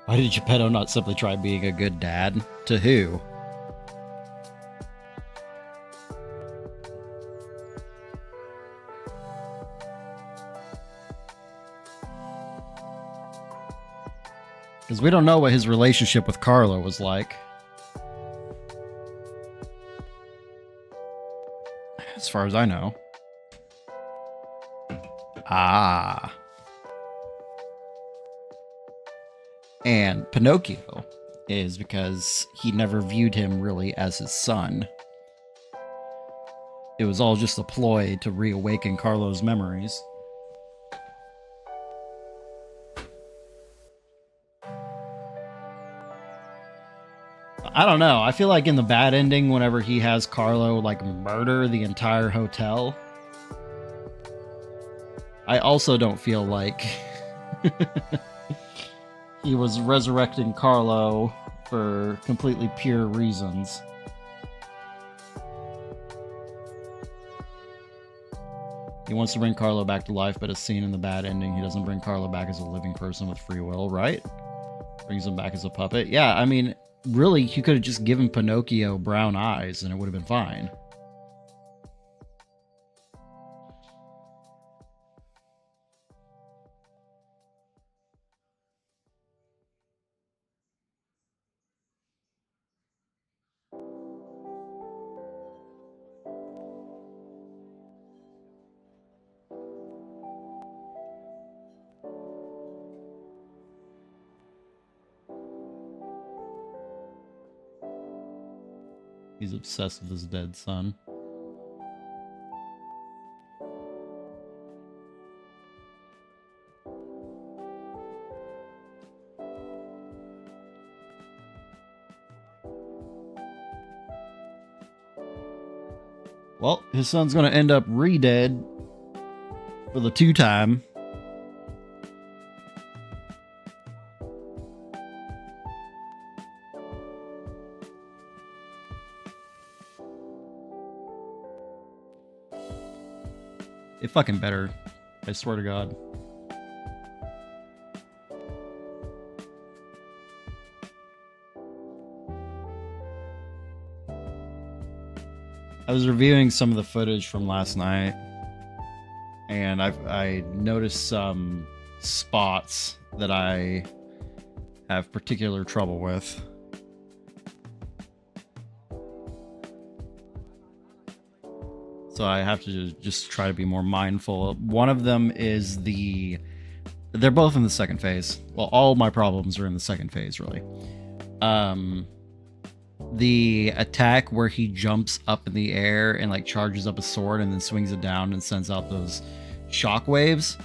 Why did Geppetto not simply try being a good dad? To who? Because we don't know what his relationship with Carlo was like. As far as I know. Ah. And Pinocchio is because he never viewed him really as his son. It was all just a ploy to reawaken Carlo's memories. I don't know. I feel like in the bad ending, whenever he has Carlo like murder the entire hotel, I also don't feel like he was resurrecting Carlo for completely pure reasons. He wants to bring Carlo back to life, but as seen in the bad ending, he doesn't bring Carlo back as a living person with free will, right? Brings him back as a puppet. Yeah, I mean, really, he could have just given Pinocchio brown eyes and it would have been fine. He's obsessed with his dead son. Well, his son's going to end up re-dead for the 2 time. It fucking better. I swear to God. I was reviewing some of the footage from last night, and I noticed some spots that I have particular trouble with. So I have to just try to be more mindful. One of them is they're both in the second phase. Well, all my problems are in the second phase, really. The attack where he jumps up in the air and like charges up a sword and then swings it down and sends out those shock waves.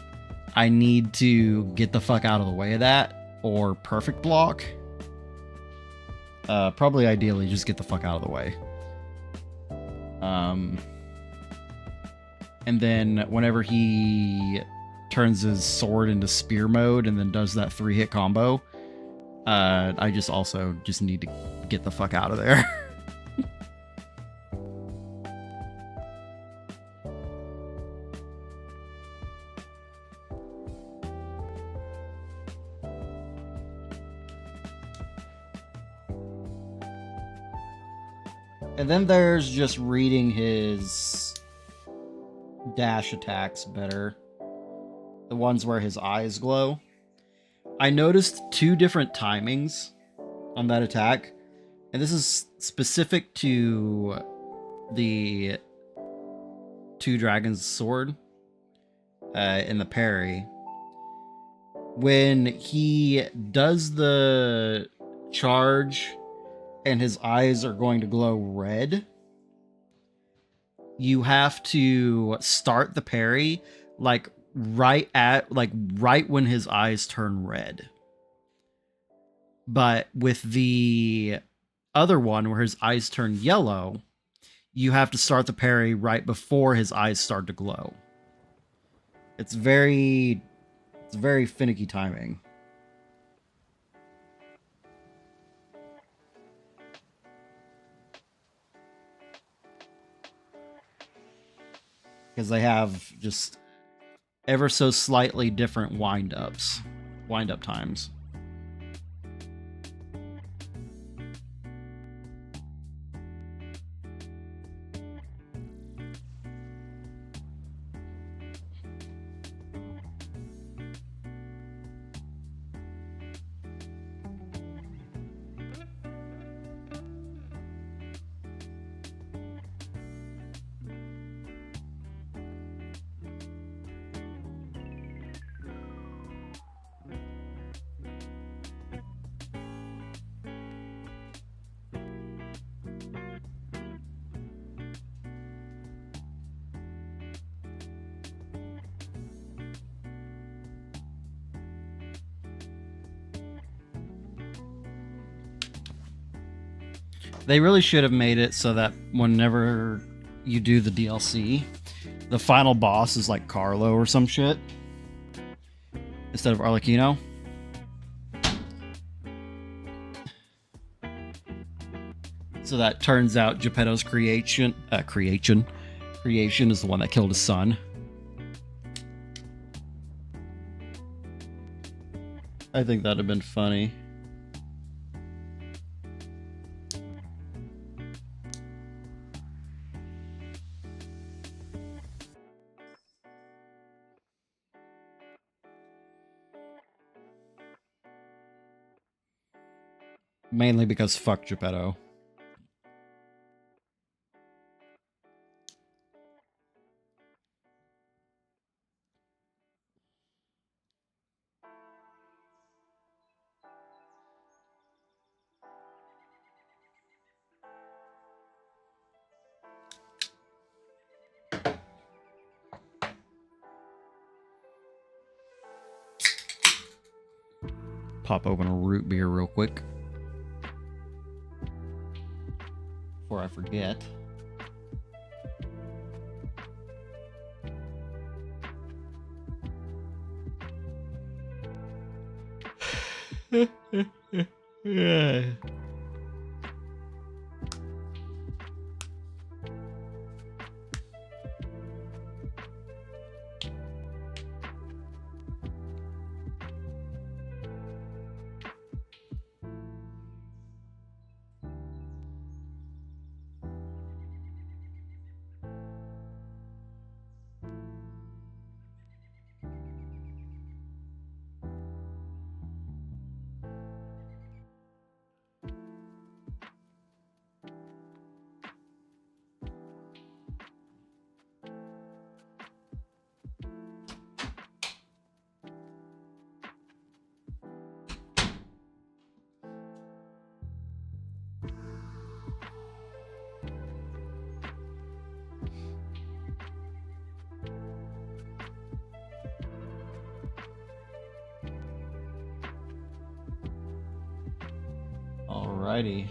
I need to get the fuck out of the way of that, or perfect block. Probably ideally just get the fuck out of the way. And then whenever he turns his sword into spear mode and then does that 3-hit combo, I just need to get the fuck out of there. And then there's just reading his dash attacks better. The ones where his eyes glow. I noticed 2 different timings on that attack, and this is specific to the 2 Dragons sword in the parry. When he does the charge and his eyes are going to glow red, you have to start the parry right when his eyes turn red. But with the other one where his eyes turn yellow, you have to start the parry right before his eyes start to glow. It's very finicky timing. Because they have just ever so slightly different wind up times. They really should have made it so that whenever you do the DLC, the final boss is like Carlo or some shit instead of Arlecchino. So that turns out Geppetto's creation is the one that killed his son. I think that'd have been funny. Mainly because fuck Geppetto. Pop open a root beer real quick before I forget. Yeah. Alrighty.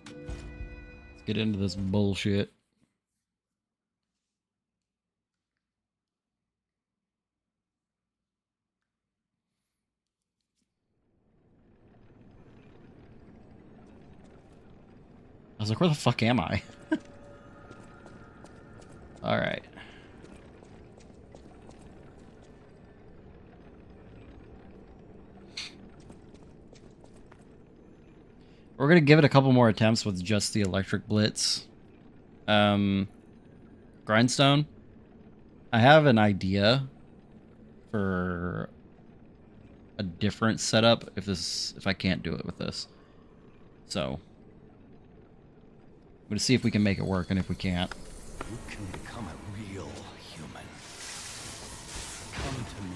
Let's get into this bullshit. I was like, where the fuck am I? Alright. We're gonna give it a couple more attempts with just the electric blitz. Grindstone. I have an idea for a different setup if I can't do it with this. So I'm gonna see if we can make it work, and if we can't. You can become a real human. Come to me.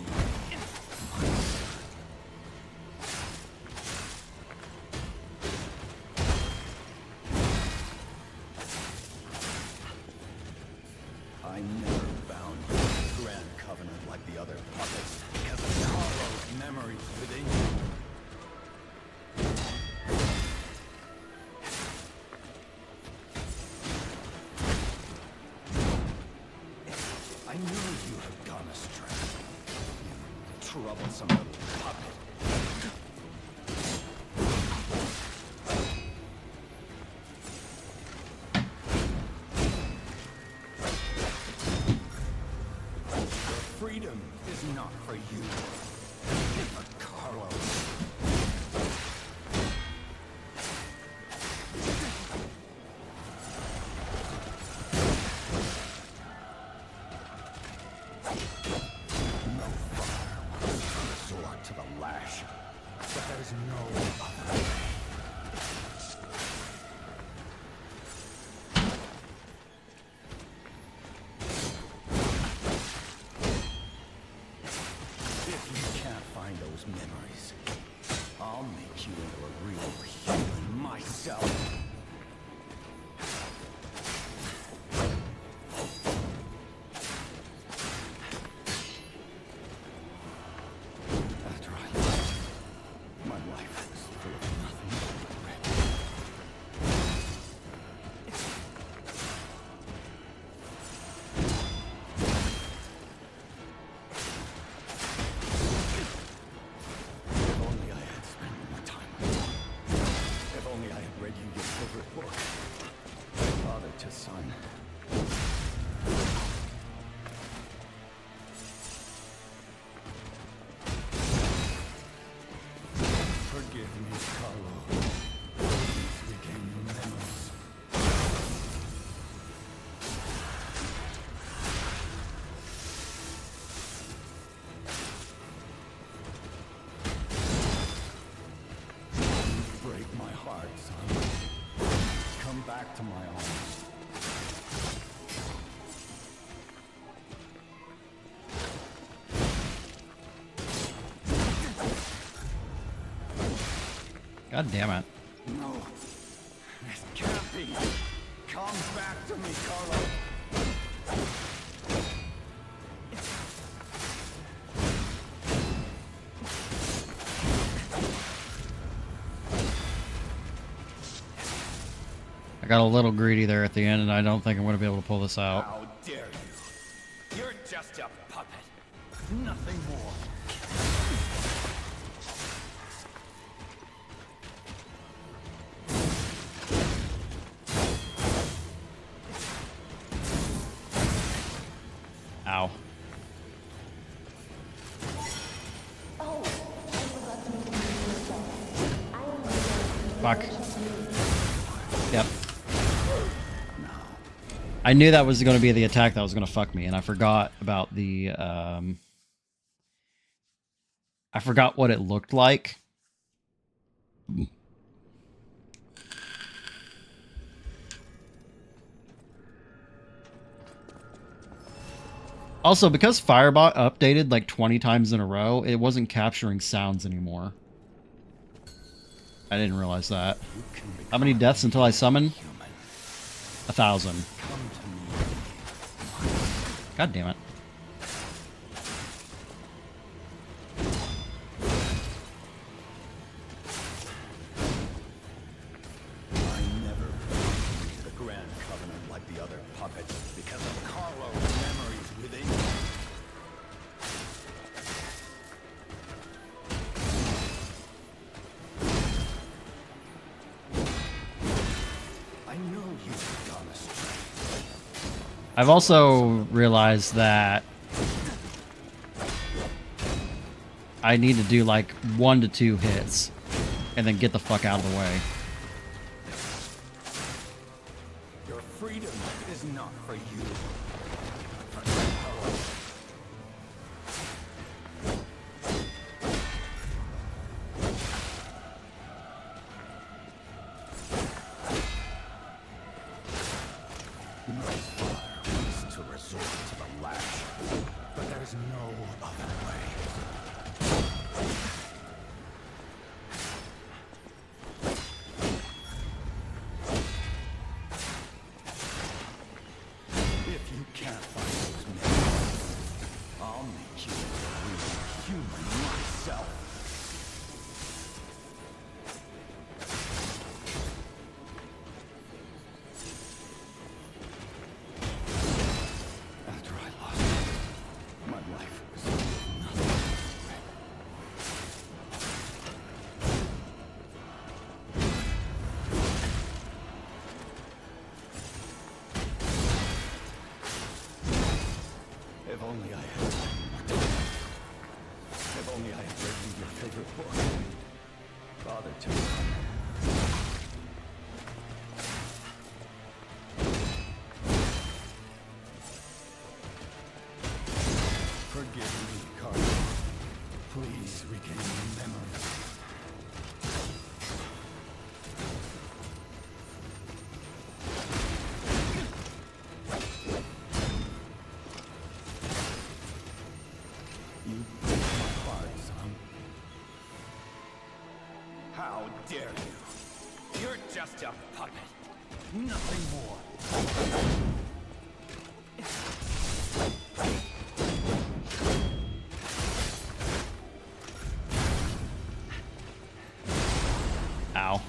I never bound you to the Grand Covenant like the other puppets because of Carlo's memories within you. I knew you had gone astray. You troublesome little puppet. Your freedom is not for you, but Carlo. No fire will resort to the lash, but there's no other way. If you can't find those memories, I'll make you into a real human myself. After I left, back to my arms. God damn it. No, this can't be. Come back to me, Carlo. I got a little greedy there at the end, and I don't think I'm going to be able to pull this out. How dare you? You're just a puppet. Nothing more. Ow. Fuck. Yep. I knew that was going to be the attack that was going to fuck me, and I forgot about the, I forgot what it looked like. Also, because Firebot updated like 20 times in a row, it wasn't capturing sounds anymore. I didn't realize that. How many deaths until I summon? 1,000. God damn it. I never belonged to the Grand Covenant like the other puppets because of Carlo's memories within me. I know you've gone astray. I've also realized that I need to do like 1 to 2 hits and then get the fuck out of the way. Your freedom is not for you. No fire wants to resort to the lash, but there's no other way. If you can't find those memories, I'll make you a real human myself. After I lost you, my life was nothing. If only I had more time. If only I had read you your favorite book. Father to forgive me, Carlo. Please regain your memories. You broke my heart, son. How dare you? You're just a puppet. Nothing more. Ow.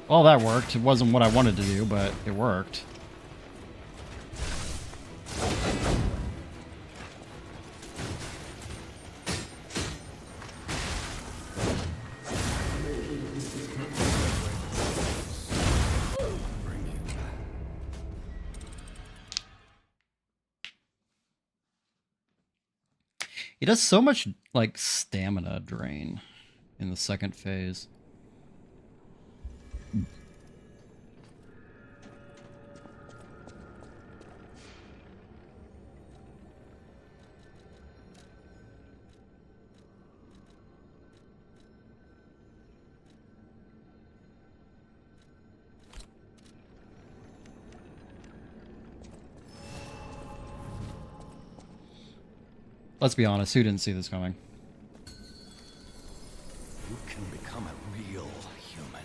Well, that worked. It wasn't what I wanted to do, but it worked. He does so much, like, stamina drain in the second phase. Let's be honest, who didn't see this coming? You can become a real human.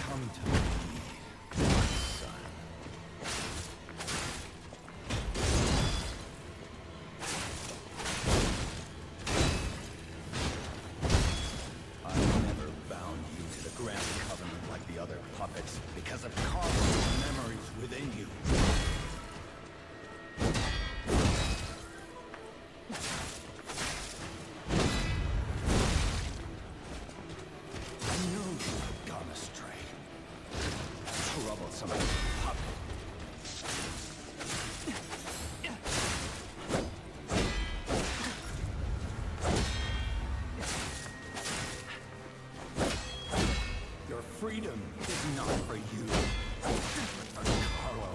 Come to me, my son. I never bound you to the Grand Covenant like the other puppets because of Carlo's memories within you. Your freedom is not for you, but for Carlo.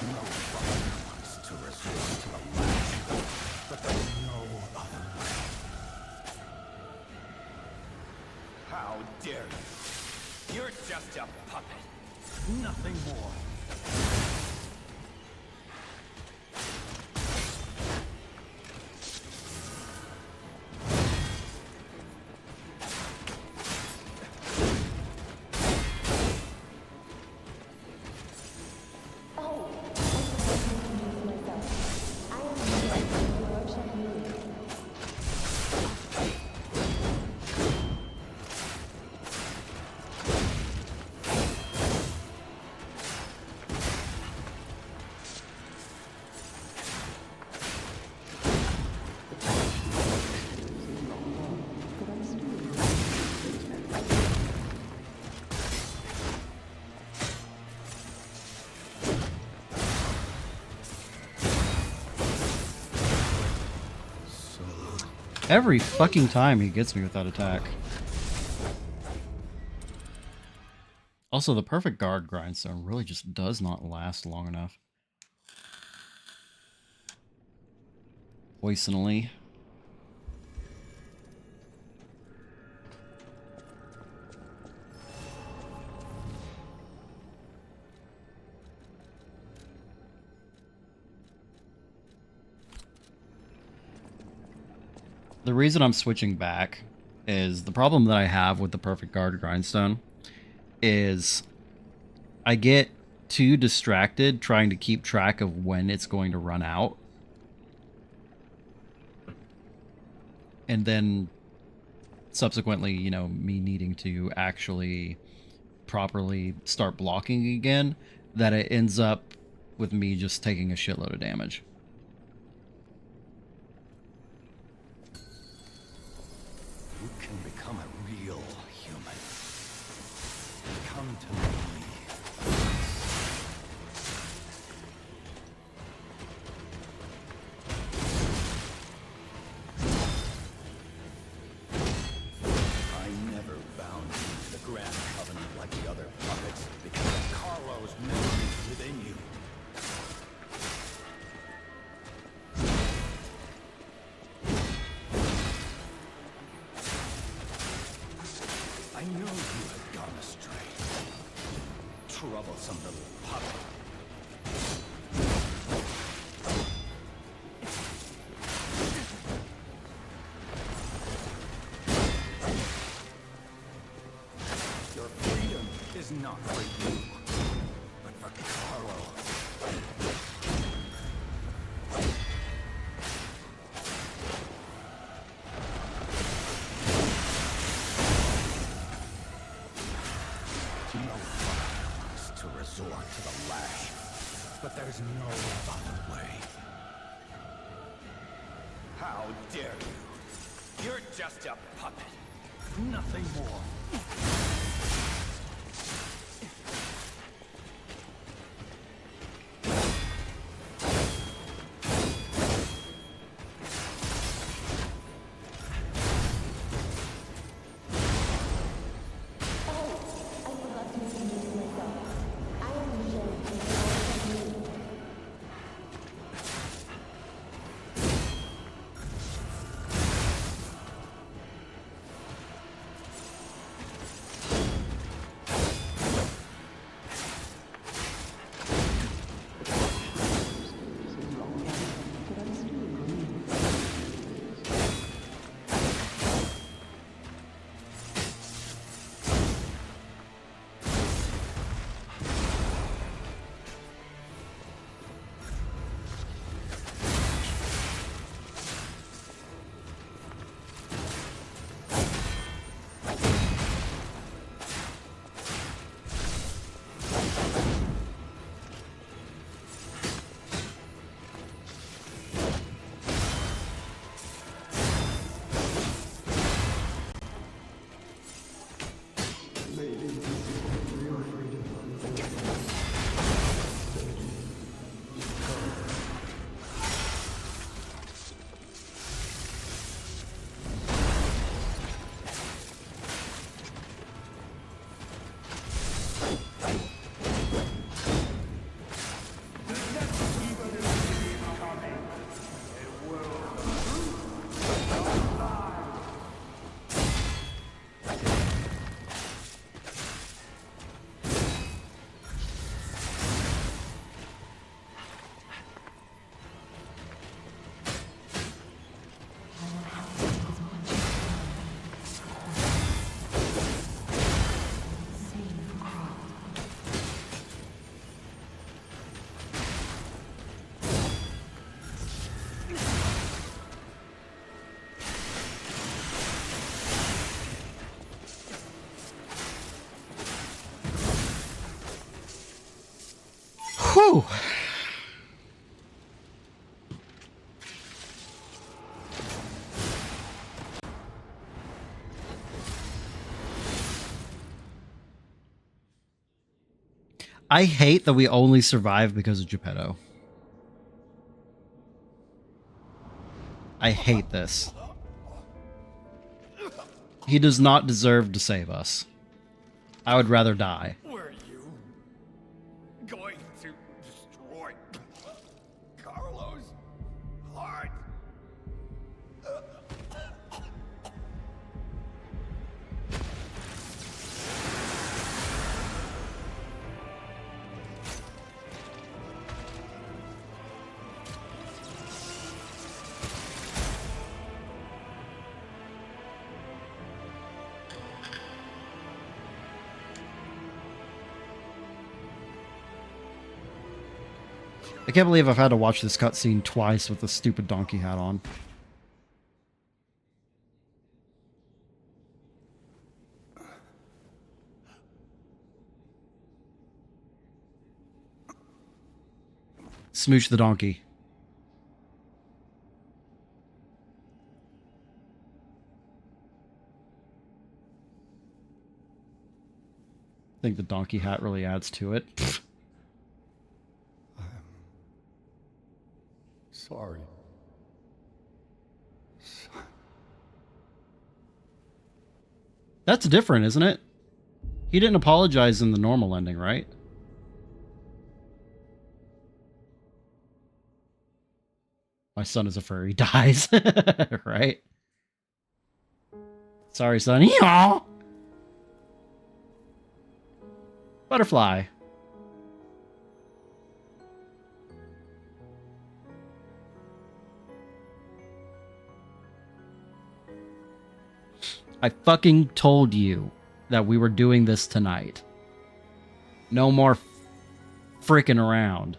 Nobody wants to resort to the last, but there's no other way. How dare you? You're just a puppet, nothing more. Every fucking time he gets me with that attack. Also, the perfect guard grindstone really just does not last long enough. Poisonally. The reason I'm switching back is the problem that I have with the perfect guard grindstone is I get too distracted trying to keep track of when it's going to run out. And then subsequently, you know, me needing to actually properly start blocking again, that it ends up with me just taking a shitload of damage. You can become a real human. Come to me. I never bound you to the Grand Covenant like the other puppets because of Carlo's memories within you. I knew you had gone astray. Troublesome little puppet. Your freedom is not for you, but for Carlo. no other way. How dare you? You're just a puppet. Nothing more. Whew. I hate that we only survive because of Geppetto. I hate this. He does not deserve to save us. I would rather die. Were you going to destroy Carlo's heart? I can't believe I've had to watch this cutscene twice with the stupid donkey hat on. Smooch the donkey. I think the donkey hat really adds to it. Sorry. That's different, isn't it? He didn't apologize in the normal ending, right? My son is a furry. Dies. Right? Sorry, son. Yeehaw! Butterfly. I fucking told you that we were doing this tonight. No more freaking around.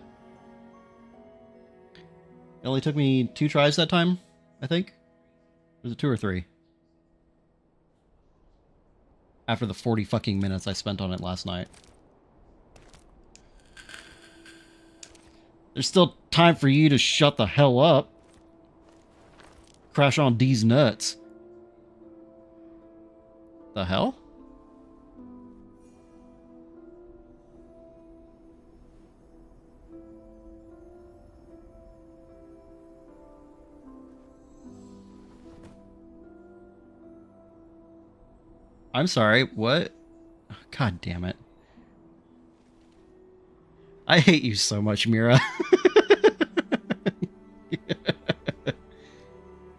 It only took me 2 tries that time, I think. Was it 2 or 3? After the 40 fucking minutes I spent on it last night. There's still time for you to shut the hell up. Crash on D's nuts. The hell? I'm sorry, what? God damn it. I hate you so much, Mira.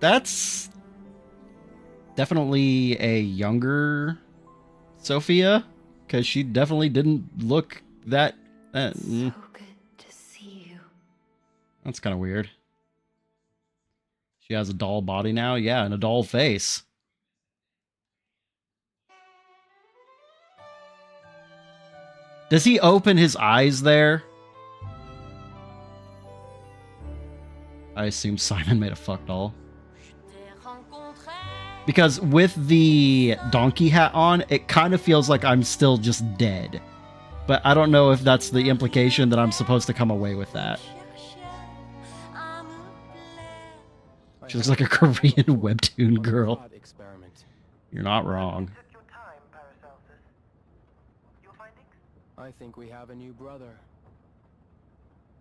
That's definitely a younger Sophia, because she definitely didn't look that... So good to see you. That's kind of weird. She has a doll body now? Yeah, and a doll face. Does he open his eyes there? I assume Simon made a fuck doll. Because with the donkey hat on, it kind of feels like I'm still just dead. But I don't know if that's the implication that I'm supposed to come away with that. She looks like a Korean webtoon girl. You're not wrong. I think we have a new brother.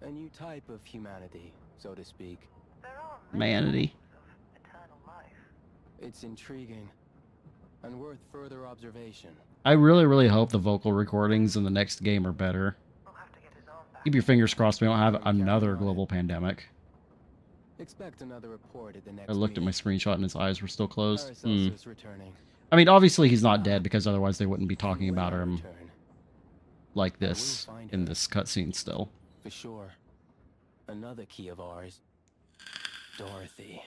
A new type of humanity, so to speak. Humanity. It's intriguing and worth further observation. I really hope the vocal recordings in the next game are better. Keep your fingers crossed we don't have another global pandemic. Expect another report at the next I looked at my screenshot and his eyes were still closed. Returning. I mean, obviously he's not dead because otherwise they wouldn't be talking about him like this in this cutscene still. For sure. Another key of ours. Dorothy.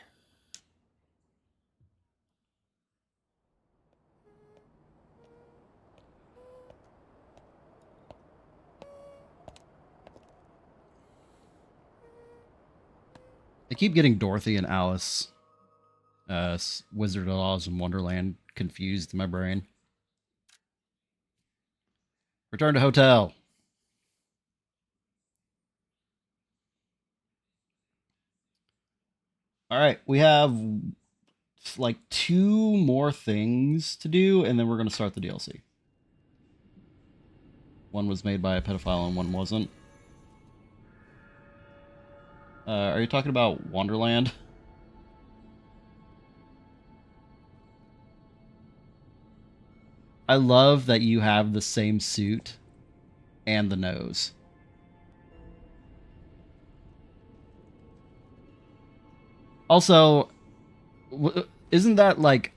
I keep getting Dorothy and Alice, Wizard of Oz and Wonderland confused in my brain. Return to hotel. All right, we have like 2 more things to do, and then we're going to start the DLC. One was made by a pedophile and one wasn't. Are you talking about Wonderland? I love that you have the same suit and the nose. Also, isn't that, like,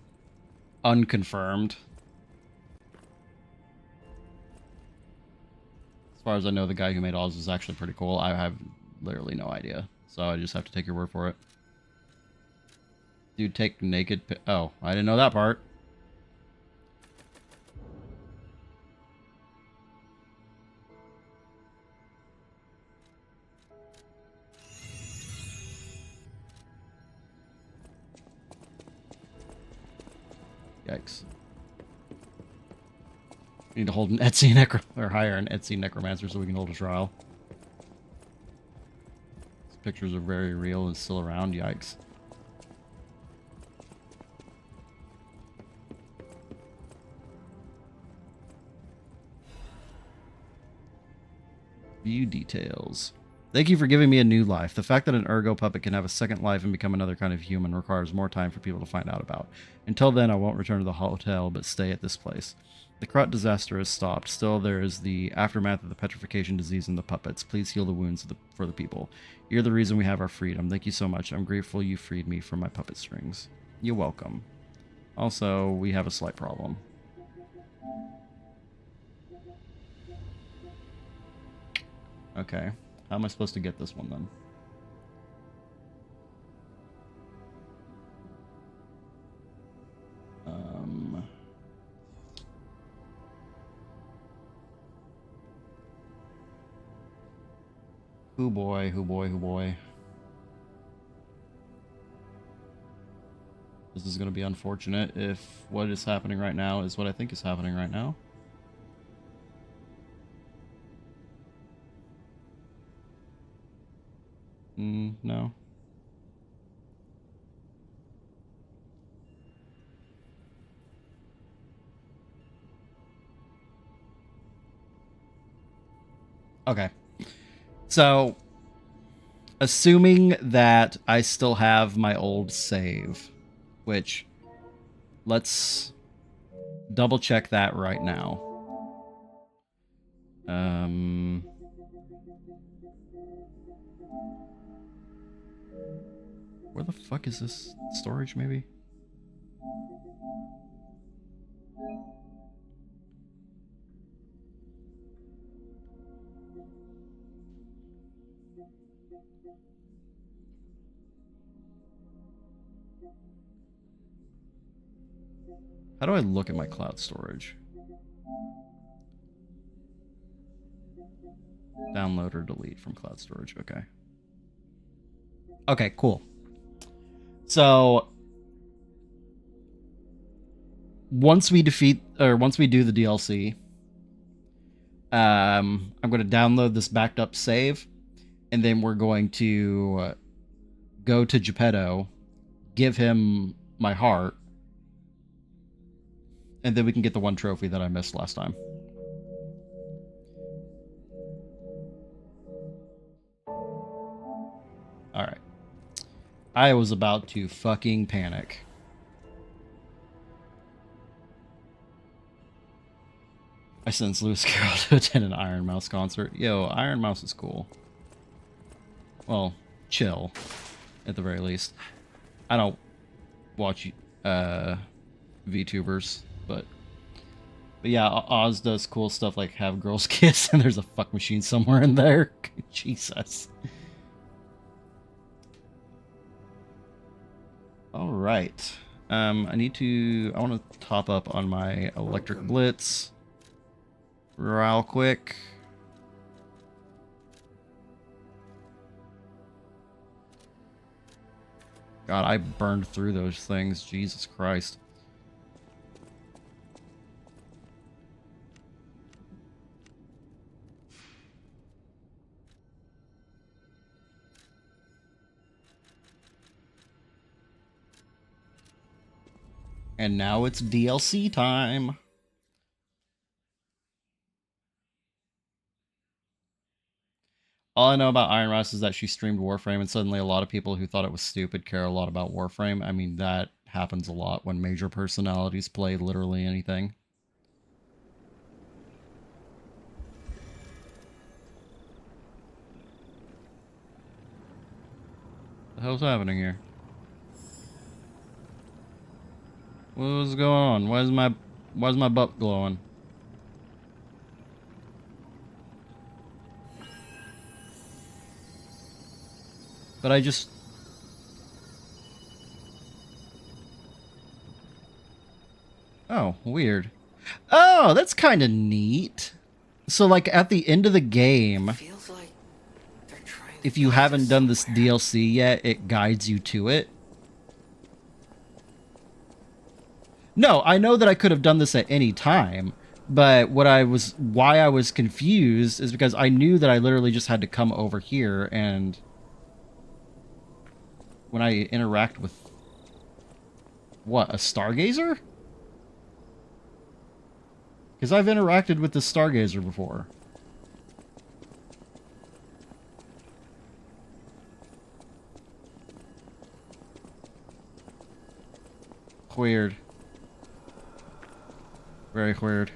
unconfirmed? As far as I know, the guy who made Oz is actually pretty cool. I have literally no idea. So I just have to take your word for it. Dude, take naked... Oh, I didn't know that part. Yikes. We need to hold an Etsy or hire an Etsy necromancer so we can hold a trial. These pictures are very real and still around. Yikes. View details. Thank you for giving me a new life. The fact that an ergo puppet can have a second life and become another kind of human requires more time for people to find out about. Until then, I won't return to the hotel, but stay at this place. The Krut disaster has stopped. Still, there is the aftermath of the petrification disease in the puppets. Please heal the wounds for the people. You're the reason we have our freedom. Thank you so much. I'm grateful you freed me from my puppet strings. You're welcome. Also, we have a slight problem. Okay. How am I supposed to get this one, then? Hoo boy, hoo boy, hoo boy. This is going to be unfortunate if what is happening right now is what I think is happening right now. No. Okay. So, assuming that I still have my old save, which let's double check that right now. Where the fuck is this storage, maybe? How do I look at my cloud storage? Download or delete from cloud storage. Okay. Okay, cool. So once we do the DLC, I'm going to download this backed up save, and then we're going to go to Geppetto, give him my heart, and then we can get the one trophy that I missed last time. Alright. I was about to fucking panic. I sentenced Lewis Carroll to attend an Iron Mouse concert. Yo, Iron Mouse is cool. Well, chill, at the very least. I don't watch VTubers, but yeah, Oz does cool stuff like have girls kiss, and there's a fuck machine somewhere in there. Jesus. All right. I want to top up on my electric blitz real quick. God, I burned through those things. Jesus Christ. And now it's DLC time. All I know about Iron Mouse is that she streamed Warframe, and suddenly a lot of people who thought it was stupid care a lot about Warframe. I mean, that happens a lot when major personalities play literally anything. What the hell's happening here? What's going on? Why's my butt glowing? But I just... Oh, weird. Oh, that's kind of neat. So, like, at the end of the game, Feels like they're trying to if you find haven't us done this somewhere. DLC yet, it guides you to it. No, I know that I could have done this at any time, but why I was confused is because I knew that I literally just had to come over here, and when I interact with what, a stargazer? Because I've interacted with this stargazer before. Weird. Very weird.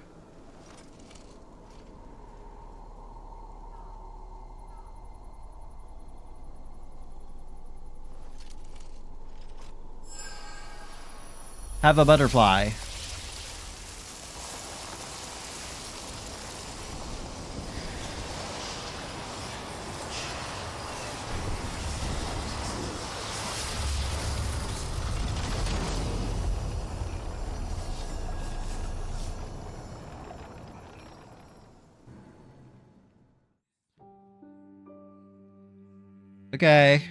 Have a butterfly. Okay.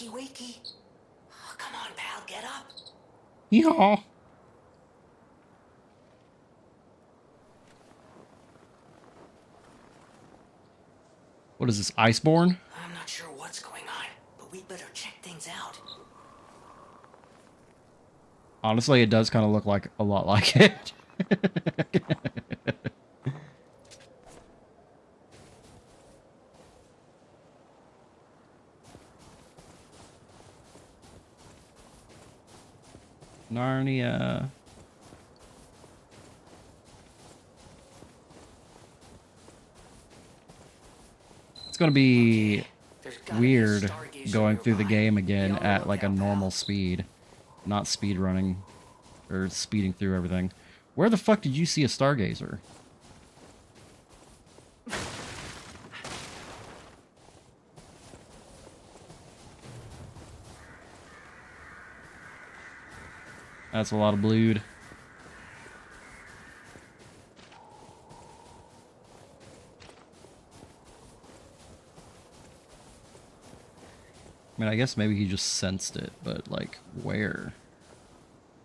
wakey, wakey. Oh, come on, pal, get up. Yeehaw. What is this, Iceborne? I'm not sure what's going on, but we better check things out. Honestly, it does kind of look like a lot like it. Narnia. It's gonna be There's gotta be a weird stargazer going through the nearby. game Be again on the at like a lookout, normal pal. speed, not speed running or speeding through everything. Where the fuck did you see a stargazer? That's a lot of blood. I mean, I guess maybe he just sensed it, but like, where?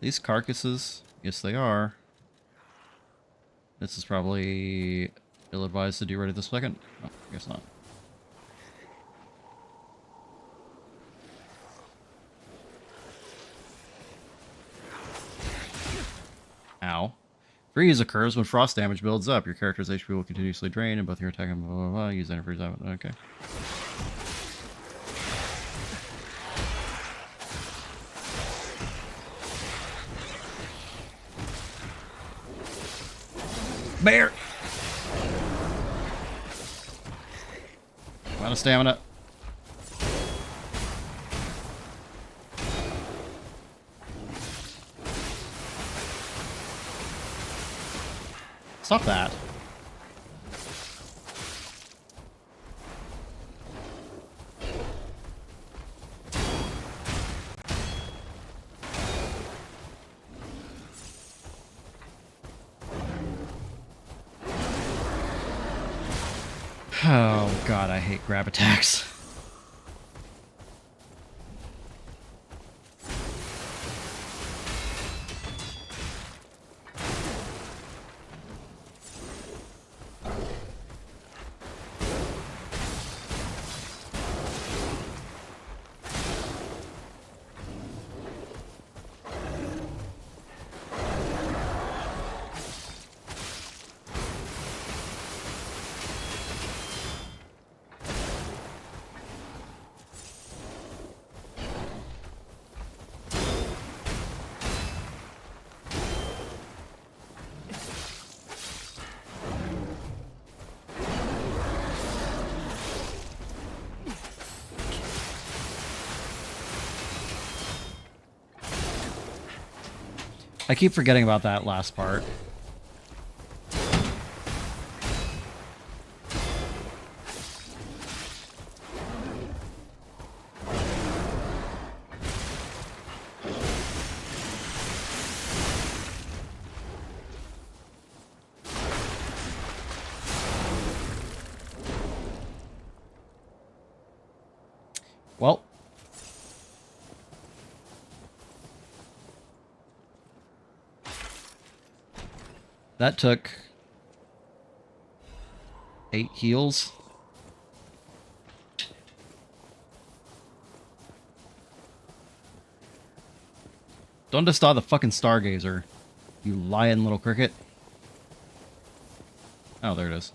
These carcasses? Yes, they are. This is probably ill-advised to do right at this second. Oh, I guess not. Ow. Freeze occurs when frost damage builds up. Your character's HP will continuously drain, and both your attack and blah, blah, blah. Use antifreeze. Okay. Bear! Out of stamina. Stop that. Oh god, I hate grab attacks. I keep forgetting about that last part. Well. That took 8 heals. Don't destroy the fucking Stargazer, you lying little cricket. Oh, there it is.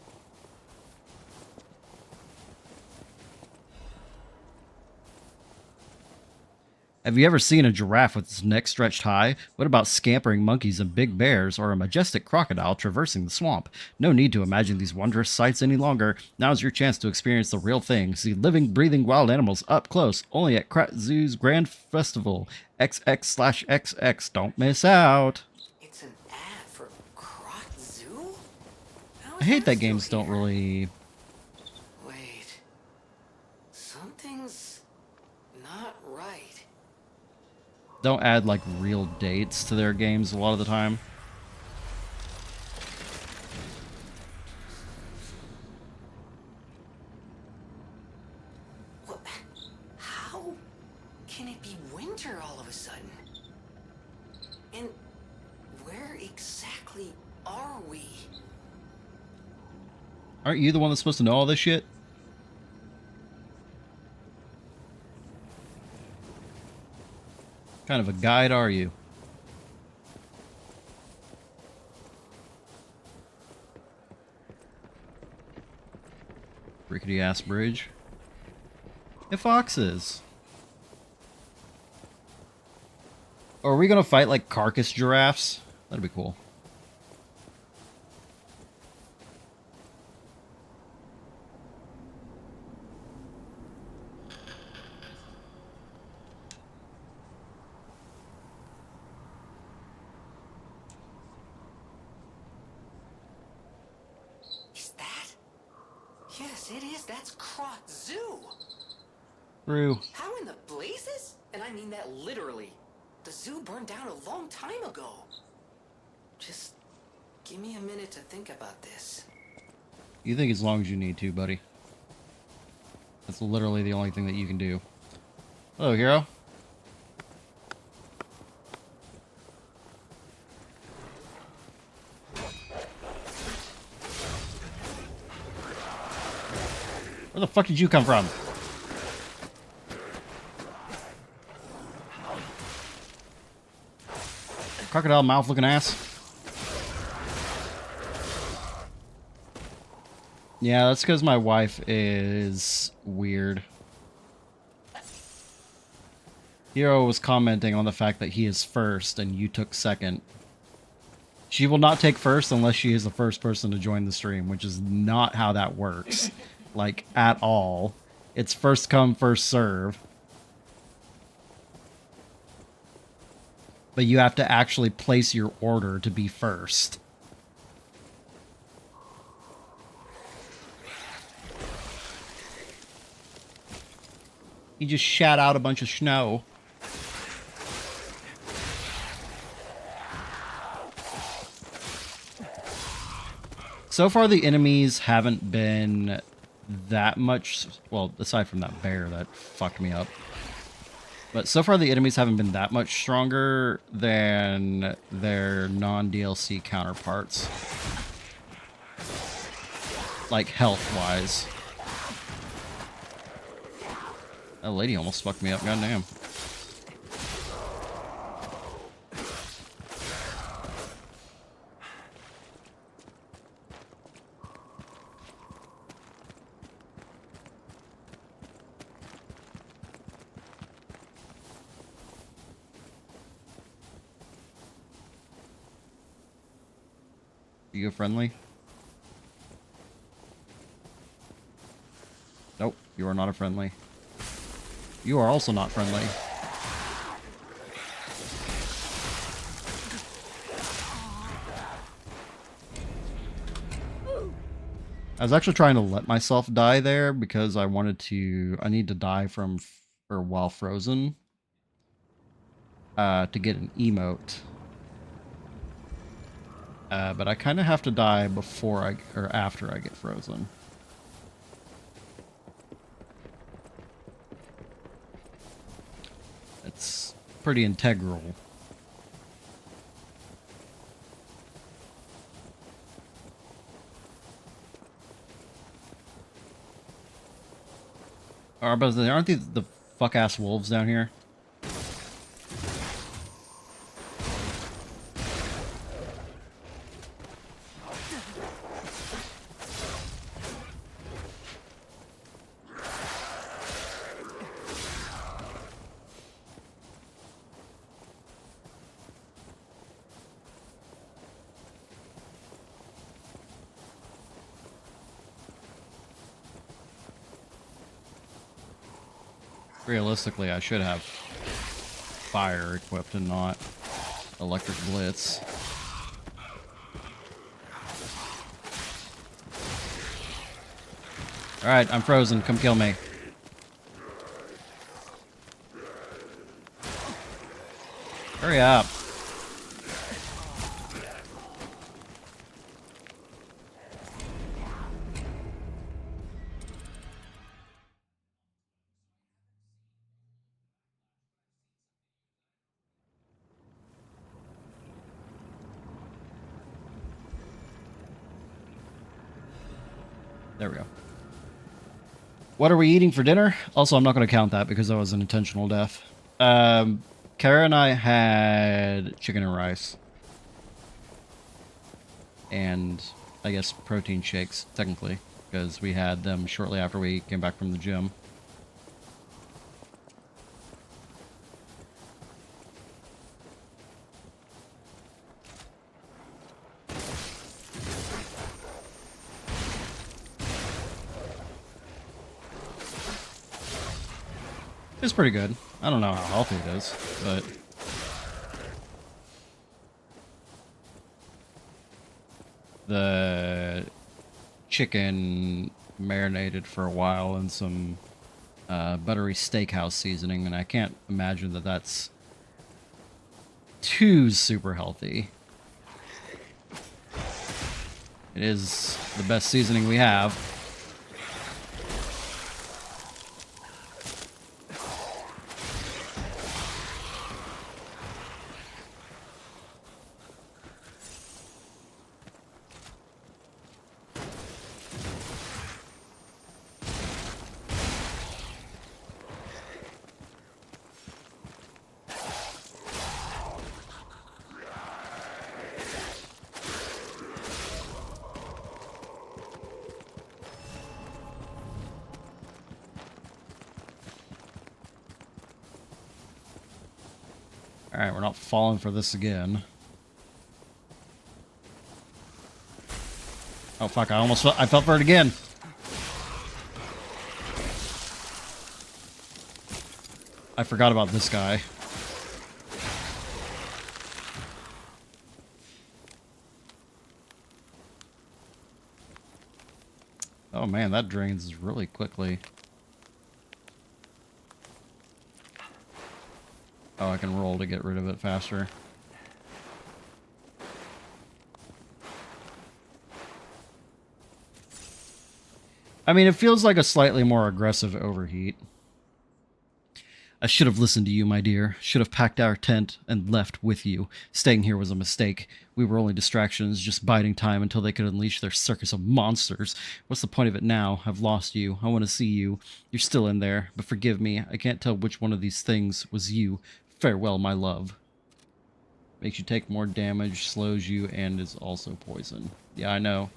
Have you ever seen a giraffe with its neck stretched high? What about scampering monkeys and big bears, or a majestic crocodile traversing the swamp? No need to imagine these wondrous sights any longer. Now's your chance to experience the real thing. See living, breathing wild animals up close, only at Krat Zoo's Grand Festival. XX/XX. Don't miss out. It's an ad for Krot Zoo? How I is hate that still games don't here? really... Wait. Something's not right. don't add like real dates to their games a lot of the time. What? How? winter all of a sudden. And where exactly are we? Aren't you the one that's supposed to know all this shit? What kind of a guide are you? Rickety ass bridge. It foxes. Are we gonna fight like carcass giraffes? That'd be cool. Is that? Yes, it is. That's Crot Zoo. True. How in the blazes? And I mean that literally. The zoo burned down a long time ago. Just give me a minute to think about this. You think as long as you need to, buddy. That's literally the only thing that you can do. Hello, hero. Where the fuck did you come from? Crocodile mouth looking ass. Yeah, that's because my wife is weird. Hero was commenting on the fact that he is first and you took second. She will not take first unless she is the first person to join the stream, which is not how that works. Like, at all. It's first come, first serve. But you have to actually place your order to be first. He just shat out a bunch of snow. So far, the enemies haven't been that much... Well, aside from that bear that fucked me up. But so far, the enemies haven't been that much stronger than their non-DLC counterparts. Like, health-wise. That lady almost fucked me up, goddamn. Are you friendly? Nope, you are not a friendly. You are also not friendly. I was actually trying to let myself die there because I wanted to... I need to die from... or while frozen. To get an emote. But I kind of have to die before I... or after I get frozen. It's pretty integral. Aren't these the fuck-ass wolves down here? Realistically, I should have fire equipped and not electric blitz. Alright, I'm frozen. Come kill me. Hurry up. There we go. What are we eating for dinner? Also, I'm not going to count that because that was an intentional death. Kara and I had chicken and rice. And I guess protein shakes, technically, because we had them shortly after we came back from the gym. It's pretty good. I don't know how healthy it is, but... The chicken marinated for a while in some buttery steakhouse seasoning, and I can't imagine that that's too super healthy. It is the best seasoning we have. Alright, we're not falling for this again. Oh fuck, I fell for it again. I forgot about this guy. Oh man, that drains really quickly. Oh, I can roll to get rid of it faster. I mean, it feels like a slightly more aggressive overheat. I should have listened to you, my dear. Should have packed our tent and left with you. Staying here was a mistake. We were only distractions, just biding time until they could unleash their circus of monsters. What's the point of it now? I've lost you. I want to see you. You're still in there, but forgive me. I can't tell which one of these things was you. Farewell, my love. Makes you take more damage, slows you, and is also poison. Yeah, I know.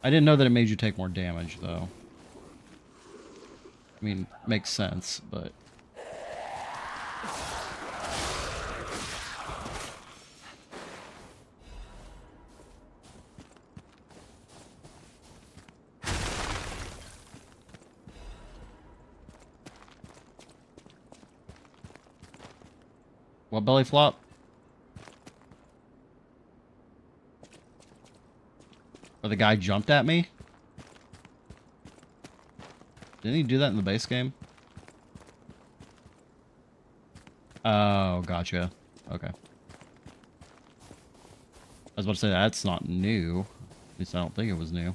I didn't know that it made you take more damage, though. I mean, makes sense, but... What belly flop? Or the guy jumped at me? Didn't he do that in the base game? Oh, gotcha. Okay. I was about to say, that's not new. At least I don't think it was new.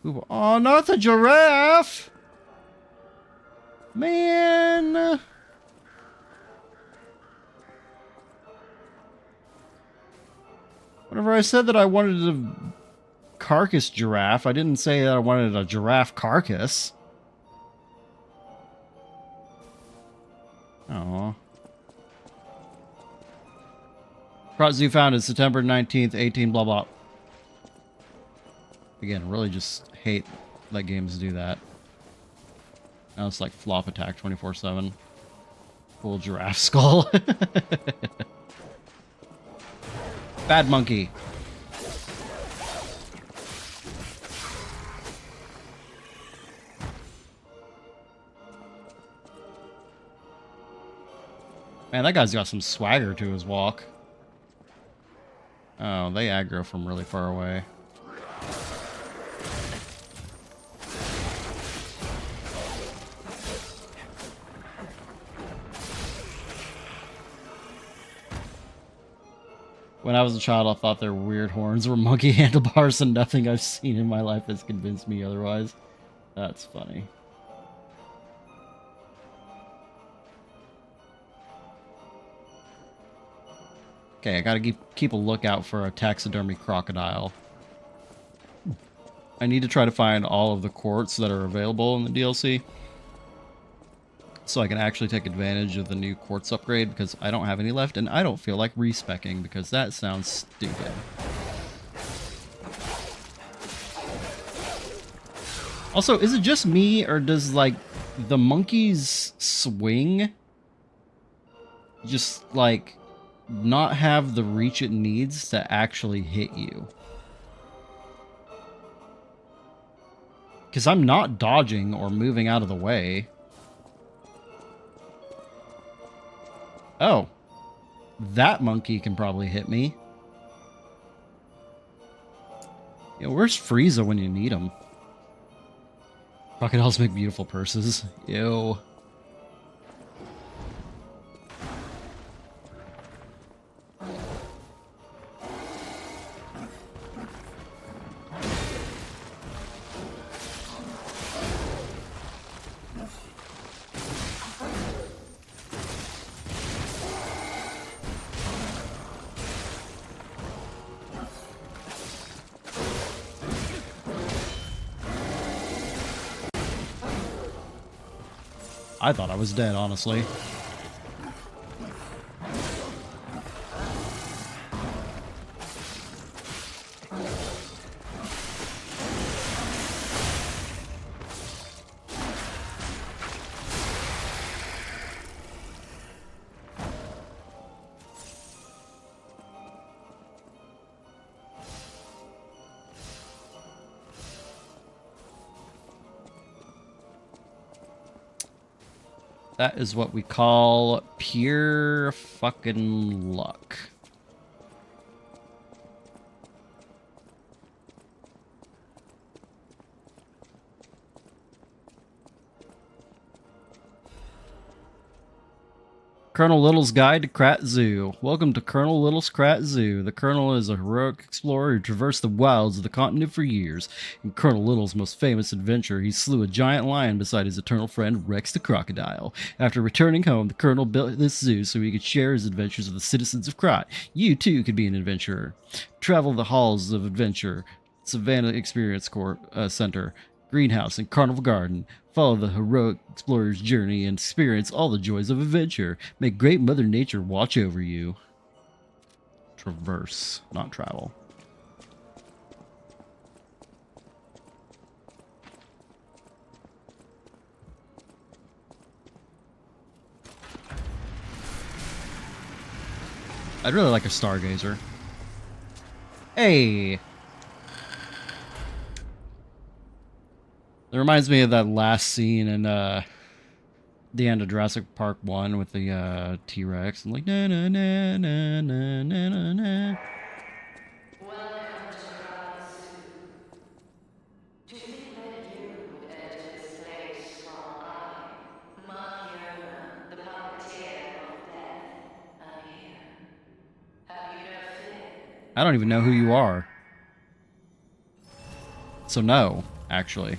Ooh, oh, not the giraffe! Man! Whenever I said that I wanted a carcass giraffe, I didn't say that I wanted a giraffe carcass. Aww. Prot Zoo founded September 19th, 18 blah blah. Again, really just hate that games do that. Now it's like flop attack 24/7. Cool giraffe skull. Bad monkey. Man, that guy's got some swagger to his walk. Oh, they aggro from really far away. When I was a child, I thought their weird horns were monkey handlebars, and nothing I've seen in my life has convinced me otherwise. That's funny. Okay, I gotta keep a lookout for a taxidermy crocodile. I need to try to find all of the quartz that are available in the DLC, so I can actually take advantage of the new quartz upgrade, because I don't have any left, and I don't feel like respecking, because that sounds stupid. Also, is it just me, or does, like, the monkey's swing just, like, not have the reach it needs to actually hit you? Because I'm not dodging or moving out of the way. Oh. That monkey can probably hit me. Yo, where's Frieza when you need him? Crocodiles make beautiful purses. Ew. I thought I was dead, honestly. That is what we call pure fucking luck. Colonel Little's Guide to Krat Zoo. Welcome to Colonel Little's Krat Zoo. The Colonel is a heroic explorer who traversed the wilds of the continent for years. In Colonel Little's most famous adventure, he slew a giant lion beside his eternal friend Rex the crocodile. After returning home, the Colonel built this zoo so he could share his adventures with the citizens of Krat. You too could be an adventurer. Travel the halls of adventure, Savannah Experience Center, Greenhouse, and Carnival Garden. Follow the heroic explorer's journey and experience all the joys of adventure. May great Mother Nature watch over you. Traverse, not travel. I'd really like a stargazer. Hey! It reminds me of that last scene in the end of Jurassic Park 1 with the T-Rex and like na na na na na na na na. Welcome to Carlo Zoo. To think that you would enter this place while I, Machiona, the puppeteer of death, am here. Have you no fear? I don't even know who you are. So no, actually.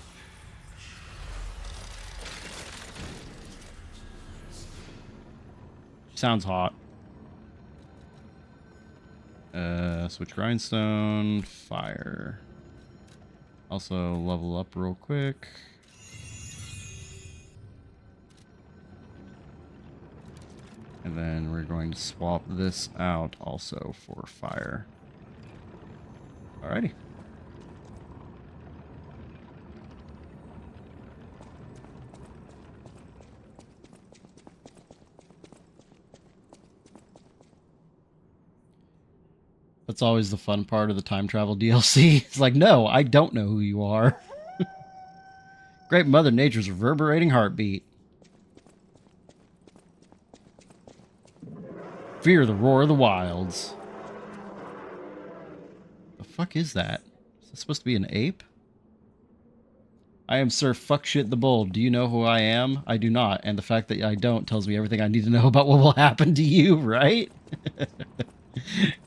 Sounds hot. Switch grindstone, fire. Also level up real quick. And then we're going to swap this out also for fire. Alrighty. That's always the fun part of the time travel DLC. It's like, no, I don't know who you are. Great Mother Nature's reverberating heartbeat. Fear the roar of the wilds. The fuck is that? Is that supposed to be an ape? I am Sir Fuckshit the Bold. Do you know who I am? I do not. And the fact that I don't tells me everything I need to know about what will happen to you, right?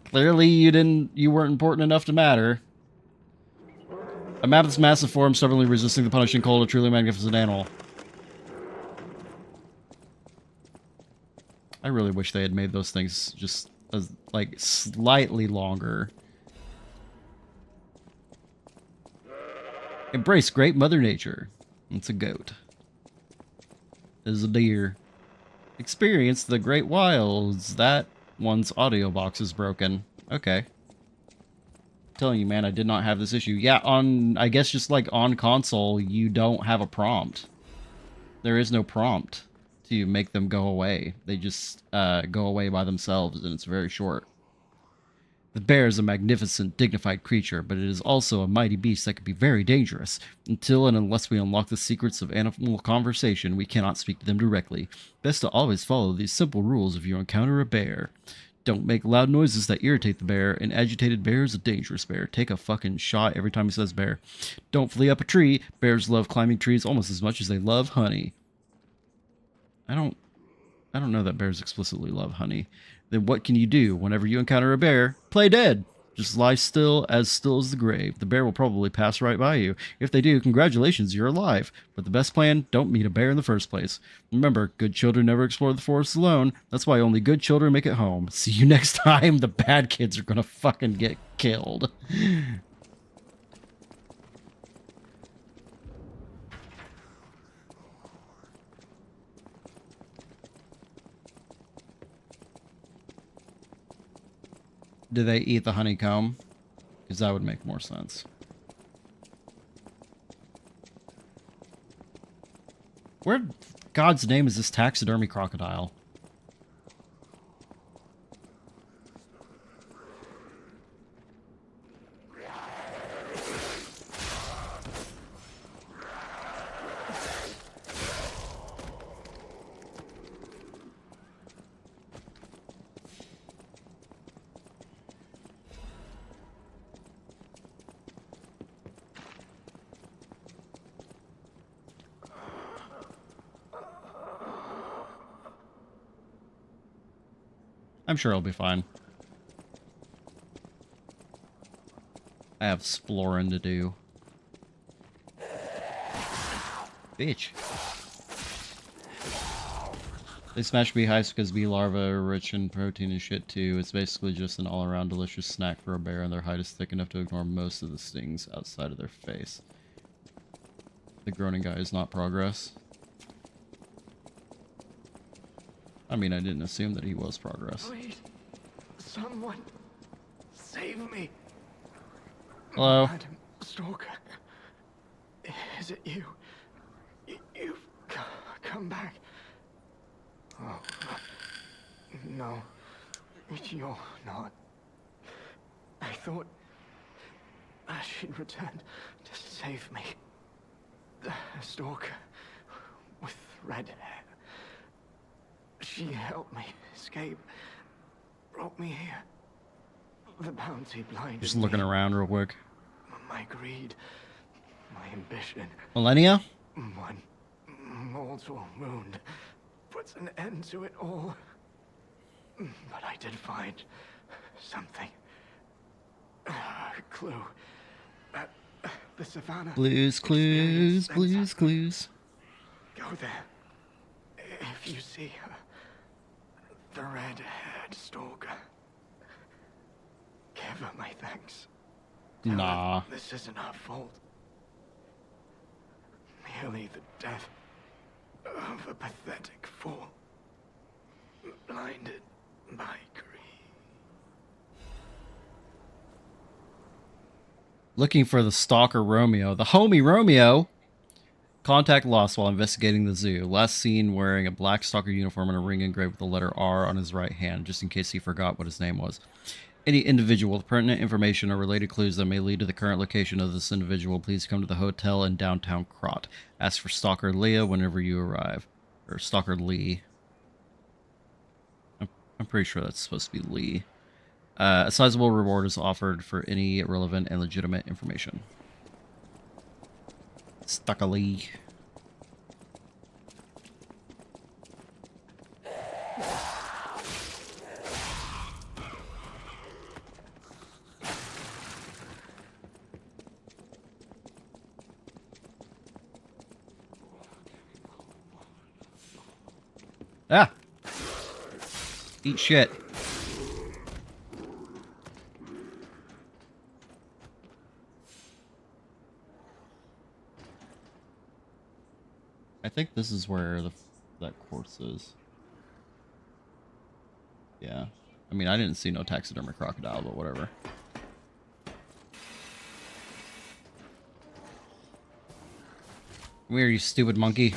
Clearly you weren't important enough to matter. A map of this massive form, stubbornly resisting the punishing cold, a truly magnificent animal. I really wish they had made those things just like slightly longer. Embrace great Mother Nature. It's a goat. Is a deer. Experience the great wilds. That one's audio box is broken. Okay. Telling you, man, I did not have this issue. Yeah, I guess just like on console, you don't have a prompt. There is no prompt to make them go away. They just go away by themselves, and it's very short. The bear is a magnificent, dignified creature, but it is also a mighty beast that can be very dangerous. Until and unless we unlock the secrets of animal conversation, we cannot speak to them directly. Best to always follow these simple rules if you encounter a bear. Don't make loud noises that irritate the bear. An agitated bear is a dangerous bear. Take a fucking shot every time he says bear. Don't flee up a tree. Bears love climbing trees almost as much as they love honey. I don't know that bears explicitly love honey. Then what can you do whenever you encounter a bear? Play dead. Just lie still as the grave. The bear will probably pass right by you. If they do, congratulations, you're alive. But the best plan, don't meet a bear in the first place. Remember, good children never explore the forest alone. That's why only good children make it home. See you next time. The bad kids are gonna fucking get killed. Do they eat the honeycomb? Because that would make more sense. Where in God's name is this taxidermy crocodile? I'm sure I'll be fine. I have exploring to do. Bitch. They smash bee hives because bee larvae are rich in protein and shit too. It's basically just an all-around delicious snack for a bear, and their hide is thick enough to ignore most of the stings outside of their face. The groaning guy is not progress. I mean, I didn't assume that he was progress. Please, someone, save me. Hello? Madam Stalker, is it you? You've come back. Oh, no, you're not. I thought she'd returned to save me. The stalker with red hair. She helped me escape, brought me here. The bounty blinded Just looking me. around real quick. My greed, my ambition. Millennia? One mortal wound puts an end to it all. But I did find something. A clue. At the savannah. Blues Clues, Blues Clues. Go there. If you see her, the red-haired stalker, give her my thanks. Tell Nah. her this isn't her fault. Merely the death of a pathetic fool, blinded by greed. Looking for the stalker Romeo. The homie Romeo! Contact lost while investigating the zoo. Last seen wearing a black stalker uniform and a ring engraved with the letter R on his right hand, just in case he forgot what his name was. Any individual with pertinent information or related clues that may lead to the current location of this individual, please come to the hotel in downtown Krot. Ask for Stalker Leah whenever you arrive. Or Stalker Lee. I'm pretty sure that's supposed to be Lee. A sizable reward is offered for any relevant and legitimate information. Stalker Lee. Ah! Eat shit. think this is where that quartz is. Yeah. I mean, I didn't see no taxidermy crocodile, but whatever. Come here, you stupid monkey.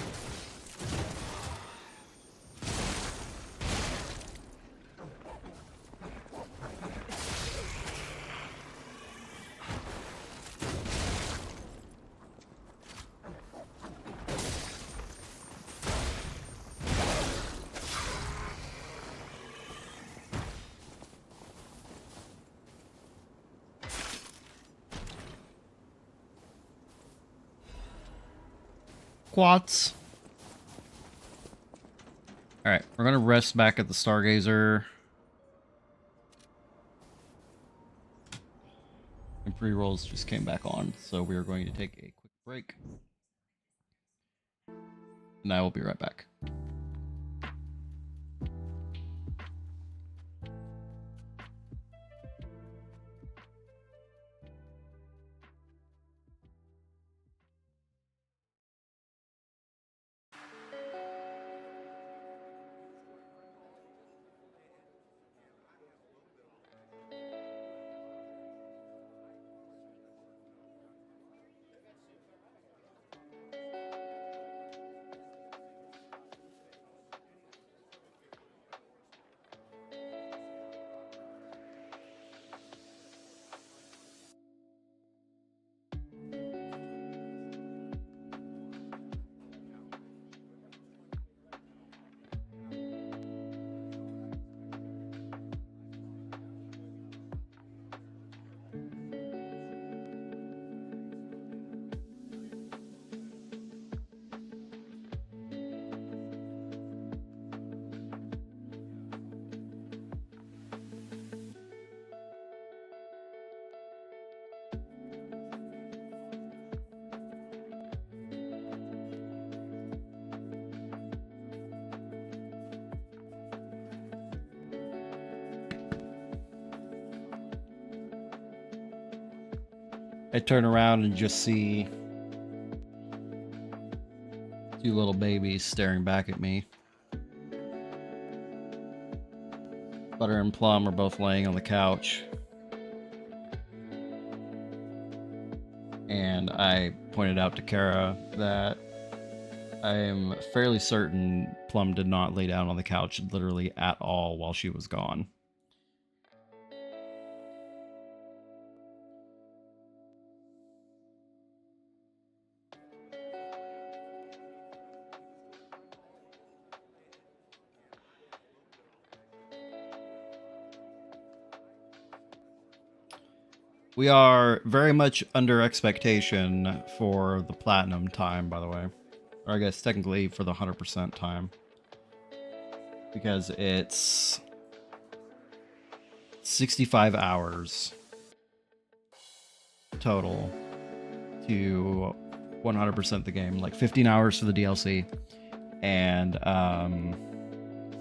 Quats. Alright, we're gonna rest back at the Stargazer. And pre-rolls just came back on, so we are going to take a quick break. And I will be right back. I turn around and just see two little babies staring back at me. Butter and Plum are both laying on the couch. And I pointed out to Kara that I am fairly certain Plum did not lay down on the couch literally at all while she was gone. We are very much under expectation for the platinum time, by the way. Or I guess technically for the 100% time. Because it's 65 hours total to 100% the game. Like 15 hours for the DLC and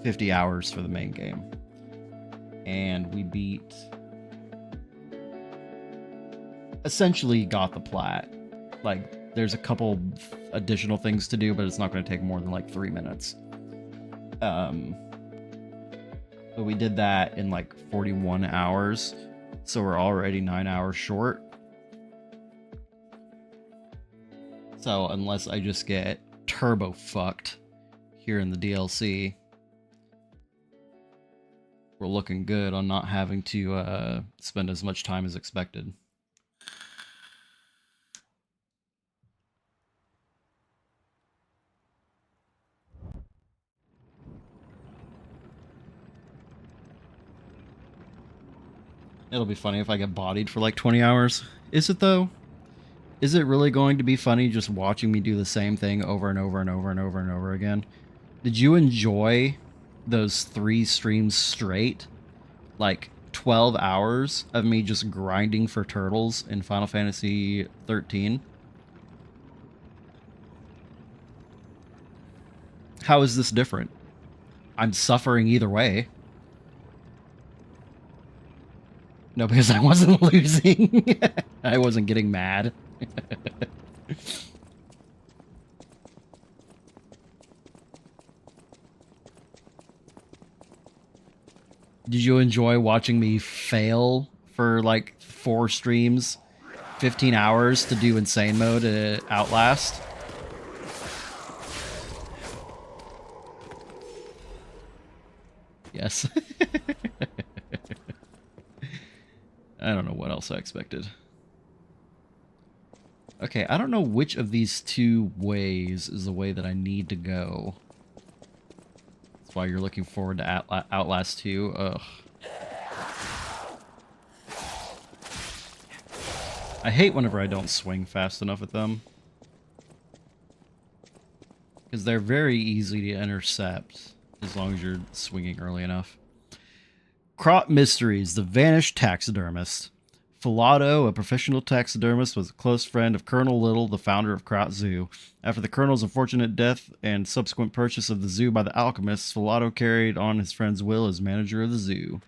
50 hours for the main game. And we beat... essentially got the plat. Like, there's a couple additional things to do, but it's not going to take more than like 3 minutes. But we did that in like 41 hours, so we're already 9 hours short. So unless I just get turbo fucked here in the DLC, we're looking good on not having to spend as much time as expected. It'll be funny if I get bodied for like 20 hours. Is it though? Is it really going to be funny just watching me do the same thing over and over and over and over and over again? Did you enjoy those 3 streams straight? Like 12 hours of me just grinding for turtles in Final Fantasy 13? How is this different? I'm suffering either way. No, because I wasn't losing. I wasn't getting mad. Did you enjoy watching me fail for like 4 streams, 15 hours to do insane mode at Outlast? Yes. I don't know what else I expected. Okay, I don't know which of these 2 ways is the way that I need to go. That's why you're looking forward to Outlast 2. Ugh. I hate whenever I don't swing fast enough at them. Because they're very easy to intercept as long as you're swinging early enough. Crop Mysteries, the Vanished Taxidermist. Filato, a professional taxidermist, was a close friend of Colonel Little, the founder of Crot Zoo. After the Colonel's unfortunate death and subsequent purchase of the zoo by the alchemists, Filato carried on his friend's will as manager of the zoo.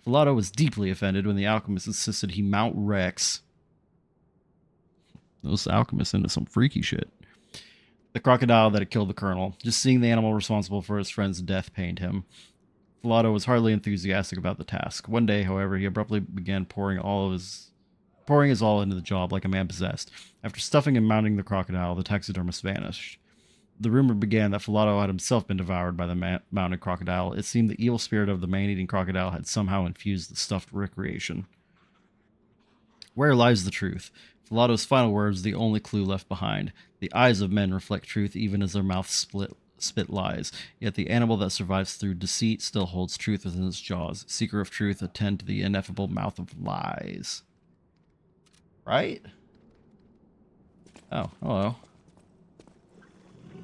Filato was deeply offended when the alchemists insisted he mount Rex. Those alchemists into some freaky shit. The crocodile that had killed the Colonel. Just seeing the animal responsible for his friend's death pained him. Filato was hardly enthusiastic about the task. One day, however, he abruptly began pouring his all into the job like a man possessed. After stuffing and mounting the crocodile, the taxidermist vanished. The rumor began that Filato had himself been devoured by the mounted crocodile. It seemed the evil spirit of the man-eating crocodile had somehow infused the stuffed recreation. Where lies the truth? Filato's final words, the only clue left behind. The eyes of men reflect truth even as their mouths spit lies. Yet the animal that survives through deceit still holds truth within its jaws. Seeker of truth, attend to the ineffable mouth of lies. Right? Oh, hello.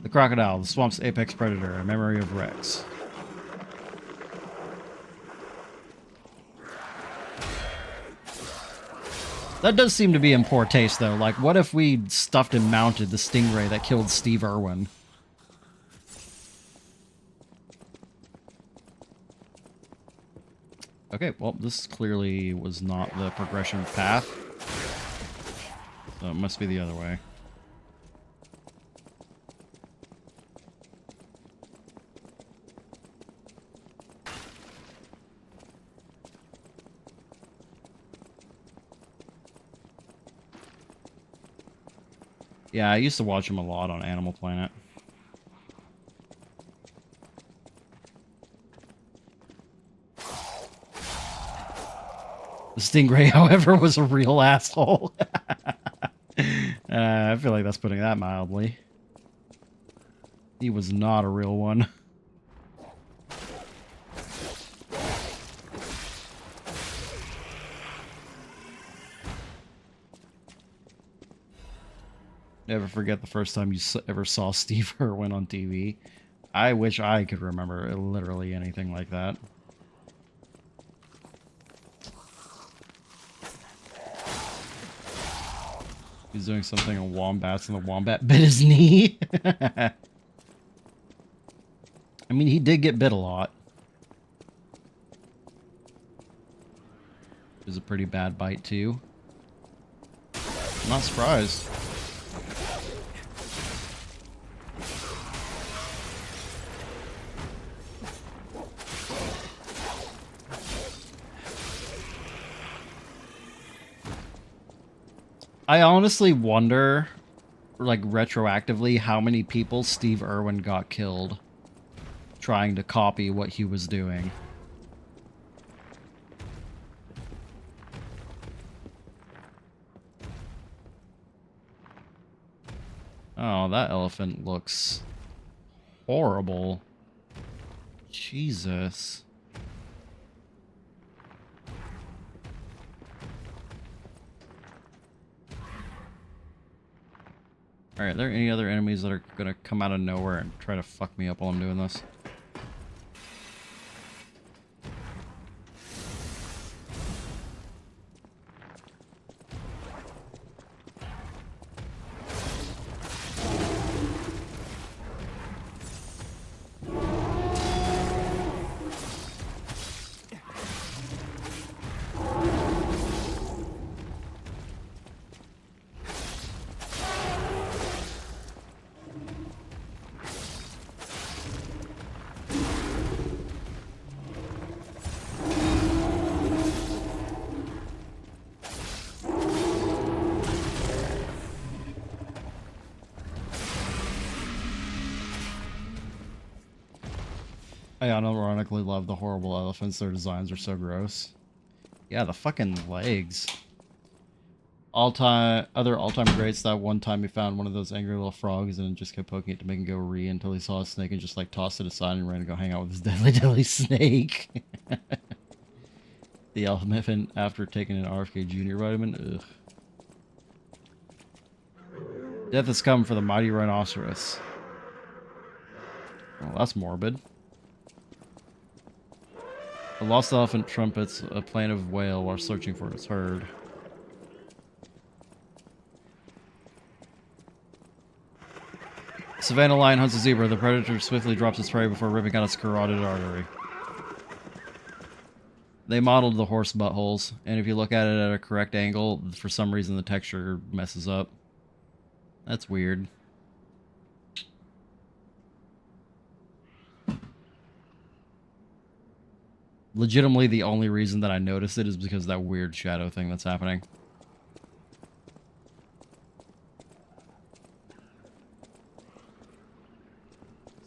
The crocodile, the swamp's apex predator, a memory of Rex. That does seem to be in poor taste, though. Like, what if we stuffed and mounted the stingray that killed Steve Irwin? Okay, well, this clearly was not the progression path. So it must be the other way. Yeah, I used to watch him a lot on Animal Planet. The stingray, however, was a real asshole. I feel like that's putting that mildly. He was not a real one. Never forget the first time you ever saw Steve Irwin on TV. I wish I could remember literally anything like that. He's doing something on wombats and the wombat bit his knee. I mean, he did get bit a lot. It was a pretty bad bite, too. I'm not surprised. I honestly wonder, like, retroactively, how many people Steve Irwin got killed trying to copy what he was doing. Oh, that elephant looks horrible. Jesus. Alright, are there any other enemies that are gonna come out of nowhere and try to fuck me up while I'm doing this? unironically love the horrible elephants. Their designs are so gross. Yeah, the fucking legs. Other all-time greats. That one time he found one of those angry little frogs and just kept poking it to make him go ree until he saw a snake and just like tossed it aside and ran to go hang out with his deadly snake. The elephant after taking an RFK Jr. vitamin. Ugh. Death has come for the mighty rhinoceros. Well, that's morbid. A lost elephant trumpets a plaintive wail while searching for its herd. Savannah lion hunts a zebra. The predator swiftly drops its prey before ripping out its carotid artery. They modeled the horse buttholes, and if you look at it at a correct angle, for some reason the texture messes up. That's weird. Legitimately, the only reason that I noticed it is because of that weird shadow thing that's happening.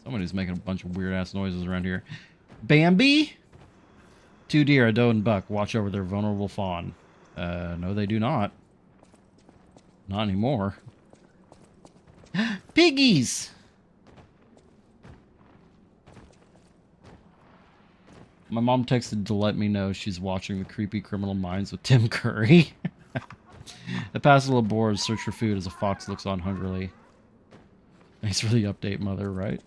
Somebody's making a bunch of weird-ass noises around here. Bambi? 2 deer, a doe and buck, watch over their vulnerable fawn. No they do not. Not anymore. Piggies! My mom texted to let me know she's watching The Creepy Criminal Minds with Tim Curry. The past little boars search for food as a fox looks on hungrily. Thanks for the update, mother, right?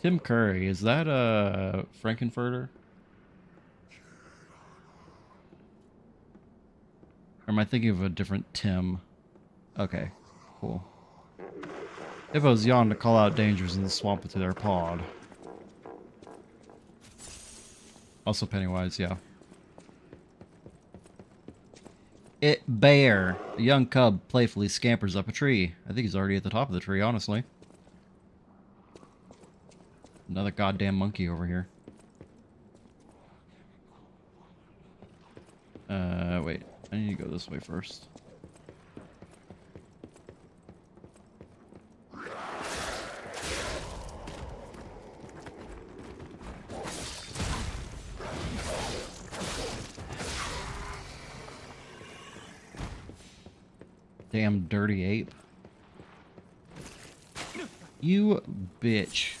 Tim Curry, is that Frankenfurter? Or am I thinking of a different Tim? Okay, cool. Hippos yawn to call out dangers in the swamp to their pod. Also Pennywise, yeah. It bear. A young cub playfully scampers up a tree. I think he's already at the top of the tree, honestly. Another goddamn monkey over here. Wait. I need to go this way first. Damn dirty ape. You bitch.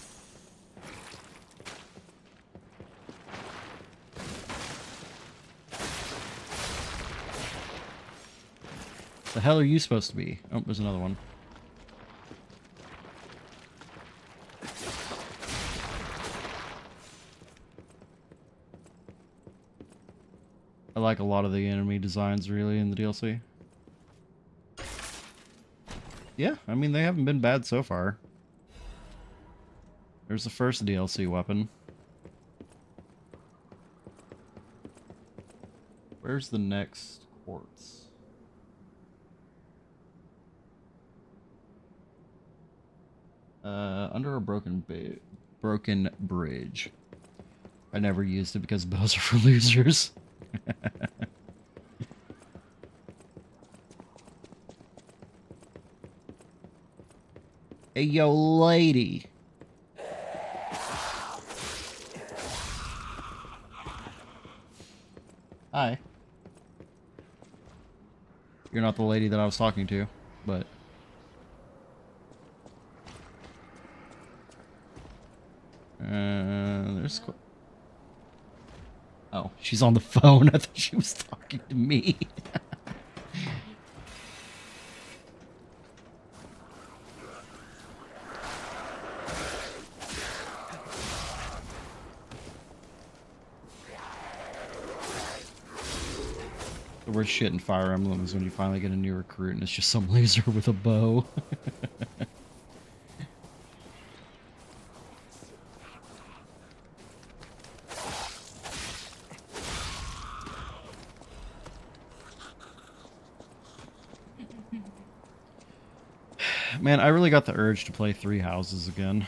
The hell are you supposed to be? Oh, there's another one. I like a lot of the enemy designs really in the DLC. Yeah, I mean, they haven't been bad so far. There's the first DLC weapon. Where's the next quartz? Under a broken bridge. I never used it because bows are for losers. Hey, yo, lady. Hi. You're not the lady that I was talking to, but... there's... Oh, she's on the phone. I thought she was talking to me. The worst shit in Fire Emblem is when you finally get a new recruit and it's just some loser with a bow. Man, I really got the urge to play Three Houses again.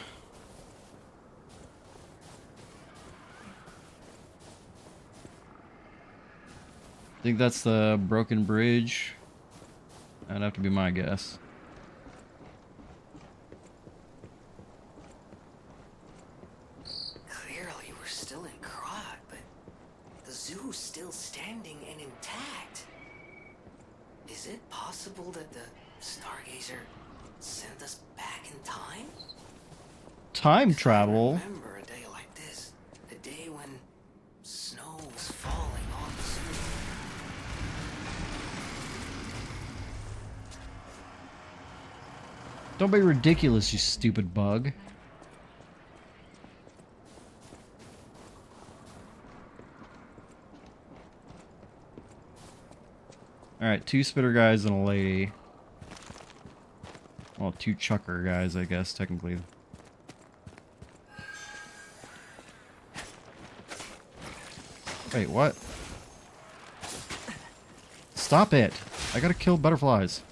I think that's the broken bridge. That'd have to be my guess. still in Krot, but the zoo's still standing and intact. Is it possible that the Stargazer sent us back in time? Time travel? I remember a day like this. A day when snow was falling on the zoo. Don't be ridiculous, you stupid bug. Alright, 2 spitter guys and a lady. Well, 2 chucker guys, I guess, technically. Wait, what? Stop it! I gotta kill butterflies.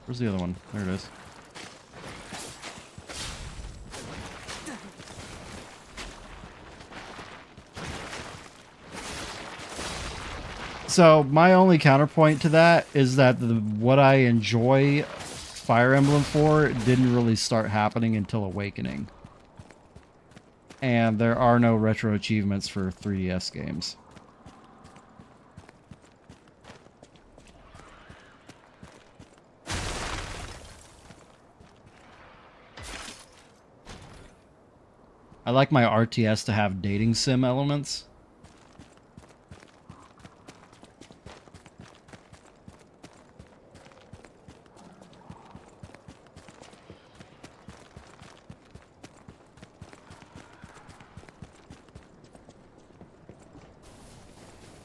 Where's the other one? There it is. So my only counterpoint to that is that what I enjoy Fire Emblem for didn't really start happening until Awakening. And there are no retro achievements for 3DS games. I like my RTS to have dating sim elements.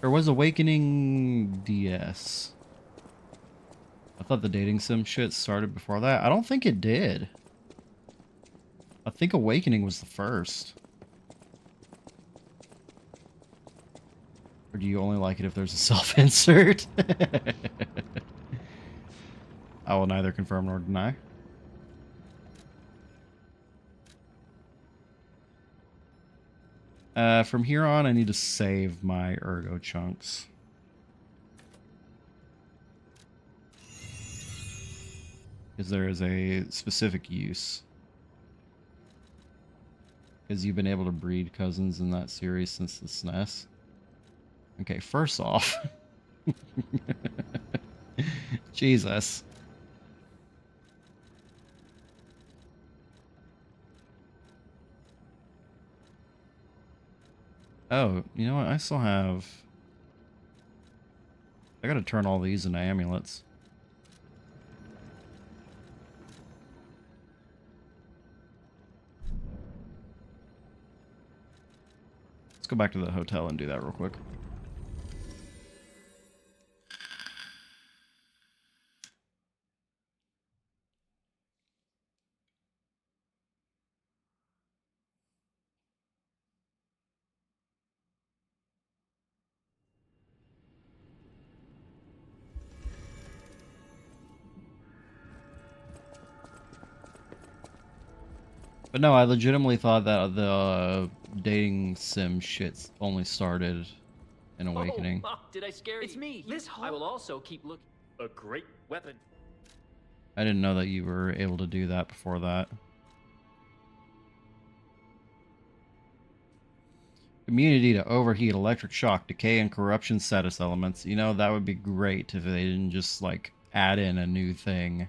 Or was Awakening DS? I thought the dating sim shit started before that. I don't think it did. I think Awakening was the first. Or do you only like it if there's a self-insert? I will neither confirm nor deny. From here on, I need to save my ergo chunks. Because there is a specific use. Because you've been able to breed cousins in that series since the SNES. Okay, first off. Jesus. Oh, you know what? I still have... I gotta turn all these into amulets. Let's go back to the hotel and do that real quick. But no, I legitimately thought that the dating sim shit only started in Awakening. Oh, Mom, did I scare you? It's me, Miss Hall. I will also keep looking. A great weapon. I didn't know that you were able to do that before that. Immunity to overheat, electric shock, decay, and corruption status elements. You know, that would be great if they didn't just, like, add in a new thing.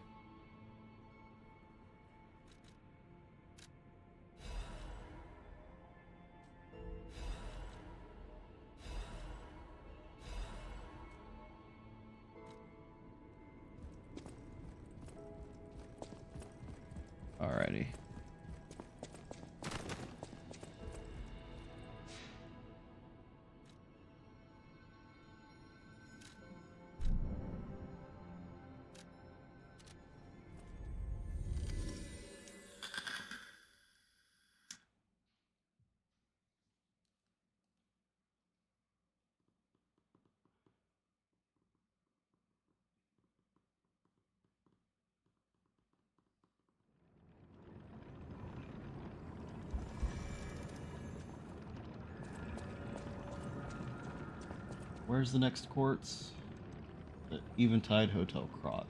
Alrighty. Where's the next quartz? The Eventide Hotel Krot.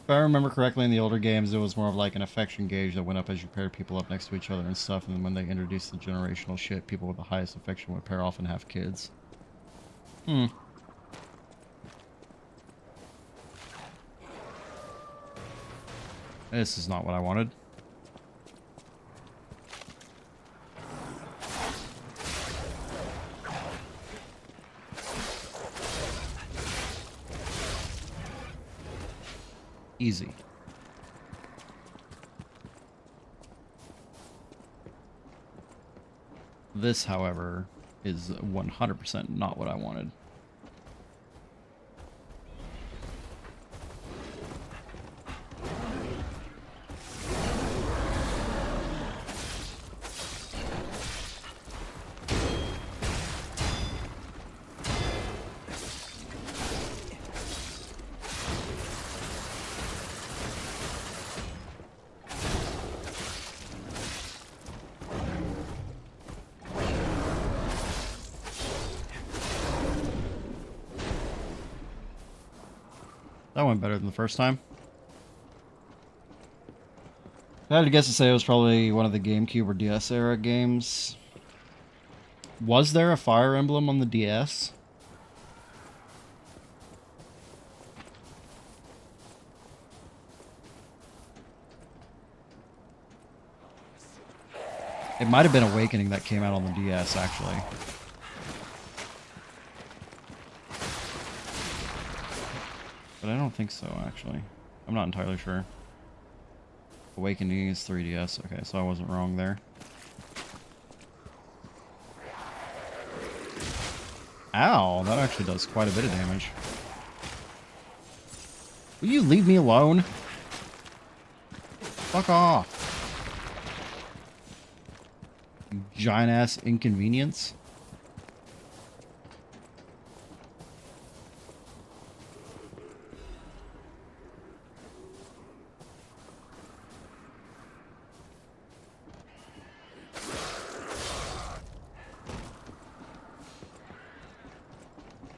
If I remember correctly, in the older games, it was more of like an affection gauge that went up as you paired people up next to each other and stuff. And then when they introduced the generational shit, people with the highest affection would pair off and have kids. Hmm. This is not what I wanted. Easy. This, however, is 100% not what I wanted. That went better than the first time. If I had to guess to say it was probably one of the GameCube or DS era games. Was there a Fire Emblem on the DS? It might have been Awakening that came out on the DS, actually. But I don't think so, actually. I'm not entirely sure. Awakening is 3DS. Okay, so I wasn't wrong there. Ow, that actually does quite a bit of damage. Will you leave me alone? Fuck off. You giant-ass inconvenience.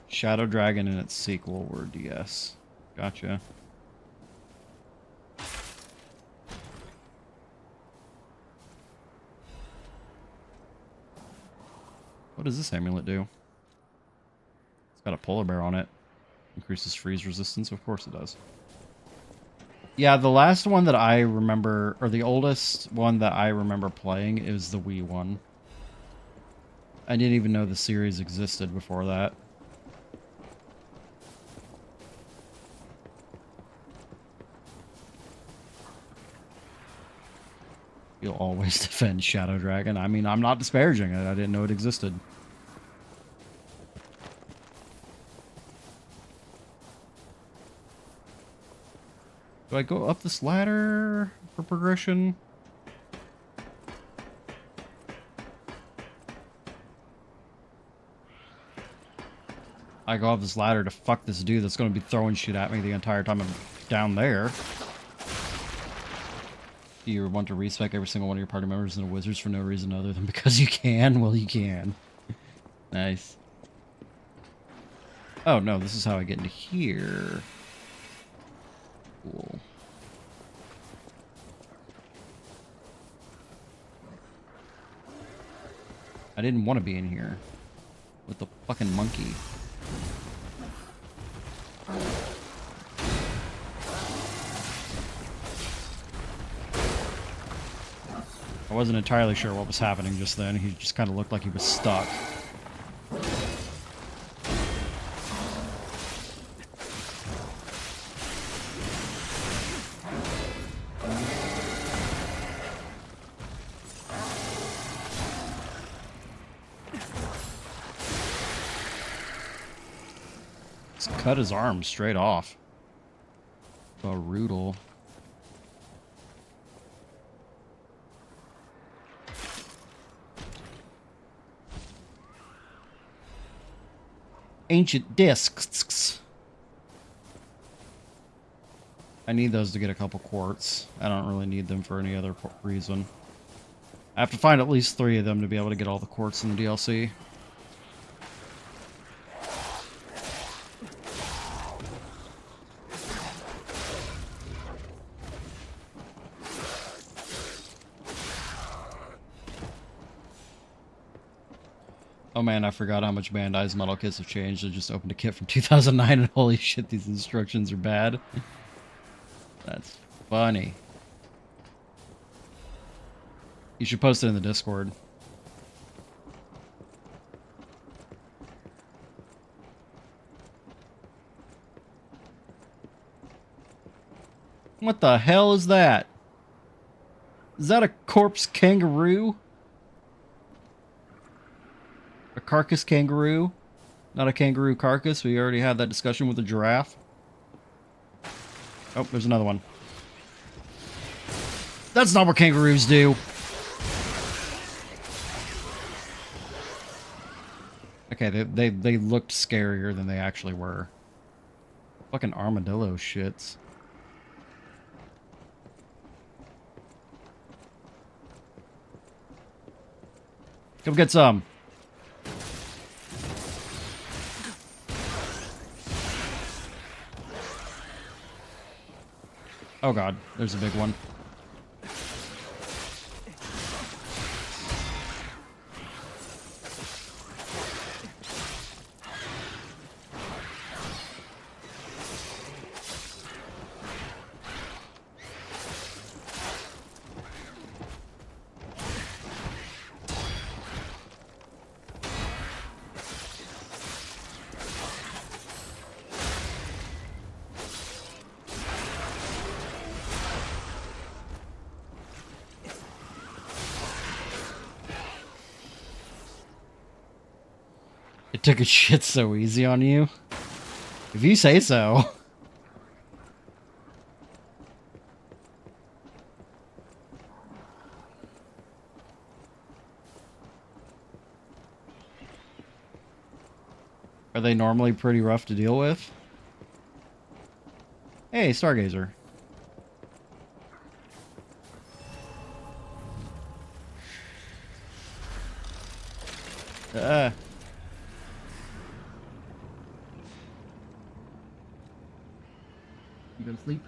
Shadow Dragon and its sequel were DS. Gotcha. What does this amulet do? It's got a polar bear on it. Increases freeze resistance. Of course it does. Yeah, the last one that I remember, or the oldest one that I remember playing is the Wii one. I didn't even know the series existed before that. You'll always defend Shadow Dragon. I mean, I'm not disparaging it. I didn't know it existed. Do I go up this ladder for progression? I go up this ladder to fuck this dude that's going to be throwing shit at me the entire time I'm down there. You want to respec every single one of your party members and the wizards for no reason other than because you can? Well, you can. Nice. Oh, no, this is how I get into here. Cool. I didn't want to be in here with the fucking monkey. I wasn't entirely sure what was happening just then. He just kind of looked like he was stuck. Just cut his arm straight off. Brutal. Ancient discs. I need those to get a couple quartz. I don't really need them for any other reason. I have to find at least 3 of them to be able to get all the quartz in the DLC. Oh man, I forgot how much Bandai's model kits have changed. I just opened a kit from 2009 and holy shit, these instructions are bad. That's funny. You should post it in the Discord. What the hell is that? Is that a corpse kangaroo? A carcass kangaroo? Not a kangaroo carcass. We already had that discussion with the giraffe. Oh, there's another one. That's not what kangaroos do. Okay, they looked scarier than they actually were. Fucking armadillo shits. Come get some. Oh god, there's a big one. It took a shit so easy on you. If you say so. Are they normally pretty rough to deal with? Hey, Stargazer. You go to sleep?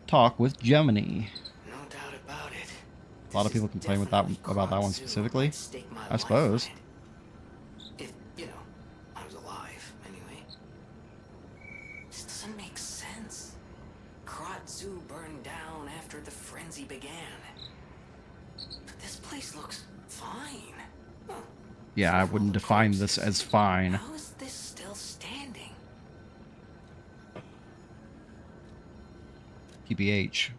Talk with Gemini. No doubt about it. A lot of people complain with that about that one specifically. I suppose. If, you know, I was alive, anyway. This doesn't make sense. Krat Zoo burned down after the frenzy began. But this place looks fine. Huh. Yeah, I wouldn't define this as fine. How is this still standing? PBH.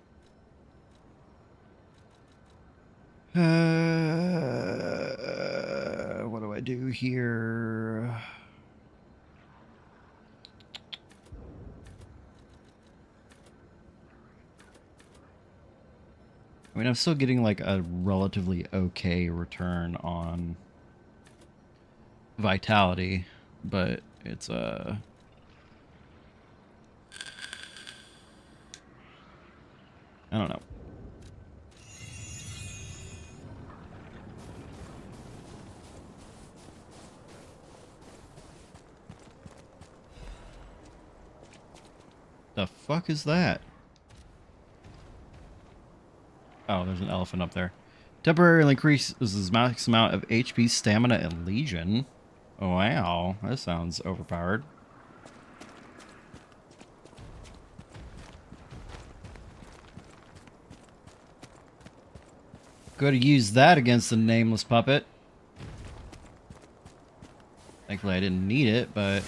What do I do here? I mean, I'm still getting like a relatively okay return on vitality, but it's I don't know. The fuck is that? Oh, there's an elephant up there. Temporarily increases his max amount of HP, stamina, and legion. Oh, wow, that sounds overpowered. Could have used that against the nameless puppet. Thankfully, I didn't need it, but...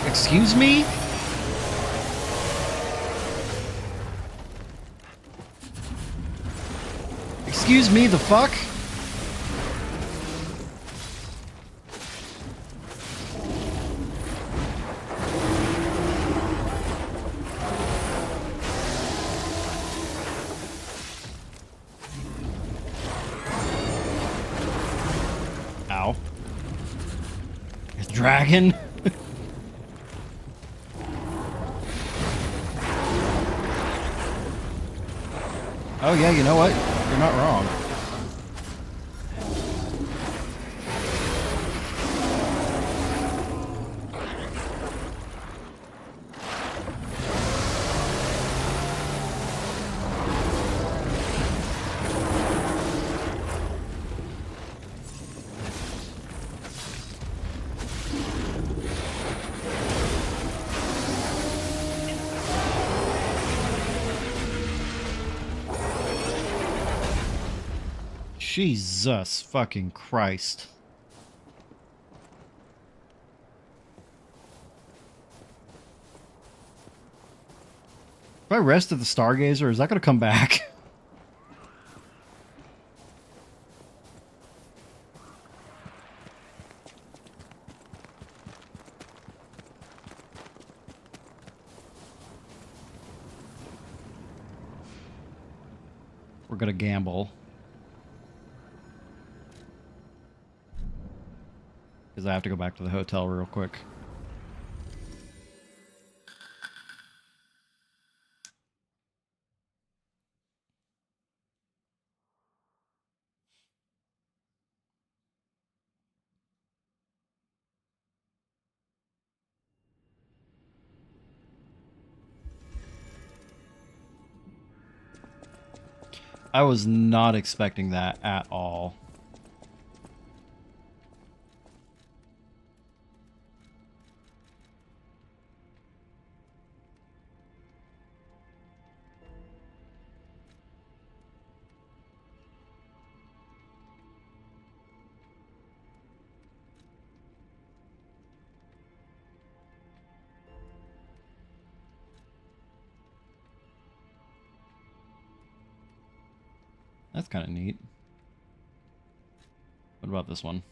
Excuse me? Excuse me, the fuck? dragon. Oh yeah, you know what? You're not wrong. Jesus fucking Christ. If I rest at the Stargazer, is that going to come back? We're going to gamble. Because I have to go back to the hotel real quick. I was not expecting that at all. That's kind of neat. What about this one?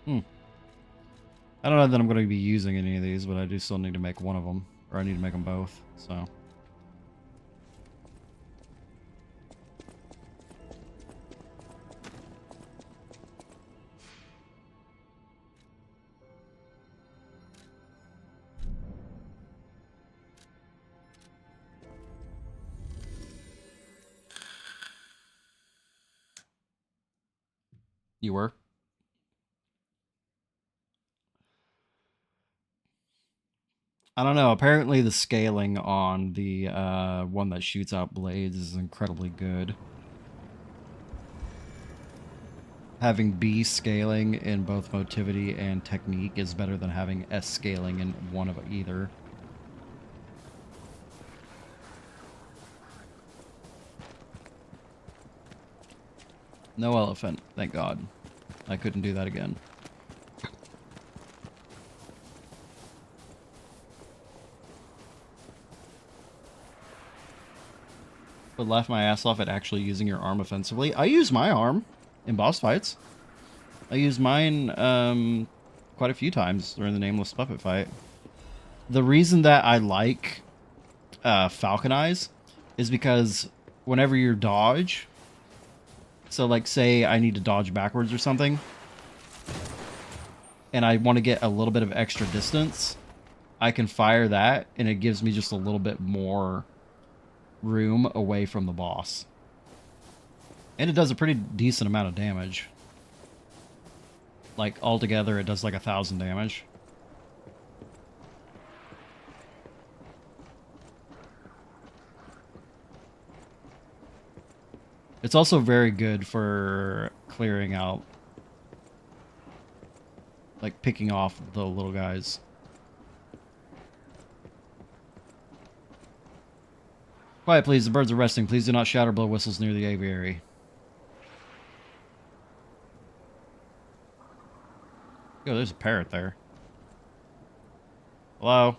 I don't know that I'm going to be using any of these, but I do still need to make one of them. Or I need to make them both, so... You were? I don't know. Apparently the scaling on the one that shoots out blades is incredibly good. Having B scaling in both motivity and technique is better than having S scaling in one of either. No elephant, thank God. I couldn't do that again. Would laugh my ass off at actually using your arm offensively. I use my arm in boss fights. I use mine quite a few times during the Nameless Puppet fight. The reason that I like Falcon Eyes is because whenever you dodge, so like say I need to dodge backwards or something, and I want to get a little bit of extra distance, I can fire that and it gives me just a little bit more room away from the boss. And it does a pretty decent amount of damage. Like, altogether, it does like 1,000 damage. It's also very good for clearing out, like, picking off the little guys. Quiet, please. The birds are resting. Please do not shout or blow whistles near the aviary. Yo, there's a parrot there. Hello?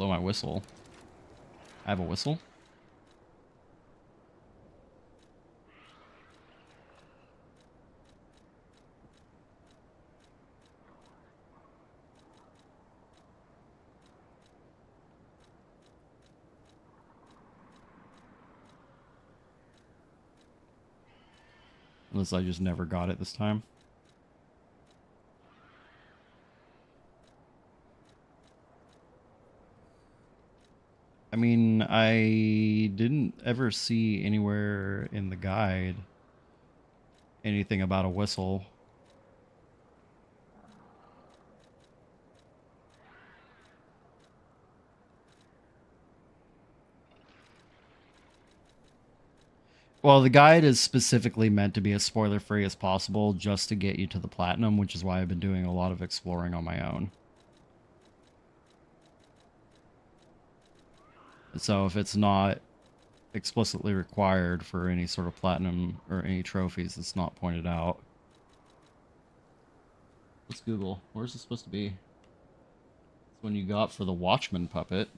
Blow my whistle. I have a whistle? Unless I just never got it this time. I mean, I didn't ever see anywhere in the guide anything about a whistle. Well, the guide is specifically meant to be as spoiler-free as possible just to get you to the platinum, which is why I've been doing a lot of exploring on my own. So if it's not explicitly required for any sort of platinum or any trophies, it's not pointed out. Let's Google. Where's it supposed to be? It's one you got for the Watchman puppet.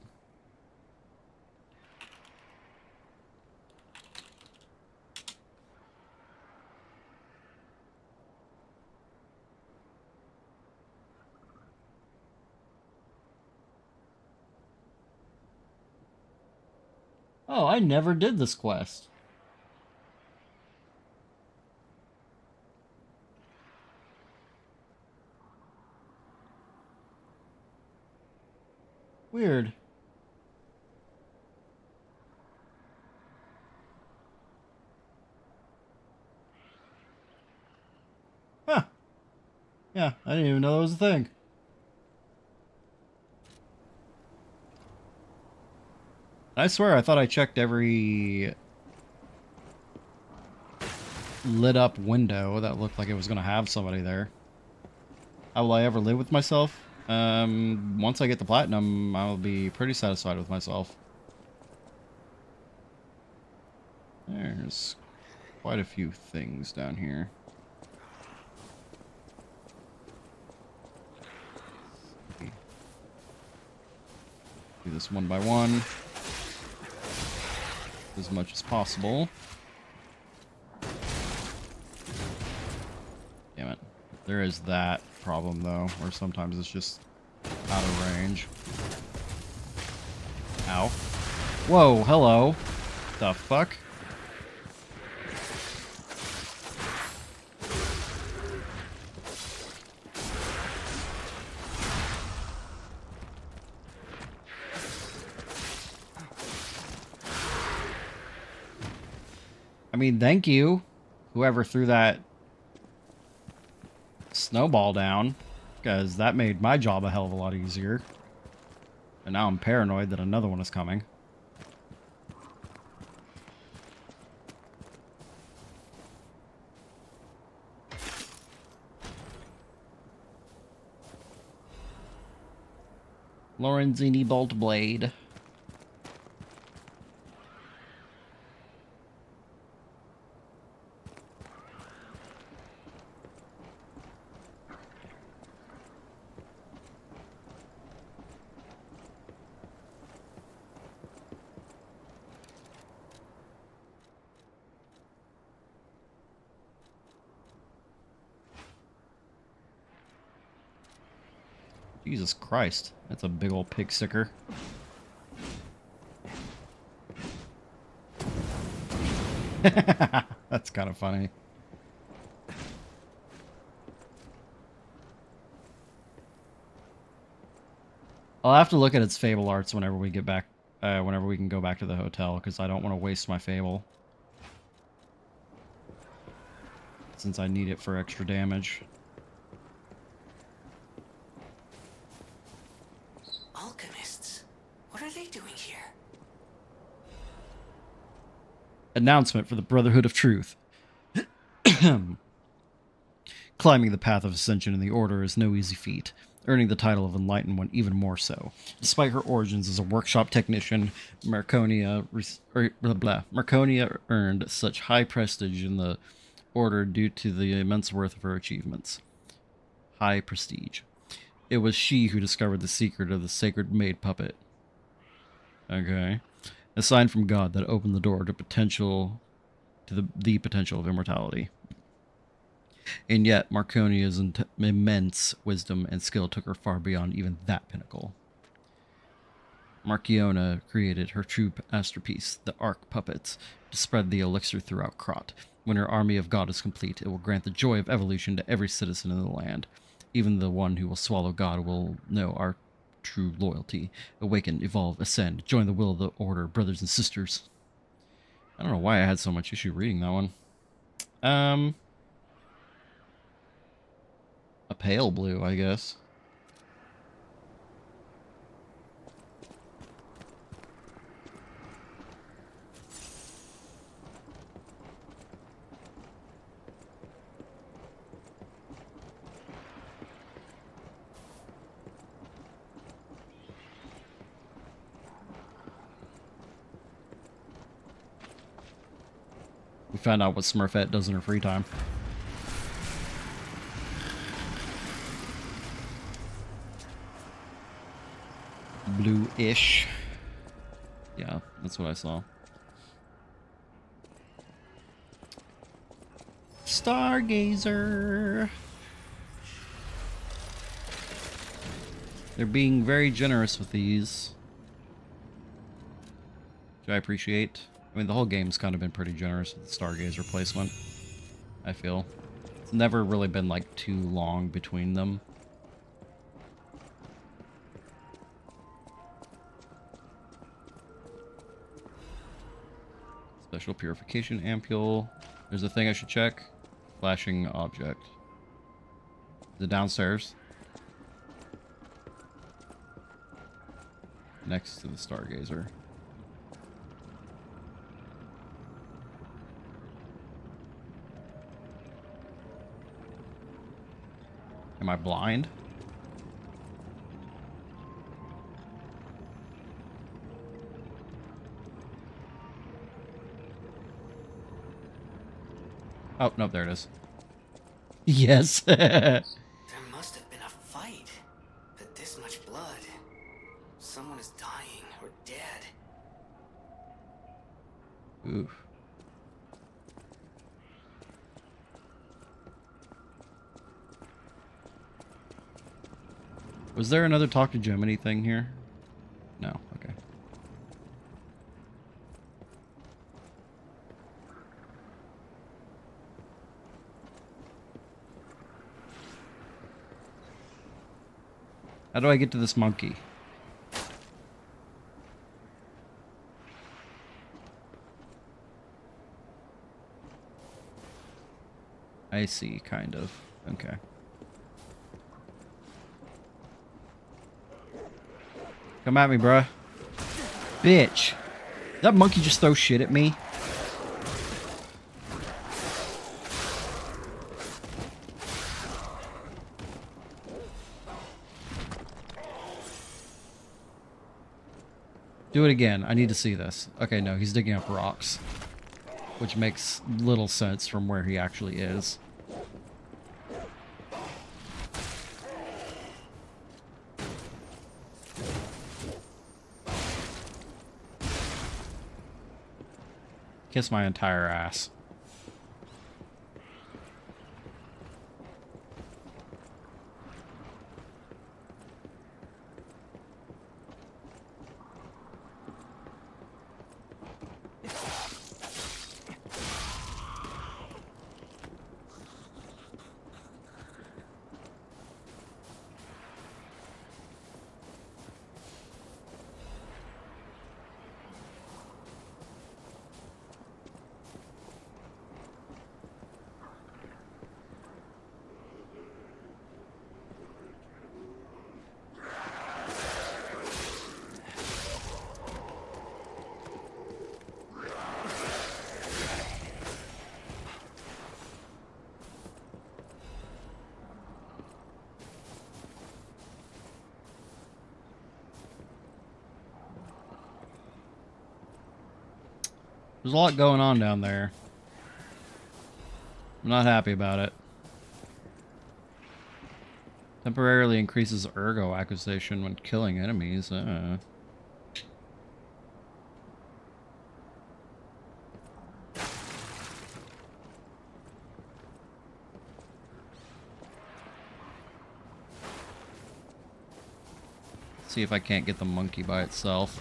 Oh, I never did this quest. Weird. Huh. Yeah, I didn't even know that was a thing. I swear, I thought I checked every lit up window that looked like it was going to have somebody there. How will I ever live with myself? Once I get the platinum, I'll be pretty satisfied with myself. There's quite a few things down here. Do this one by one. As much as possible. Damn it. There is that problem, though, where sometimes it's just out of range. Ow. Whoa, hello. The fuck? I mean, thank you, whoever threw that snowball down, because that made my job a hell of a lot easier. And now I'm paranoid that another one is coming. Lorenzini bolt blade. Jesus Christ, that's a big old pig sticker. That's kind of funny. I'll have to look at its fable arts whenever we get back, whenever we can go back to the hotel, because I don't want to waste my fable. Since I need it for extra damage. Alchemists? What are they doing here? Announcement for the Brotherhood of Truth. Climbing the path of ascension in the Order is no easy feat, earning the title of Enlightened One even more so. Despite her origins as a workshop technician, Marconia earned such high prestige in the Order due to the immense worth of her achievements. High prestige. It was she who discovered the secret of the sacred maid puppet. Okay. A sign from God that opened the door to the potential of immortality. And yet, Marconia's immense wisdom and skill took her far beyond even that pinnacle. Marciona created her true masterpiece, the Ark Puppets, to spread the elixir throughout Krot. When her army of God is complete, it will grant the joy of evolution to every citizen in the land. Even the one who will swallow God will know our true loyalty. Awaken, evolve, ascend, join the will of the Order, brothers and sisters. I don't know why I had so much issue reading that one. A pale blue, I guess. We found out what Smurfette does in her free time. Blue-ish. Yeah, that's what I saw. Stargazer. They're being very generous with these, which I appreciate. I mean, the whole game's kind of been pretty generous with the Stargazer placement, I feel. It's never really been, like, too long between them. Special Purification Ampule. There's a thing I should check. Flashing Object. Is it downstairs? Next to the Stargazer. Am I blind? Oh, no, there it is. Yes. There must have been a fight. But this much blood. Someone is dying or dead. Oof. Was there another talk to Gemini thing here? No, okay. How do I get to this monkey? I see, kind of. Okay. Come at me, bruh. Bitch. That monkey just throw shit at me? Do it again. I need to see this. Okay, no, he's digging up rocks. Which makes little sense from where he actually is. Kiss my entire ass. There's a lot going on down there. I'm not happy about it. Temporarily increases ergo acquisition when killing enemies. See if I can't get the monkey by itself.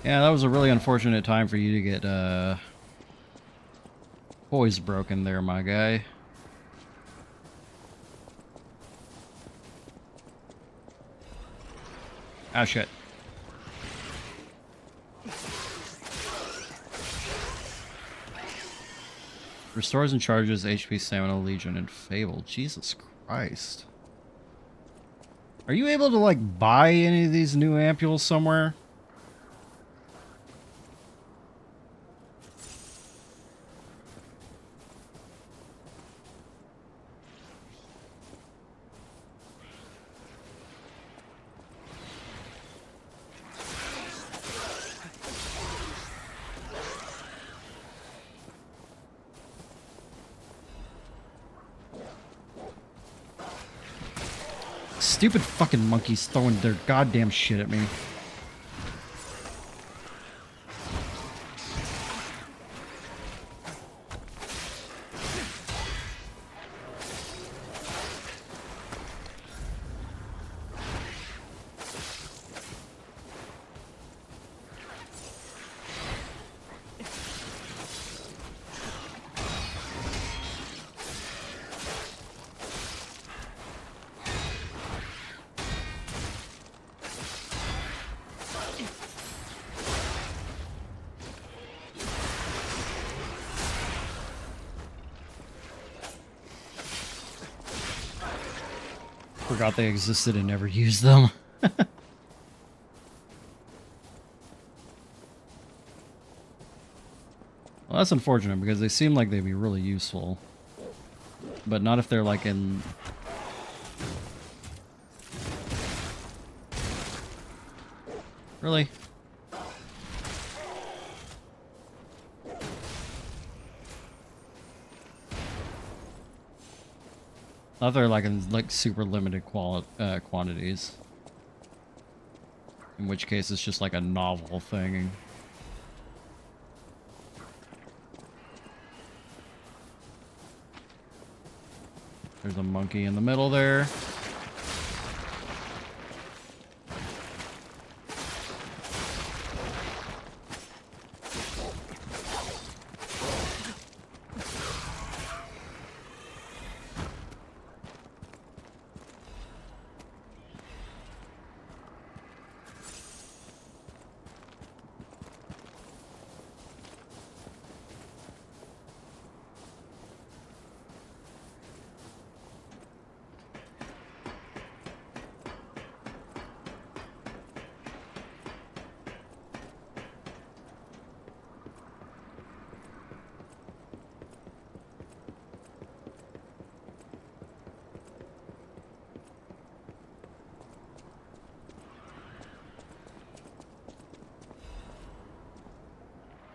Yeah, that was a really unfortunate time for you to get, poise broken there, my guy. Ah, shit. Restores and charges HP, Stamina, Legion, and Fable. Jesus Christ. Are you able to, like, buy any of these new ampules somewhere? Stupid fucking monkeys throwing their goddamn shit at me. Forgot they existed and never used them. Well, that's unfortunate because they seem like they'd be really useful. But not if they're like in... Really? Not if they're like in like super limited quantities. In which case it's just like a novel thing. There's a monkey in the middle there.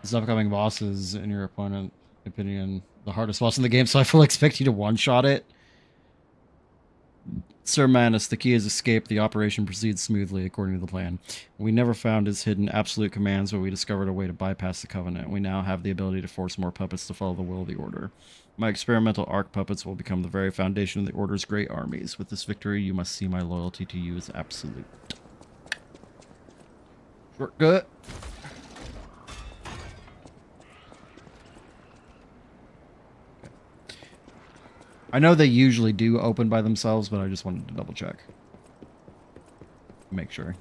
This upcoming boss is, in your opponent's opinion, the hardest boss in the game, so I fully expect you to one-shot it. Sir Manus, the key is escape. The operation proceeds smoothly according to the plan. We never found his hidden absolute commands, but we discovered a way to bypass the Covenant. We now have the ability to force more puppets to follow the will of the Order. My experimental arc puppets will become the very foundation of the Order's great armies. With this victory, you must see my loyalty to you as absolute. Shortcut. I know they usually do open by themselves, but I just wanted to double check. Make sure.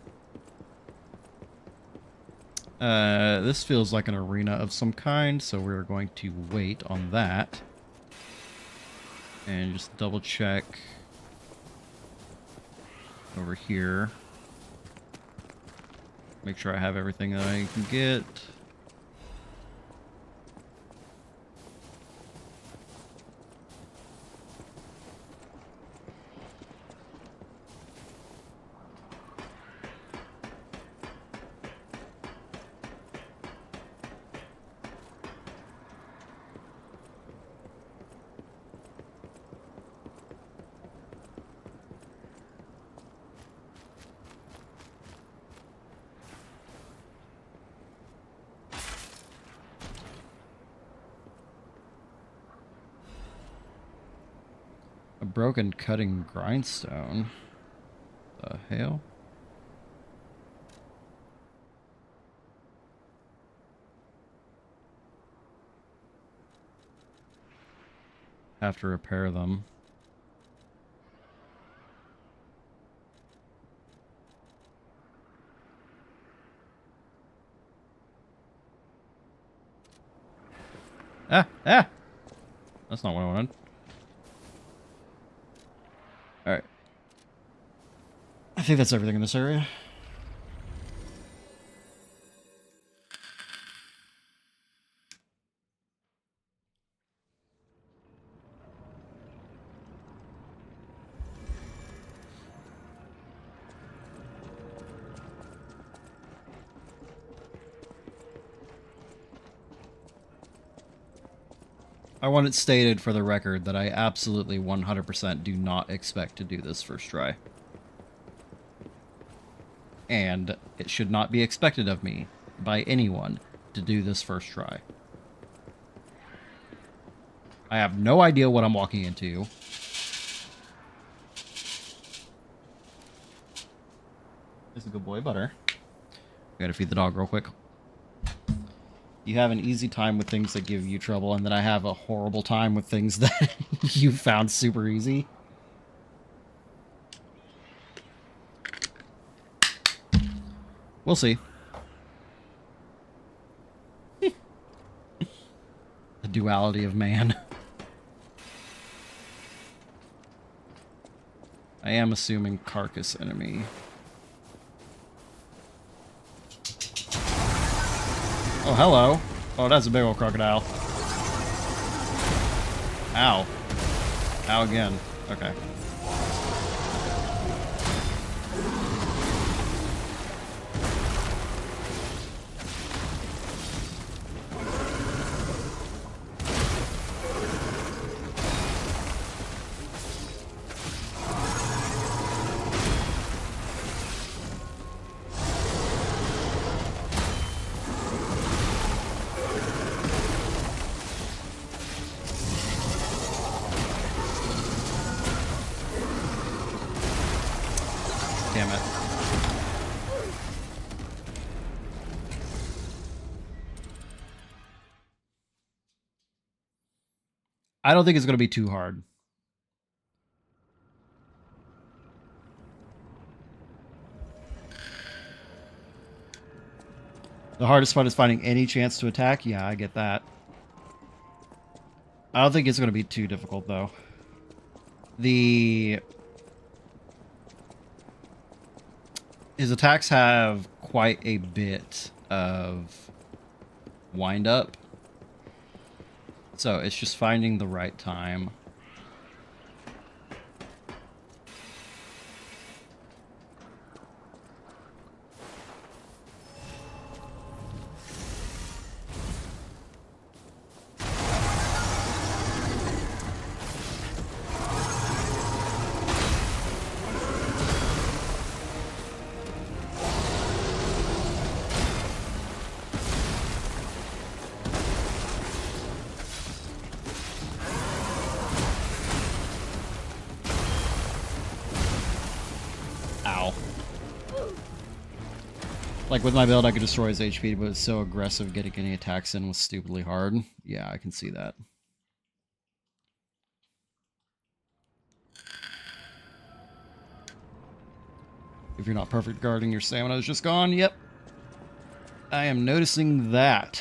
This feels like an arena of some kind, so we're going to wait on that. And just double check over here. Make sure I have everything that I can get. A broken cutting grindstone. The hell? Have to repair them. Ah! Ah! That's not what I wanted. Alright. I think that's everything in this area. I want it stated for the record that I absolutely 100% do not expect to do this first try. And it should not be expected of me by anyone to do this first try. I have no idea what I'm walking into. It's a good boy, Butter. Gotta feed the dog real quick. You have an easy time with things that give you trouble, and then I have a horrible time with things that you found super easy. We'll see. The duality of man. I am assuming carcass enemy. Oh, hello. Oh, that's a big old crocodile. Ow. Ow again. Okay. Damn it. I don't think it's going to be too hard. The hardest part is finding any chance to attack. Yeah, I get that. I don't think it's going to be too difficult, though. His attacks have quite a bit of wind up. So it's just finding the right time. Ow. Like, with my build, I could destroy his HP, but it's so aggressive getting any attacks in was stupidly hard. Yeah, I can see that. If you're not perfect guarding, your stamina is just gone. Yep. I am noticing that.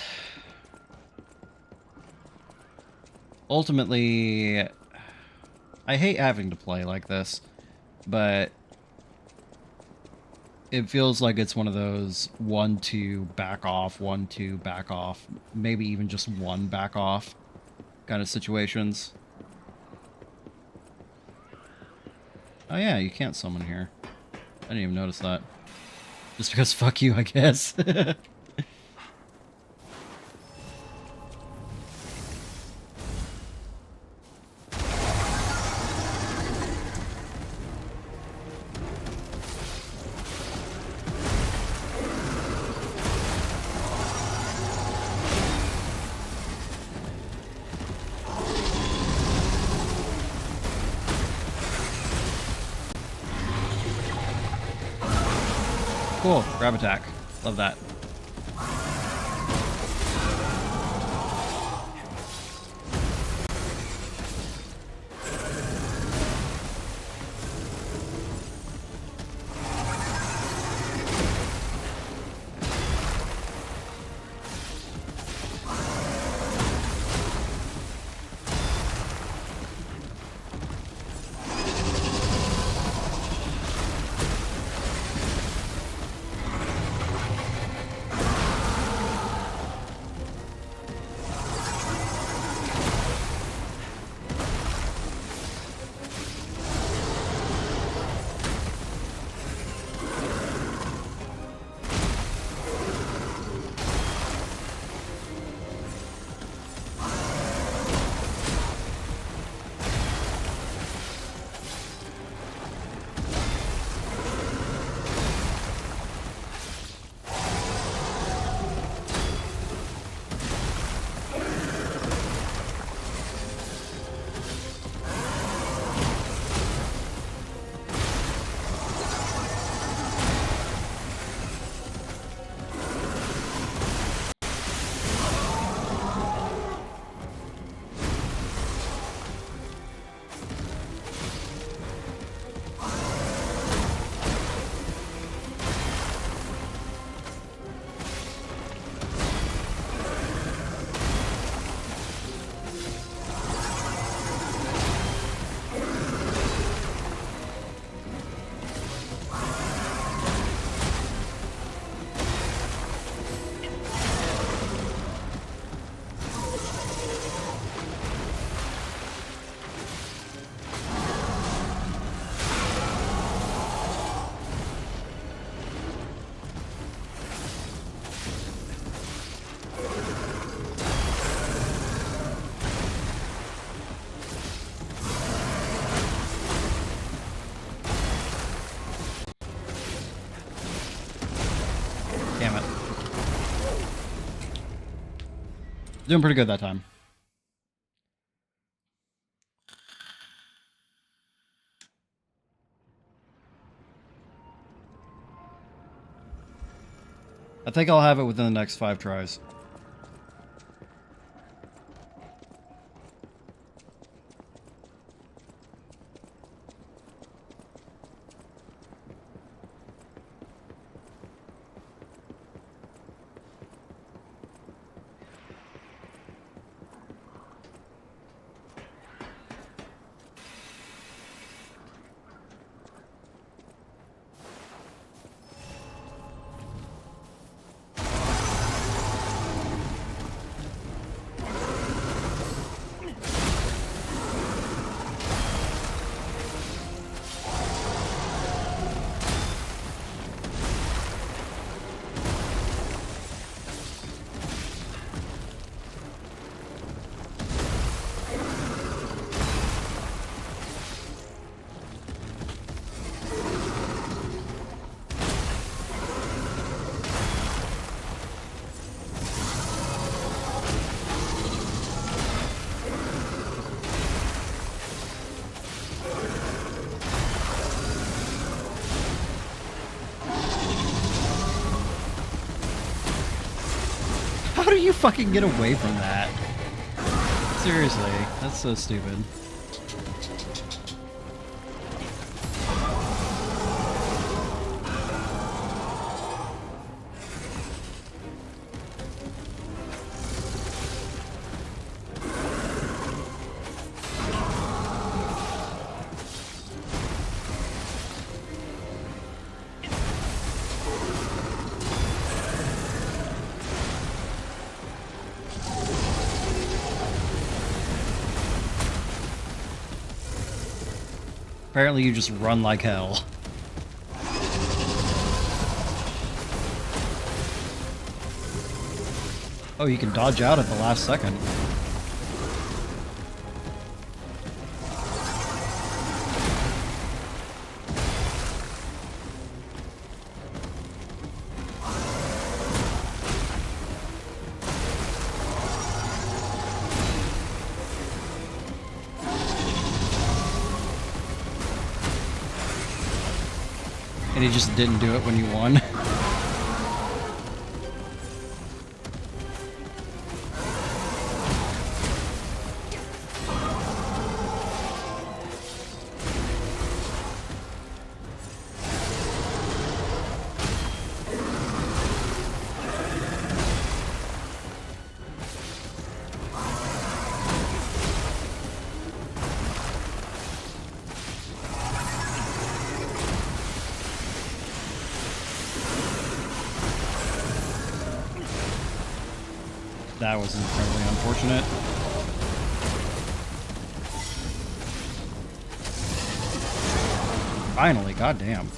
Ultimately, I hate having to play like this, but it feels like it's one of those 1-2 back off, 1-2 back off, maybe even just one back off kind of situations. Oh yeah, you can't summon here. I didn't even notice that. Just because fuck you, I guess. Cool, grab attack. Love that. Damn it. Doing pretty good that time. I think I'll have it within the next 5 tries. How do you fucking get away from that? Seriously, that's so stupid. Apparently you just run like hell. Oh, you can dodge out at the last second. And he just didn't do it when you won. That was incredibly unfortunate. Finally, goddamn.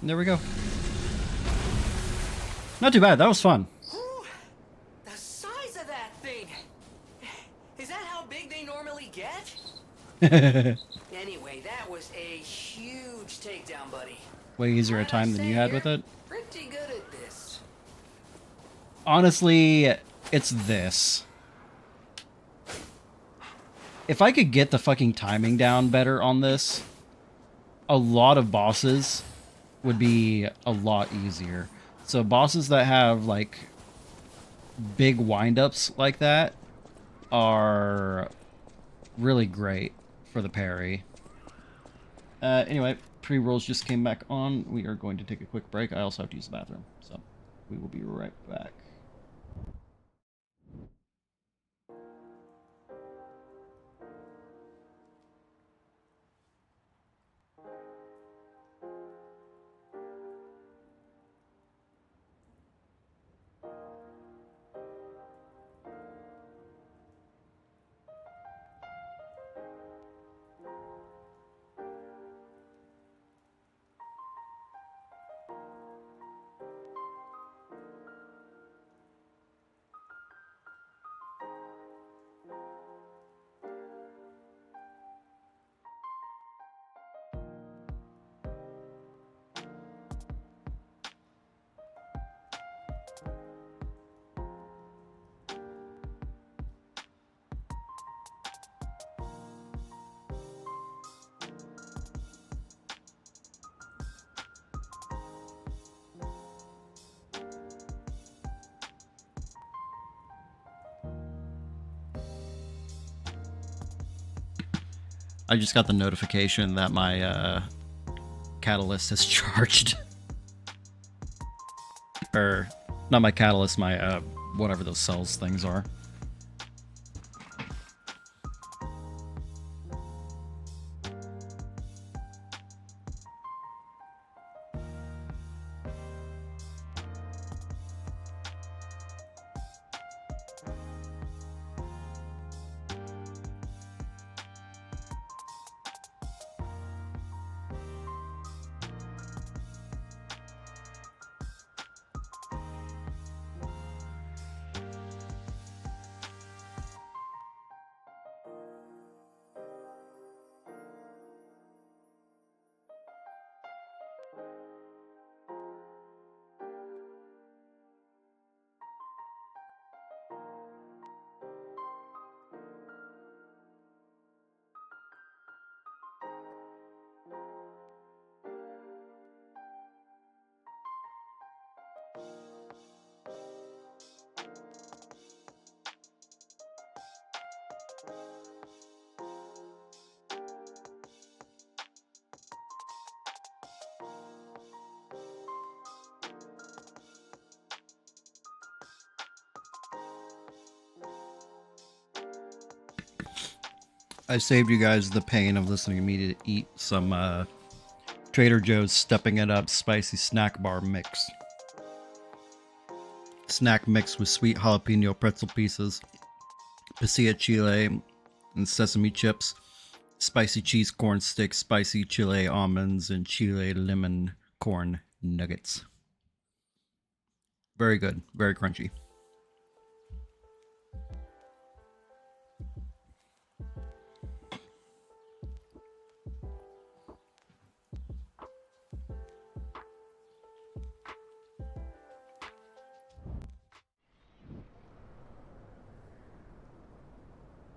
There we go. Not too bad. That was fun. Ooh, the size of that thing! Is that how big they normally get? Anyway, that was a huge takedown, buddy. Way easier a time than you had with it. Pretty good at this. Honestly, it's this. If I could get the fucking timing down better on this, a lot of bosses would be a lot easier. So bosses that have like big wind-ups like that are really great for the parry. Anyway, pre-rolls just came back on. We are going to take a quick break. I also have to use the bathroom, so we will be right back. I just got the notification that my catalyst has charged. Or, not my catalyst, my whatever those cells things are. I saved you guys the pain of listening to me to eat some Trader Joe's Stepping It Up spicy snack bar mix. Snack mix with sweet jalapeno pretzel pieces, pasilla chile, and sesame chips, spicy cheese corn sticks, spicy chile almonds, and chile lemon corn nuggets. Very good, very crunchy.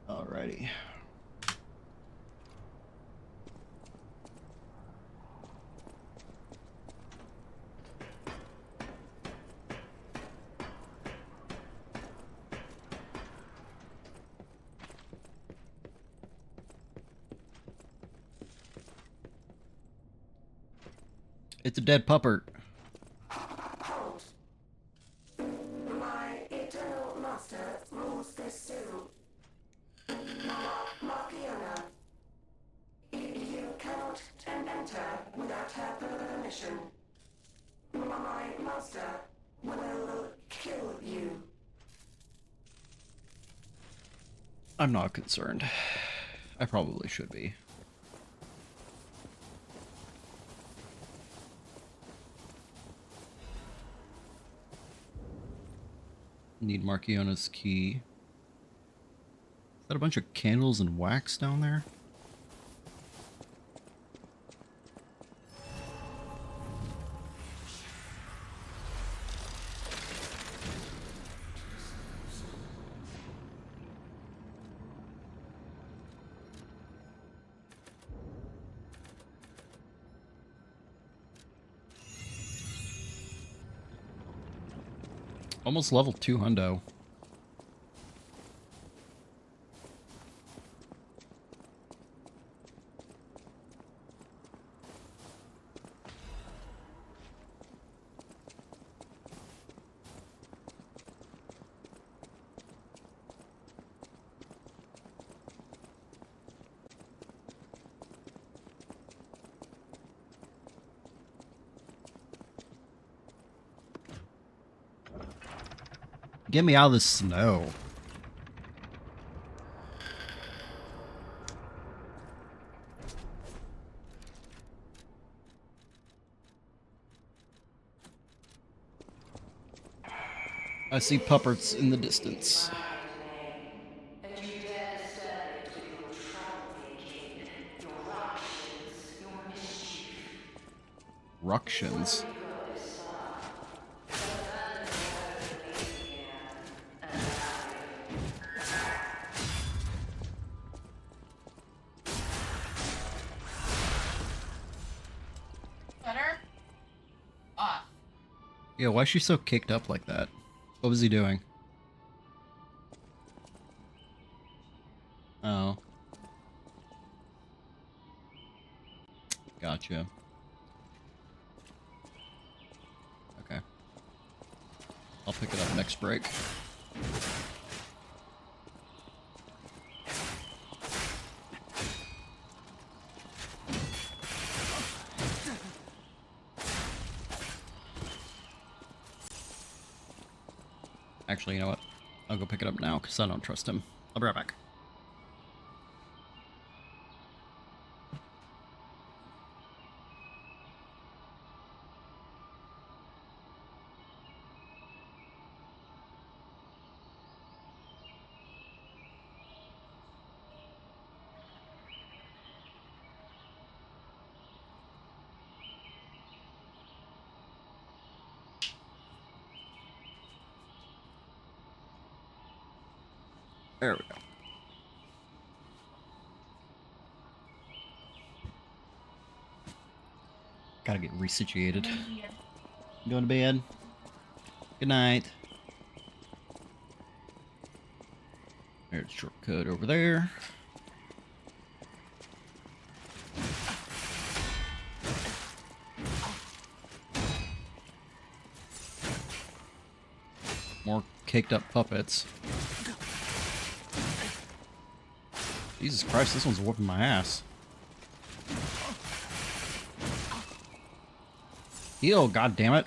Alrighty. It's a dead puppet. My eternal master rules this zoo. Markiana. You cannot enter without her permission. My master will kill you. I'm not concerned. I probably should be. Need Marchiona's key. Is that a bunch of candles and wax down there? Almost level 2 hundo. Get me out of the snow. I see puppets in the distance. And you dare disturb it with your troublemaking, your ructions, your mischief. Ructions. We got this far. But abandon your own ways again, and Better? Off. Yeah, why is she so caked up like that? What was he doing? Oh. Gotcha. Okay. I'll pick it up next break. Actually, you know what? I'll go pick it up now because I don't trust him. I'll be right back. There we go. Gotta get resituated. Going to bed? Good night. There's a shortcut over there. More caked up puppets. Jesus Christ, this one's whooping my ass. Heal, god damn it.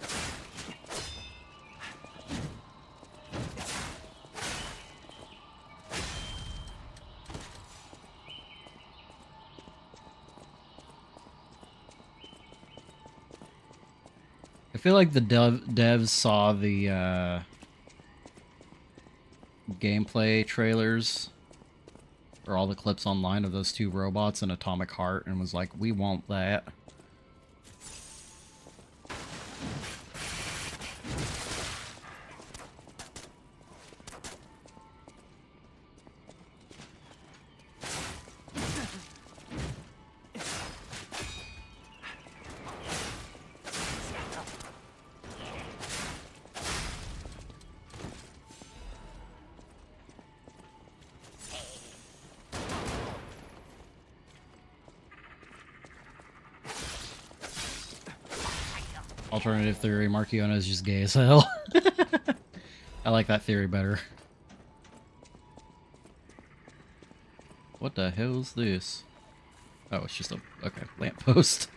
I feel like the devs saw the gameplay trailers or all the clips online of those two robots and Atomic Heart and was like, we want that. Alternative theory, Markiona is just gay as hell. I like that theory better. What the hell's this? Oh, it's just a... okay, lamppost.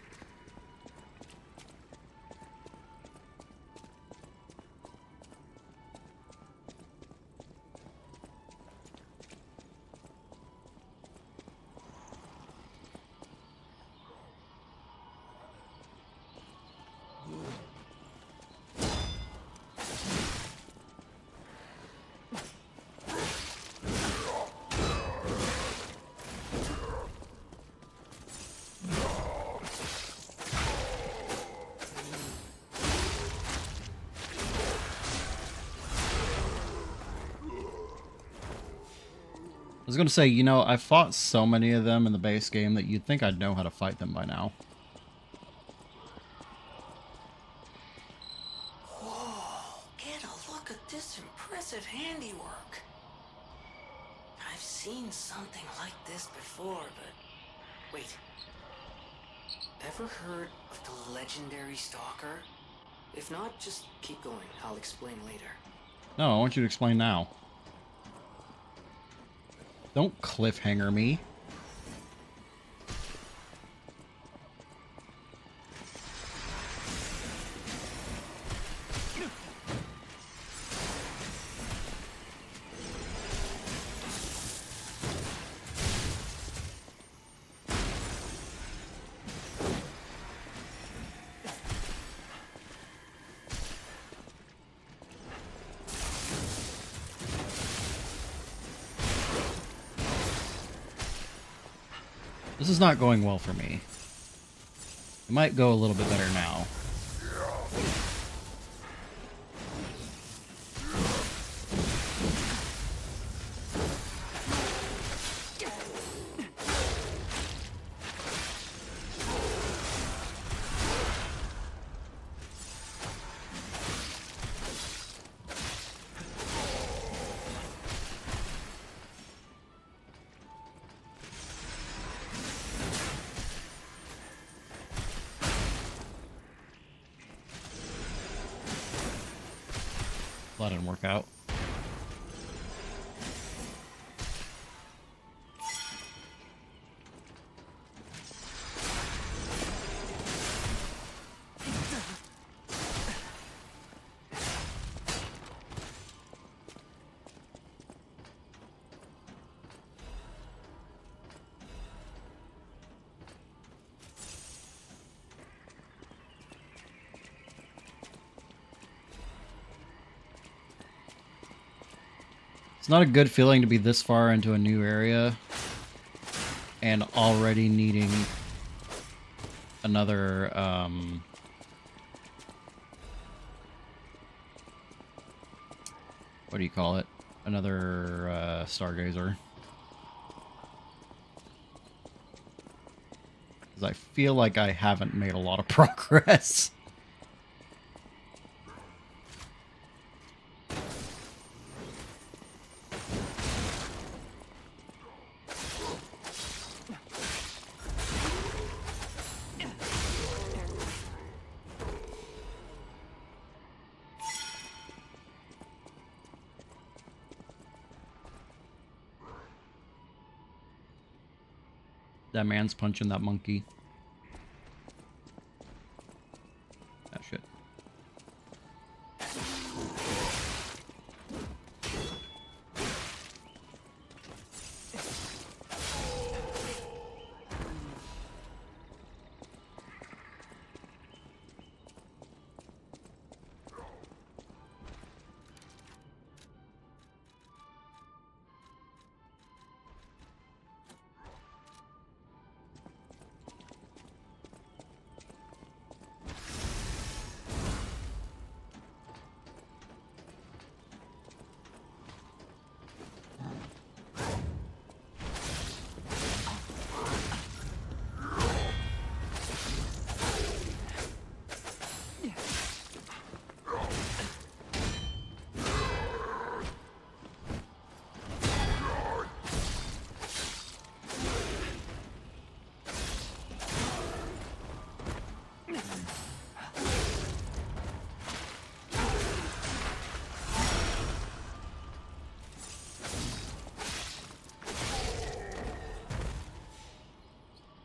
I was gonna say, you know, I fought so many of them in the base game that you'd think I'd know how to fight them by now. Whoa, get a look at this impressive handiwork. I've seen something like this before, but... wait. Ever heard of the legendary stalker? If not, just keep going. I'll explain later. No, I want you to explain now. Don't cliffhanger me. This is not going well for me. It might go a little bit better now. That didn't work out. It's not a good feeling to be this far into a new area and already needing another, what do you call it? Another, Stargazer. Because I feel like I haven't made a lot of progress. That man's punching that monkey. Ah, shit.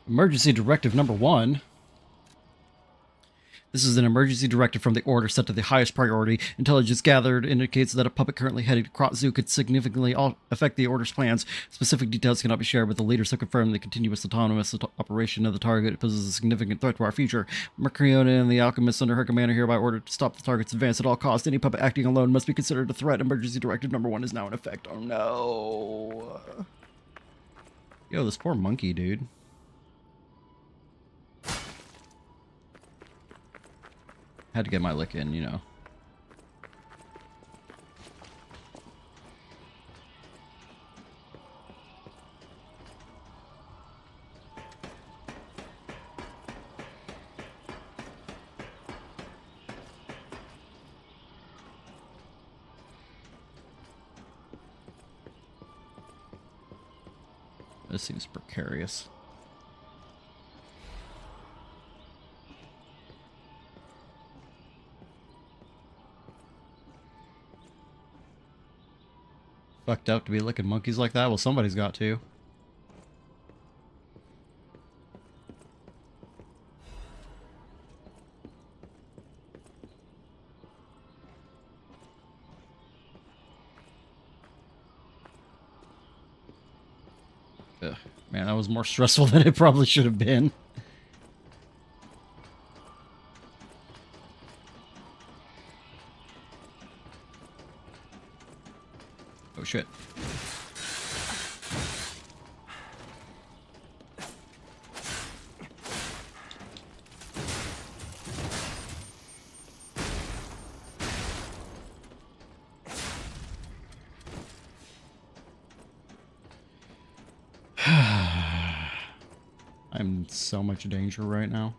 Emergency Directive Number 1. This is an emergency directive from the Order set to the highest priority. Intelligence gathered indicates that a puppet currently heading to Krot Zoo could significantly affect the Order's plans. Specific details cannot be shared, but the leaders have confirmed the continuous autonomous operation of the target poses a significant threat to our future. Mercriona and the alchemists under her command are hereby ordered to stop the target's advance at all costs. Any puppet acting alone must be considered a threat. Emergency Directive Number 1 is now in effect. Oh no. Yo, this poor monkey, dude. Had to get my lick in, you know. This seems precarious. Fucked up to be licking monkeys like that? Well, somebody's got to. Ugh, man, that was more stressful than it probably should have been. Oh shit. I'm in so much danger right now.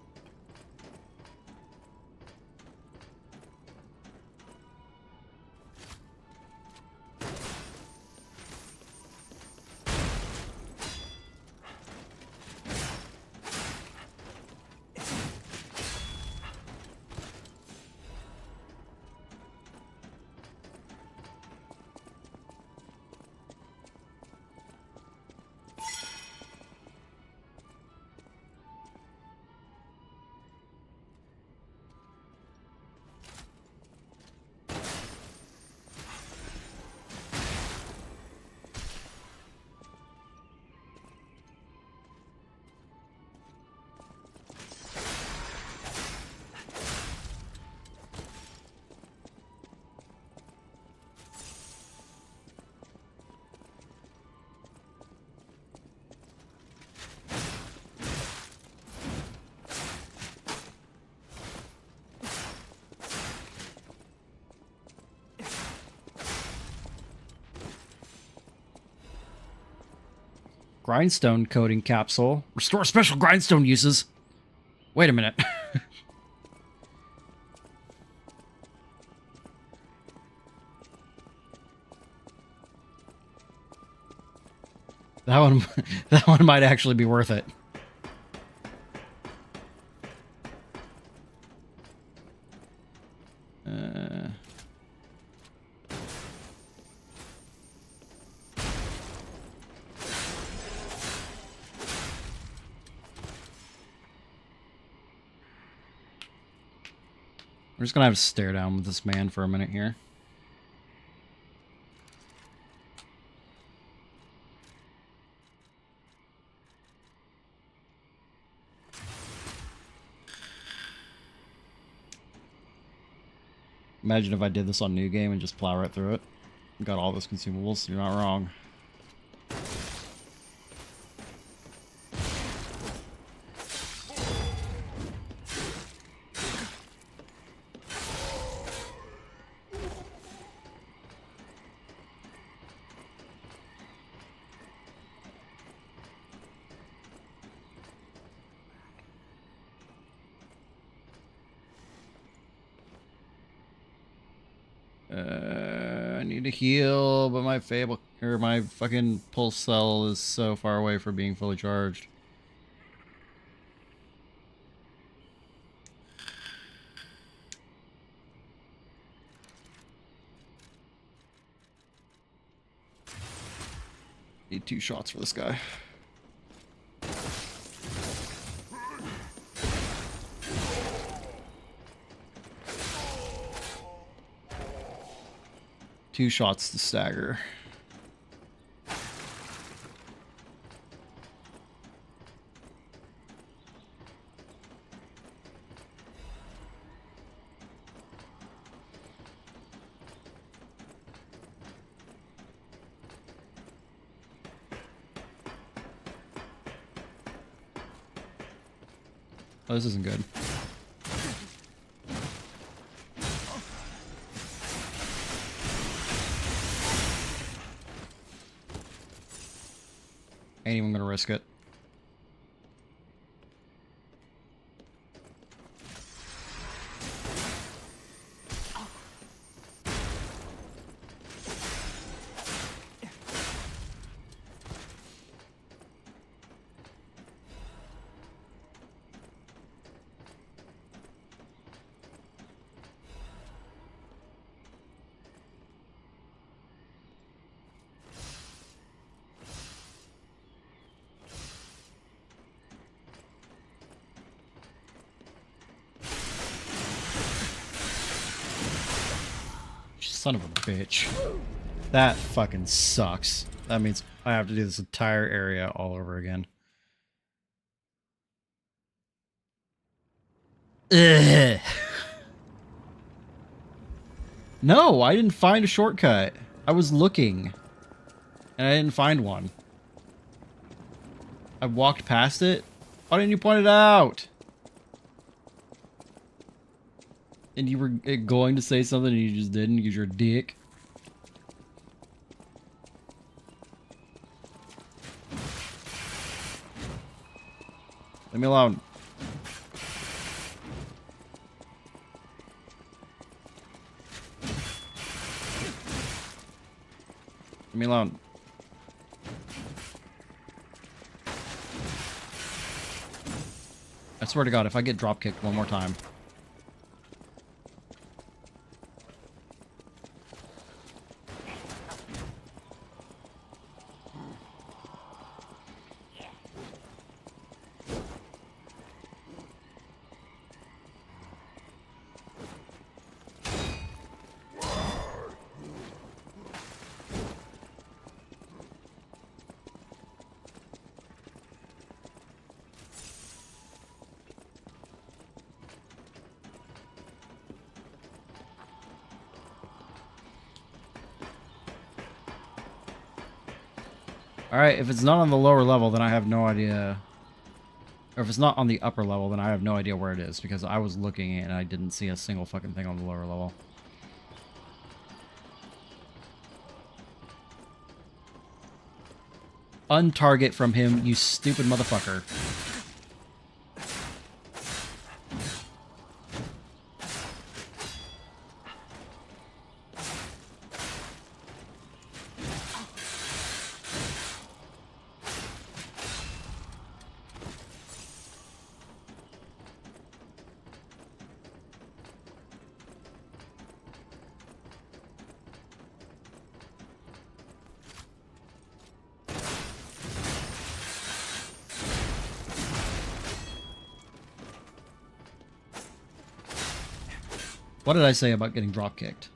Grindstone coating capsule. Restore special grindstone uses. Wait a minute. That one might actually be worth it. We're just gonna have to stare down with this man for a minute here. Imagine if I did this on New Game and just plow right through it. Got all those consumables. You're not wrong. I need to heal, but my Fable or my fucking pulse cell is so far away from being fully charged. Need 2 shots for this guy. Two shots to stagger. Oh, this isn't good. Ain't even gonna risk it. Son of a bitch. That fucking sucks. That means I have to do this entire area all over again. Ugh. No, I didn't find a shortcut. I was looking. And I didn't find one. I walked past it. Why didn't you point it out? And you were going to say something and you just didn't because you're a dick. Leave me alone. Leave me alone. I swear to God, if I get drop kicked one more time. Alright, if it's not on the lower level, then I have no idea. Or if it's not on the upper level, then I have no idea where it is. Because I was looking and I didn't see a single fucking thing on the lower level. Untarget from him, you stupid motherfucker. What did I say about getting drop kicked?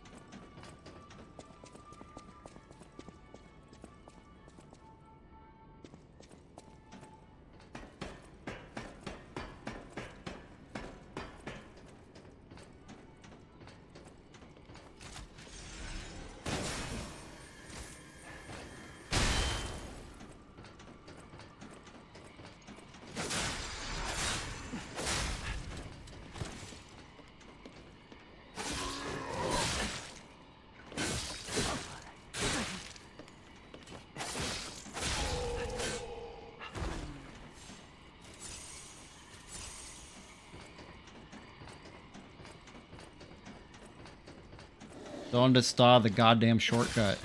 Don't stop the goddamn shortcut.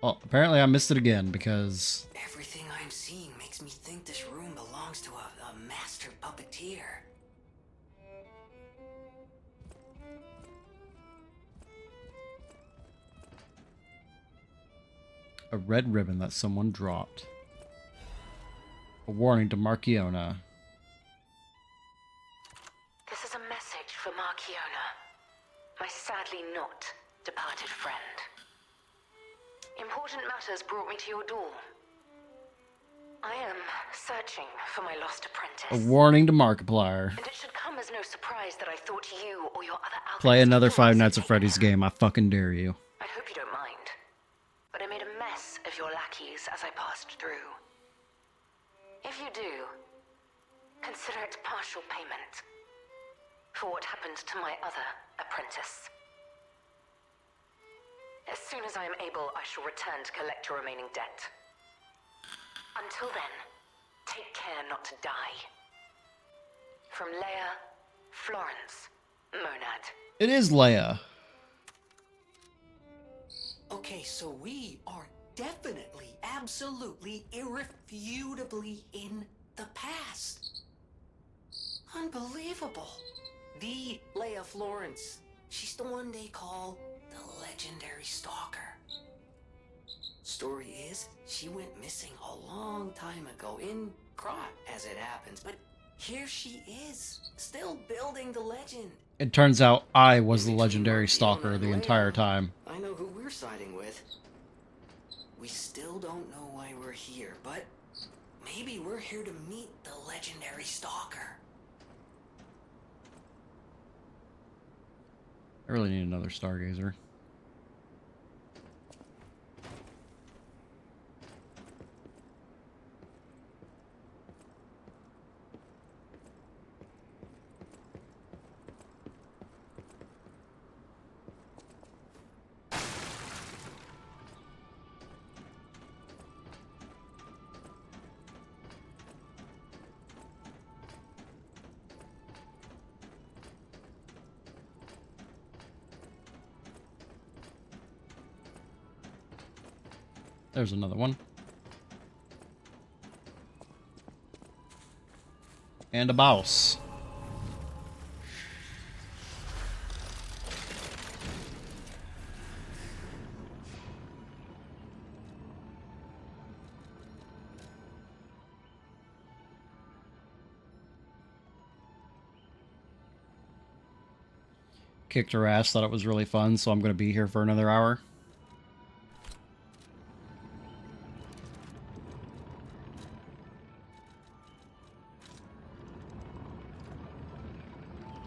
Well, apparently I missed it again because... Everything I'm seeing makes me think this room belongs to a master puppeteer. A red ribbon that someone dropped. A warning to Marchiona. This is a message for Marchiona, my sadly not departed friend. Important matters brought me to your door. I am searching for my lost apprentice. A warning to Markiplier. And it should come as no surprise that I thought you or your other alchemists Play another thought Five Nights at something. Freddy's game, I fucking dare you. I hope you don't mind, but I made a mess of your lackeys as I passed through. If you do, consider it partial payment for what happened to my other apprentice. As soon as I am able, I shall return to collect your remaining debt. Until then, take care not to die. From Leia, Florence, Monad. It is Leia. Okay, so we are definitely, absolutely, irrefutably in the past. Unbelievable. The Leia Florence. She's the one they call the legendary stalker. Story is, she went missing a long time ago in Krot, as it happens, but here she is, still building the legend. It turns out I was the legendary stalker the entire time. I know who we're siding with. We still don't know why we're here, but maybe we're here to meet the legendary stalker. I really need another Stargazer. There's another one. And a mouse. kicked her ass, thought it was really fun, so I'm going to be here for another hour.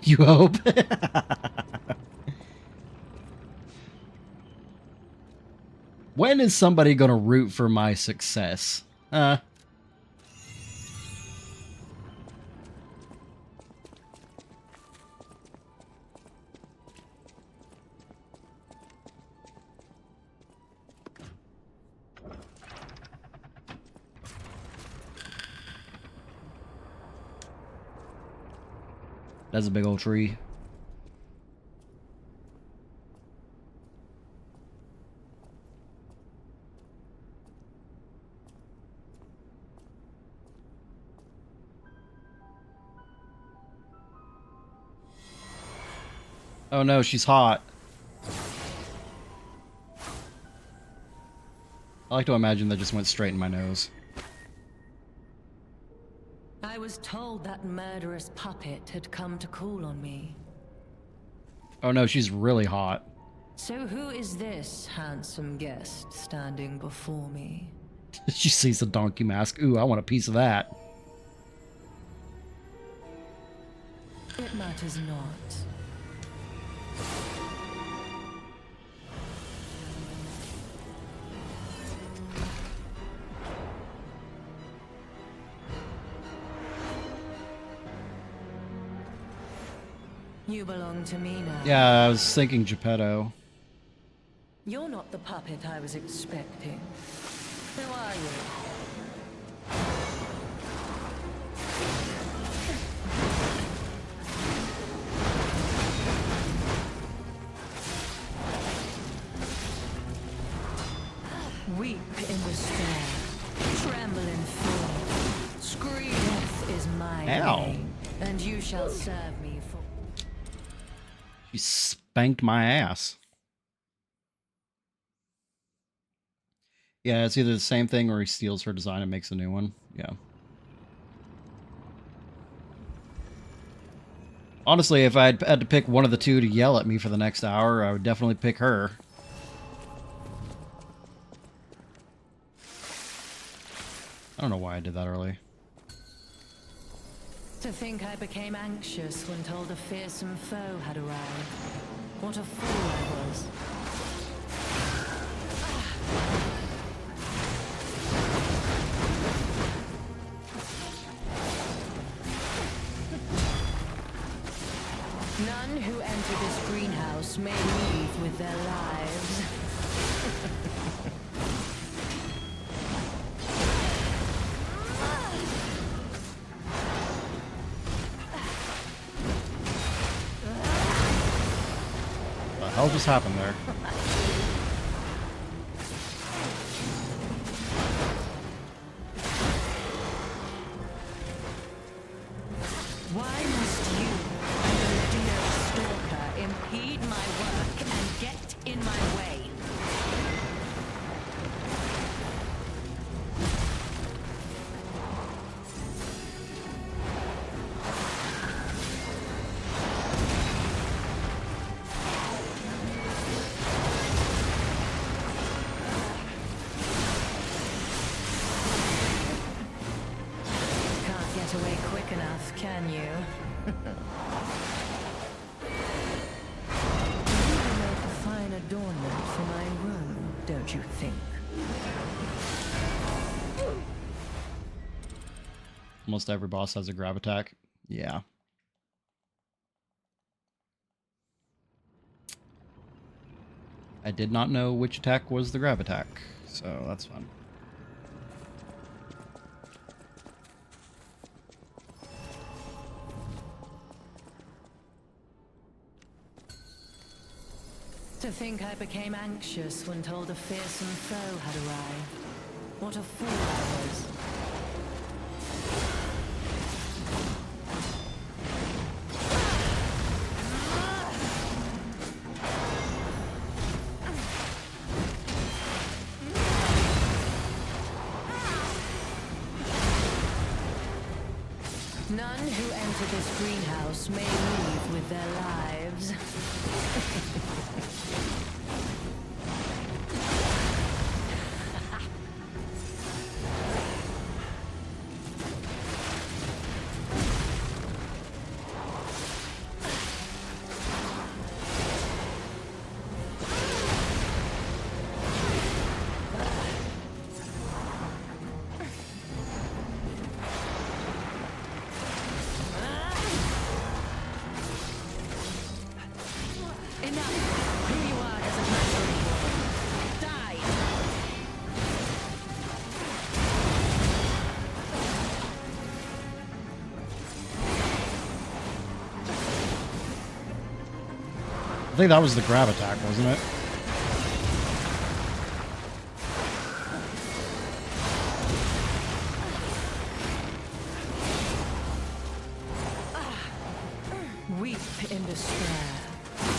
You hope? When is somebody going to root for my success? That's a big old tree. Oh no, she's hot. I like to imagine that just went straight in my nose. I was told that murderous puppet had come to call on me. Oh no, she's really hot. So who is this handsome guest standing before me? She sees the donkey mask. Ooh, I want a piece of that. It matters not. You belong to me now. Yeah, I was thinking Geppetto. You're not the puppet I was expecting. Who are you? Weep in despair. Tremble in fear. Scream. Death is my name, and you shall serve me for... She spanked my ass. Yeah, it's either the same thing or he steals her design and makes a new one. Yeah. Honestly, if I had to pick one of the two to yell at me for the next hour, I would definitely pick her. I don't know why I did that early. To think I became anxious when told a fearsome foe had arrived. What a fool I was. None who enter this greenhouse may leave with their lives. What the hell just happened there? Why must you, a dear stalker, impede my work and get in my way? Can't get away quick enough, can you? You will make a fine adornment for my room, don't you think? Almost every boss has a grab attack. Yeah. I did not know which attack was the grab attack, so that's fun. To think I became anxious when told a fearsome foe had arrived. What a fool I was. None who enter this greenhouse may leave with their lives. lives. Enough! Who you are doesn't matter anymore. Die! I think that was the grab attack, wasn't it? Weep in despair.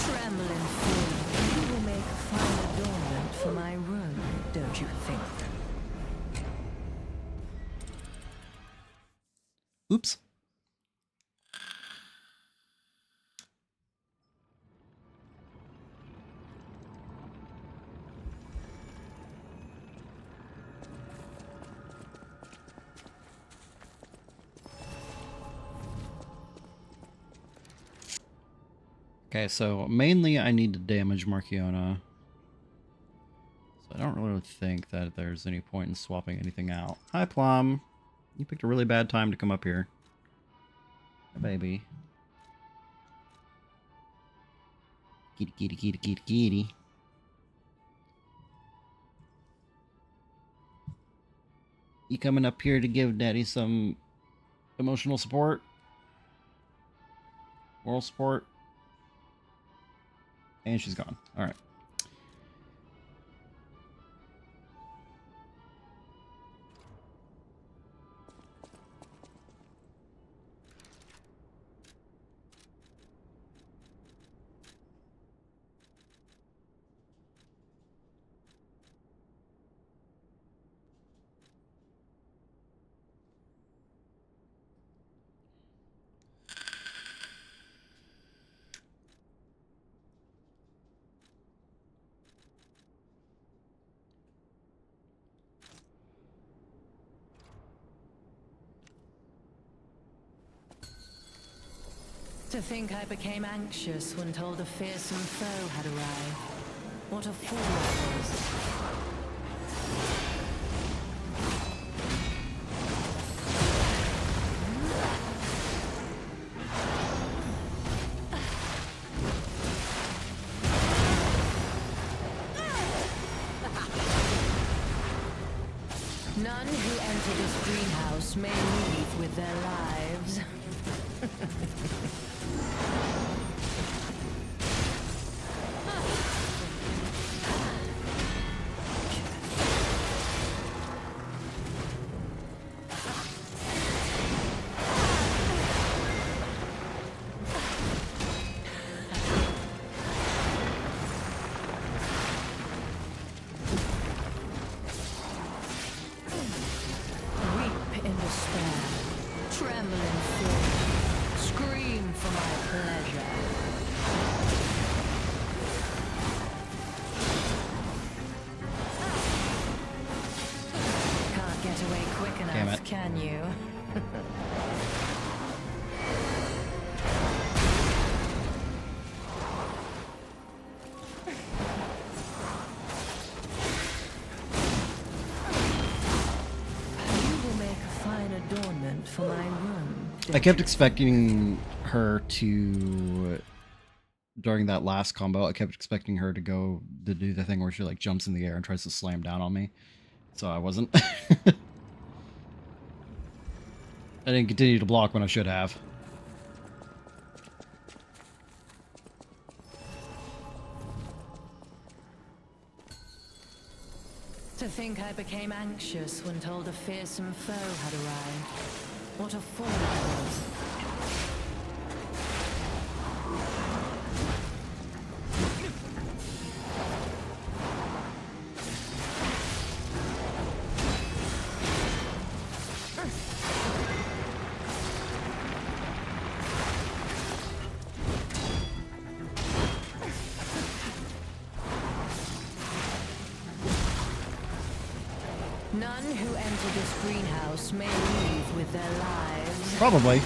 Tremble in fear. You will make a fine adornment for my room, don't you think? Oops. Okay, so mainly I need to damage Marchiona. So I don't really think that there's any point in swapping anything out. Hi, Plum. You picked a really bad time to come up here. Hi, baby. Kitty, kitty, kitty, kitty, kitty. You coming up here to give Daddy some emotional support? Moral support? And she's gone. Alright. To think I became anxious when told a fearsome foe had arrived. What a fool I was. None who enter this greenhouse may leave with their lives. Weep in despair, tremble in fear, scream for my pleasure. Can't get away quick Damn enough, it. can you? You will make a fine adornment for my room. I kept expecting her to, during that last combo, I kept expecting her to go to do the thing where she like jumps in the air and tries to slam down on me. So I wasn't. I didn't continue to block when I should have. To think I became anxious when told a fearsome foe had arrived. What a fool I was. None who enter this greenhouse may leave with their lives. Probably.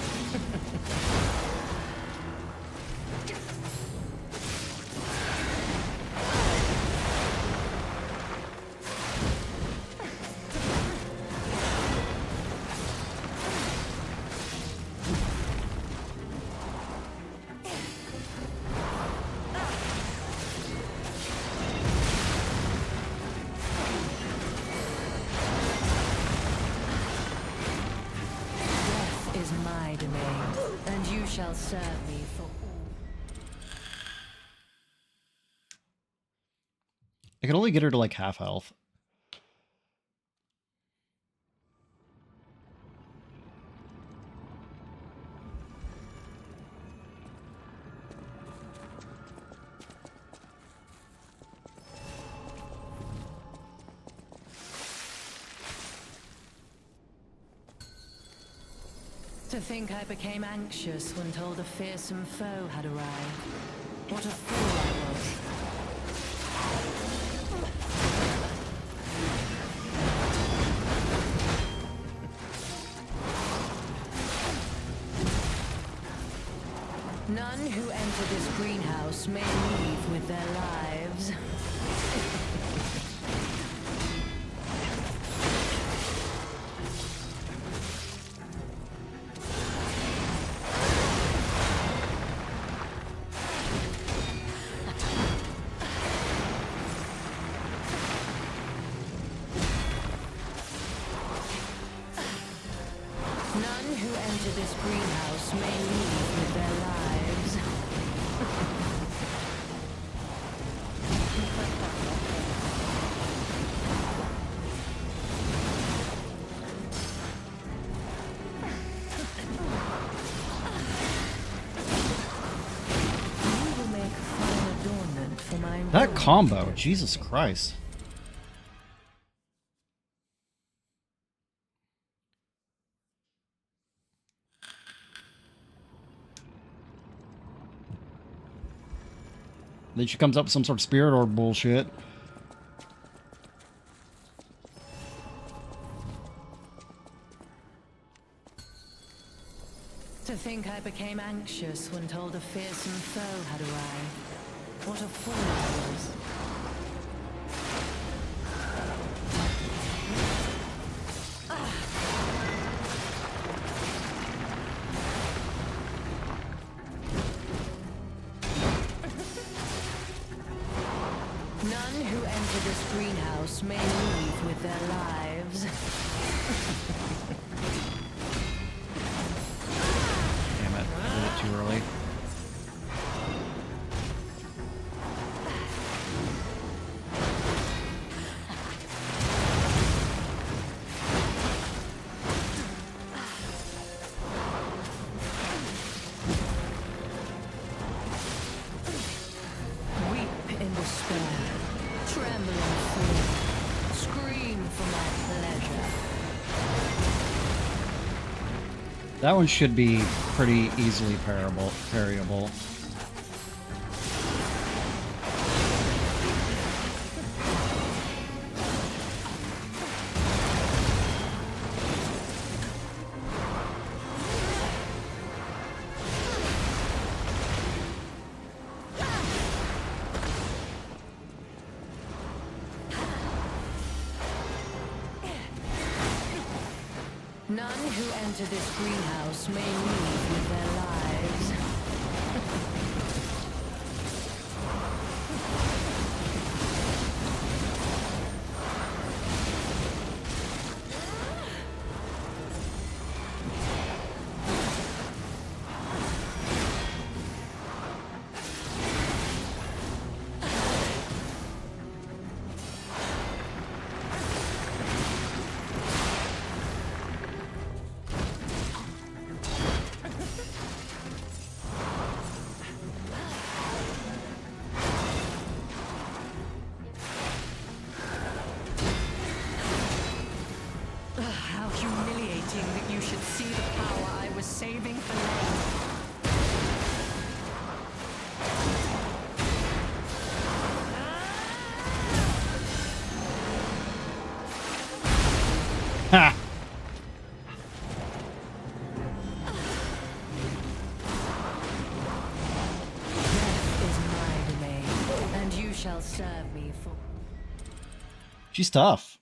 Death is my domain, and you shall serve me for all. I can only get her to like half health. To think I became anxious when told a fearsome foe had arrived. What a fool I was. None who enter this greenhouse may leave with their lives. None who enter this greenhouse may leave with their lives. You will make a fine adornment for my That robe. combo, Jesus Christ. Then she comes up with some sort of spirit or bullshit. To think I became anxious when told a fearsome foe had arrived. What a fool I was. None who enter this greenhouse may leave with their lives. Damn it, I did it too early. Weep in despair, tremble in fear, scream for my pleasure. That one should be pretty easily parryable. None who enter this greenhouse may leave with their lives. How humiliating that you should see the power I was saving for later. shall serve me for... She's tough.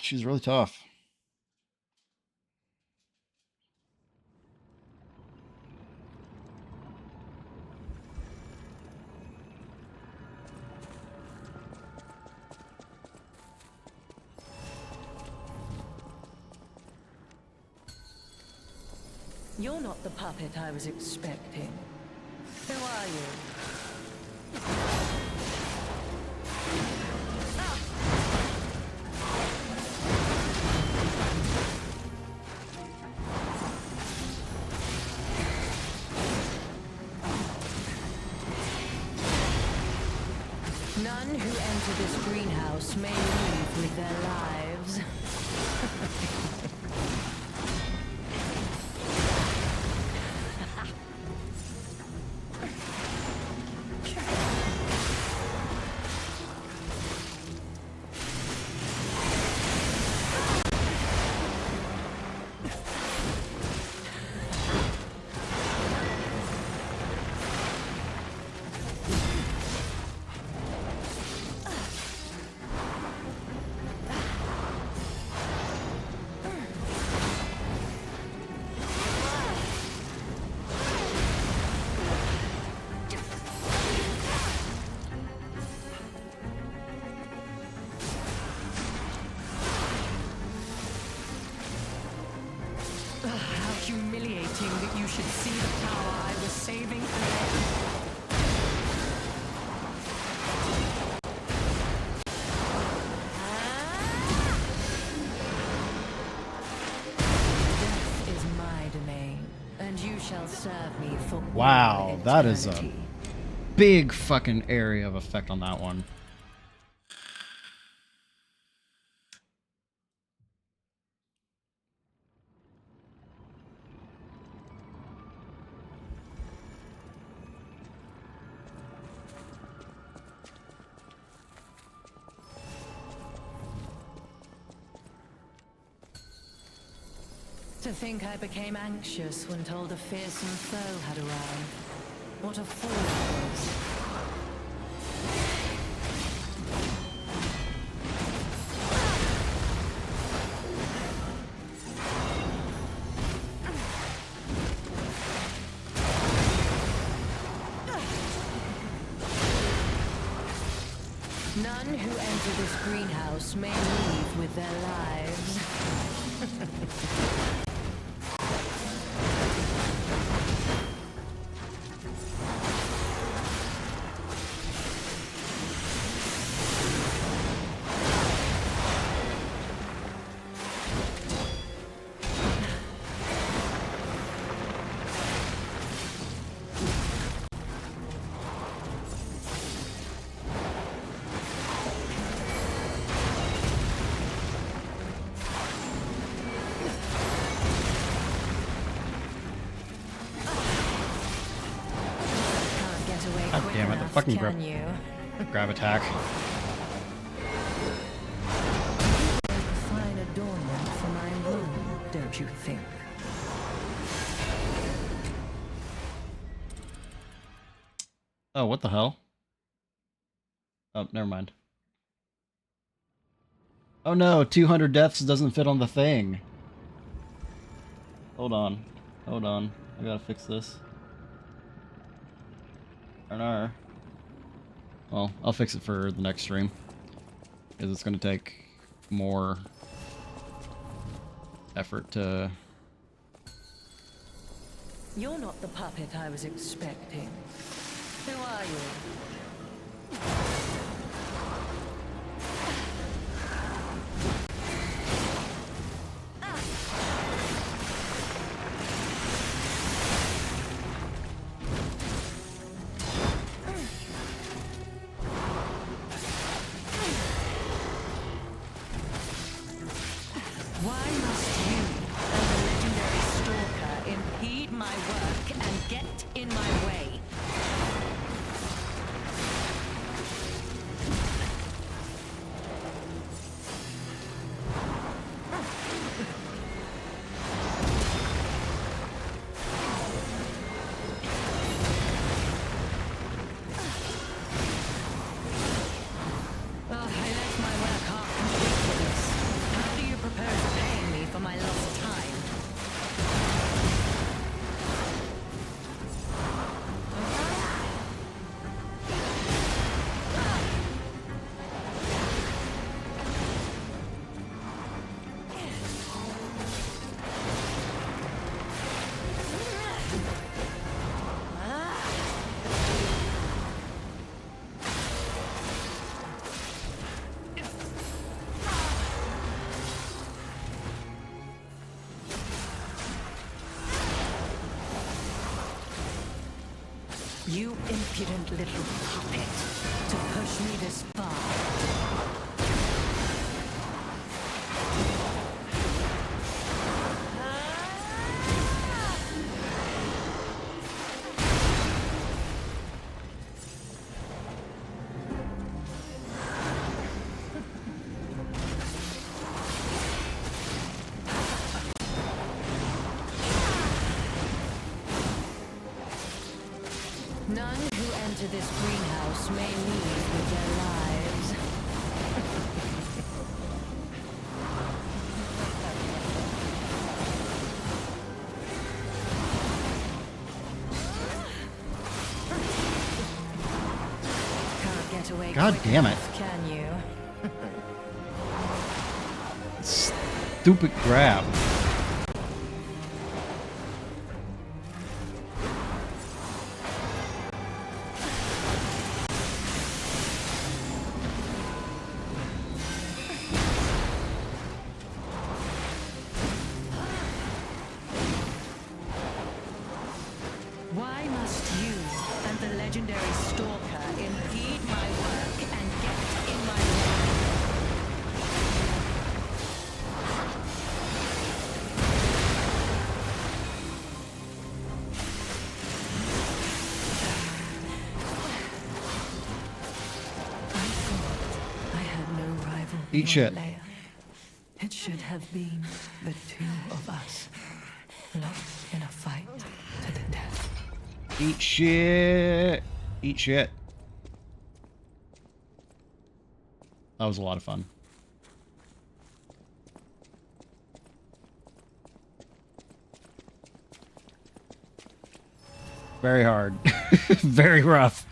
She's really tough. You're not the puppet I was expecting. Who are you? None who enter this greenhouse may leave with their lives. How humiliating that you should see the power I was saving for Death is my domain, and you shall serve me for Wow, all that is a eternity. big fucking area of effect on that one. To think I became anxious when told a fearsome foe had arrived. What a fool I was. None who enter this greenhouse may leave with their lives. God damn it, the fucking grab, Can you? grab attack. A fine adornment for my room, don't you think? Oh, what the hell? Oh, never mind. Oh no, 200 deaths doesn't fit on the thing. Hold on. Hold on. I gotta fix this. Arnar. Well, I'll fix it for the next stream. Because it's gonna take more effort to... You're not the puppet I was expecting. Who are you? Why must you, as a legendary stalker, impede my work and get in my way? You impudent little puppet. To push me this far. None who enter this greenhouse may leave with their lives. Can't get away God quick damn it. enough, can you? Stupid grab. Why must you and the legendary stalker impede my work and get in my way? I thought I had no rival Eat beyond shit. Leia. It should have been the two of us, locked in a fight to the death. Eat shit. Eat shit. That was a lot of fun. Very hard. Very rough.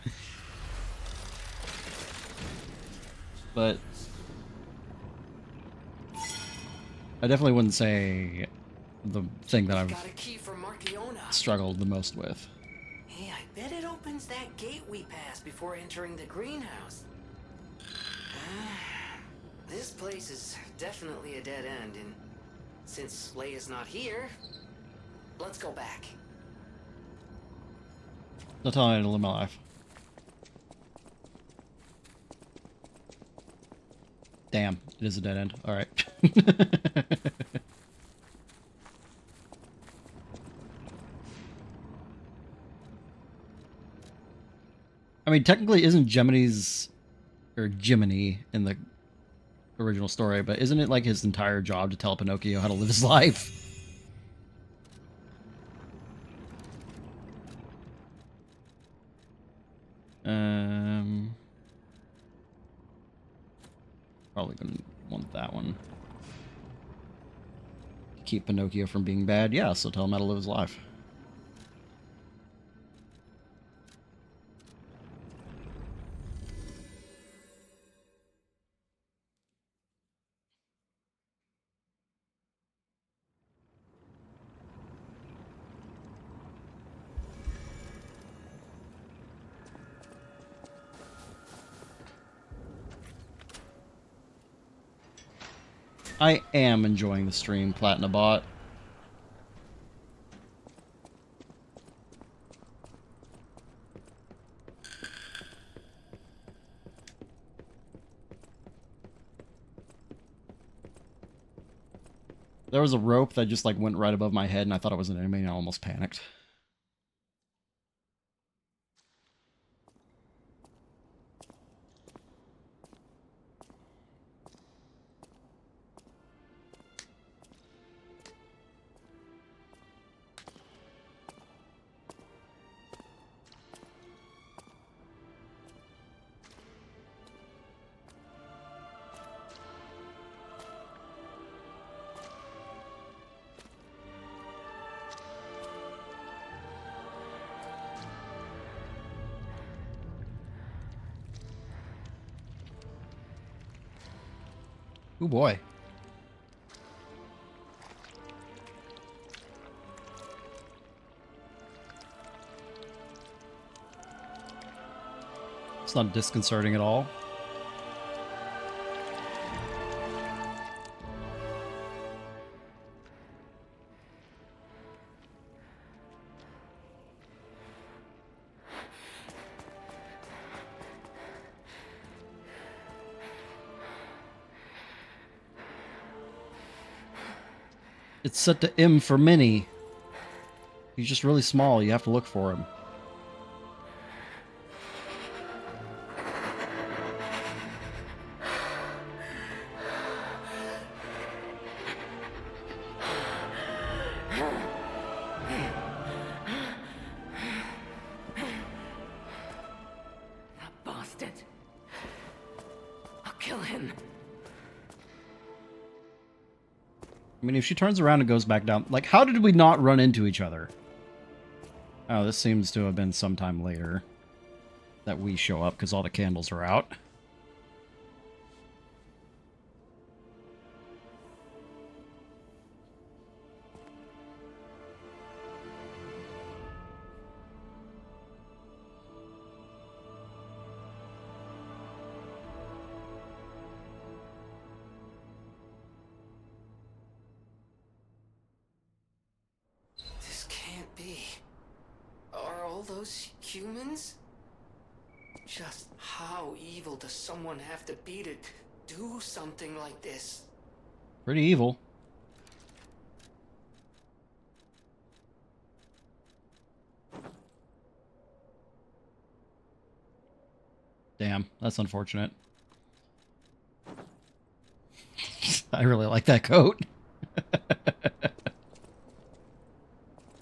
But I definitely wouldn't say the thing that I've Got a key for Marciona. struggled the most with. Hey, I bet it opens that gate we passed before entering the greenhouse. This place is definitely a dead end, and since Leia's not here, let's go back. Don't tell me how to live my life. Damn, it is a dead end. Alright. I mean, technically isn't Jiminy in the original story, but isn't it like his entire job to tell Pinocchio how to live his life? Probably gonna want that one. Keep Pinocchio from being bad, yeah, so tell him how to live his life. I am enjoying the stream, Platinabot. There was a rope that just like went right above my head and I thought it was an enemy and I almost panicked. Oh boy. It's not disconcerting at all. It's set to M for mini. He's just really small. You have to look for him. That bastard. I'll kill him. I mean, if she turns around and goes back down... Like, how did we not run into each other? Oh, this seems to have been sometime later that we show up because all the candles are out. This can't be. Are all those humans? Just how evil does someone have to be to do something like this? Pretty evil. Damn, that's unfortunate. I really like that coat.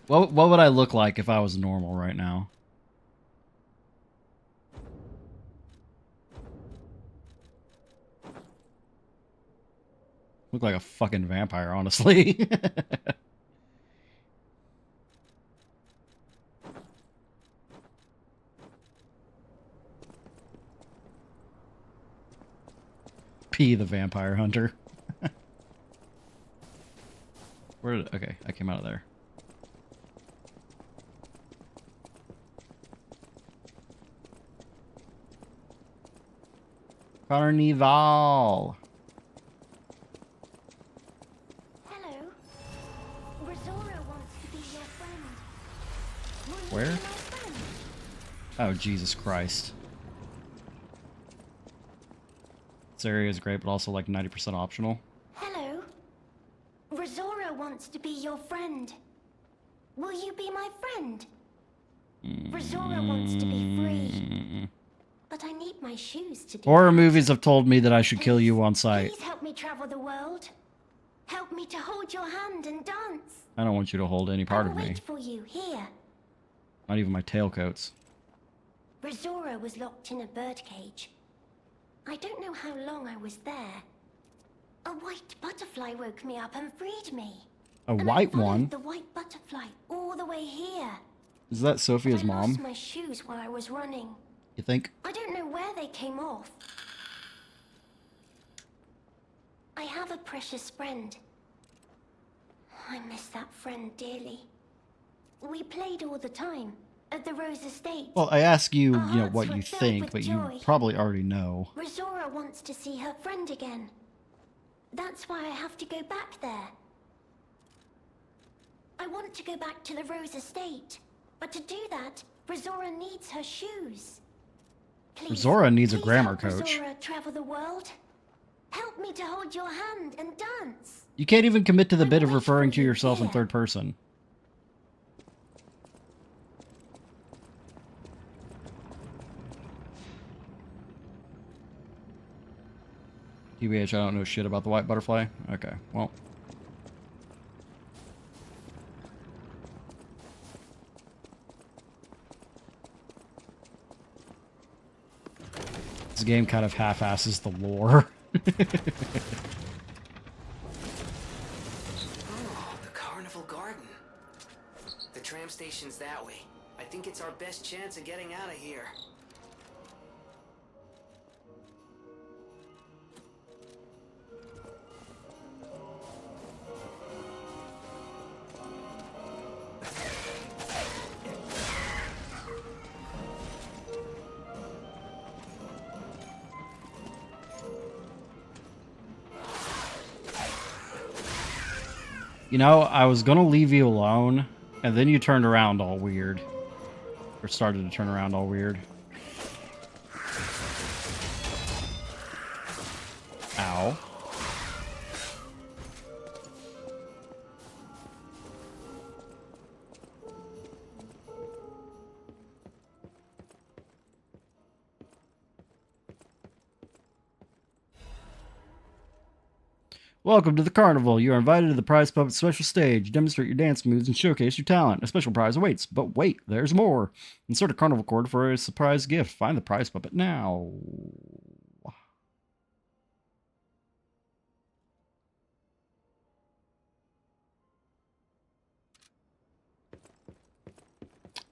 What would I look like if I was normal right now? Look like a fucking vampire, honestly. P the vampire hunter. Where did... Okay, I came out of there. Carnival. Hello. Rosora wants to be your friend. Will you Where? be my friend? Oh, Jesus Christ. This area is great, but also like 90% optional. Hello. Rosora wants to be your friend. Will you be my friend? Rosora wants to be free. But I need my shoes to do Horror that. movies have told me that I should kill you on sight. Please help me travel the world. Help me to hold your hand and dance. I don't want you to hold any part I'll of me. wait for you here. Not even my tailcoats. Rosora was locked in a birdcage. I don't know how long I was there. A white butterfly woke me up and freed me. A And I white followed one? the white butterfly all the way here. Is that Sophia's But I lost mom? my shoes while I was running. You think? I don't know where they came off. I have a precious friend. I miss that friend dearly. We played all the time at the Rose Estate. Well, I ask you, Our you know, hearts what were you filled think, with but you joy. probably already know. Rosora wants to see her friend again. That's why I have to go back there. I want to go back to the Rose Estate. But to do that, Rosora needs her shoes. Please, Rosora needs a please grammar help coach. Rosora travel the world. Help me to hold your hand and dance. You can't even commit to the I bit of wait referring for to you yourself in here. third person. TBH, I don't know shit about the white butterfly. Okay, well. This game kind of half-asses the lore. Oh, the Carnival Garden. The tram station's that way. I think it's our best chance of getting out of here. You know, I was gonna leave you alone, and then you turned around all weird. Or started to turn around all weird. Ow. Welcome to the carnival. You are invited to the prize puppet special stage. Demonstrate your dance moves and showcase your talent. A special prize awaits. But wait, there's more. Insert a carnival cord for a surprise gift. Find the prize puppet now. I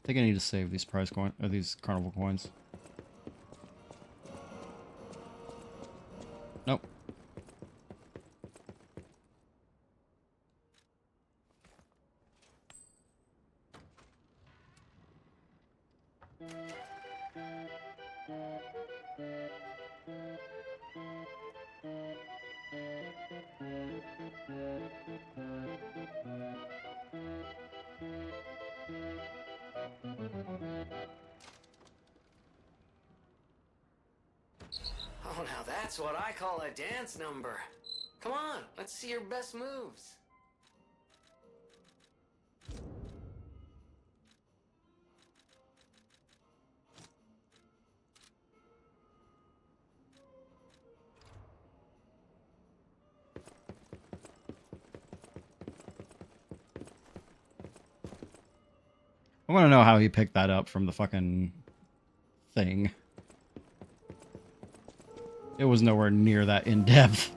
think I need to save these prize coin or these carnival coins. Nope. Oh, now that's what I call a dance number. Come on, let's see your best moves. I want to know how he picked that up from the fucking thing. It was nowhere near that in-depth.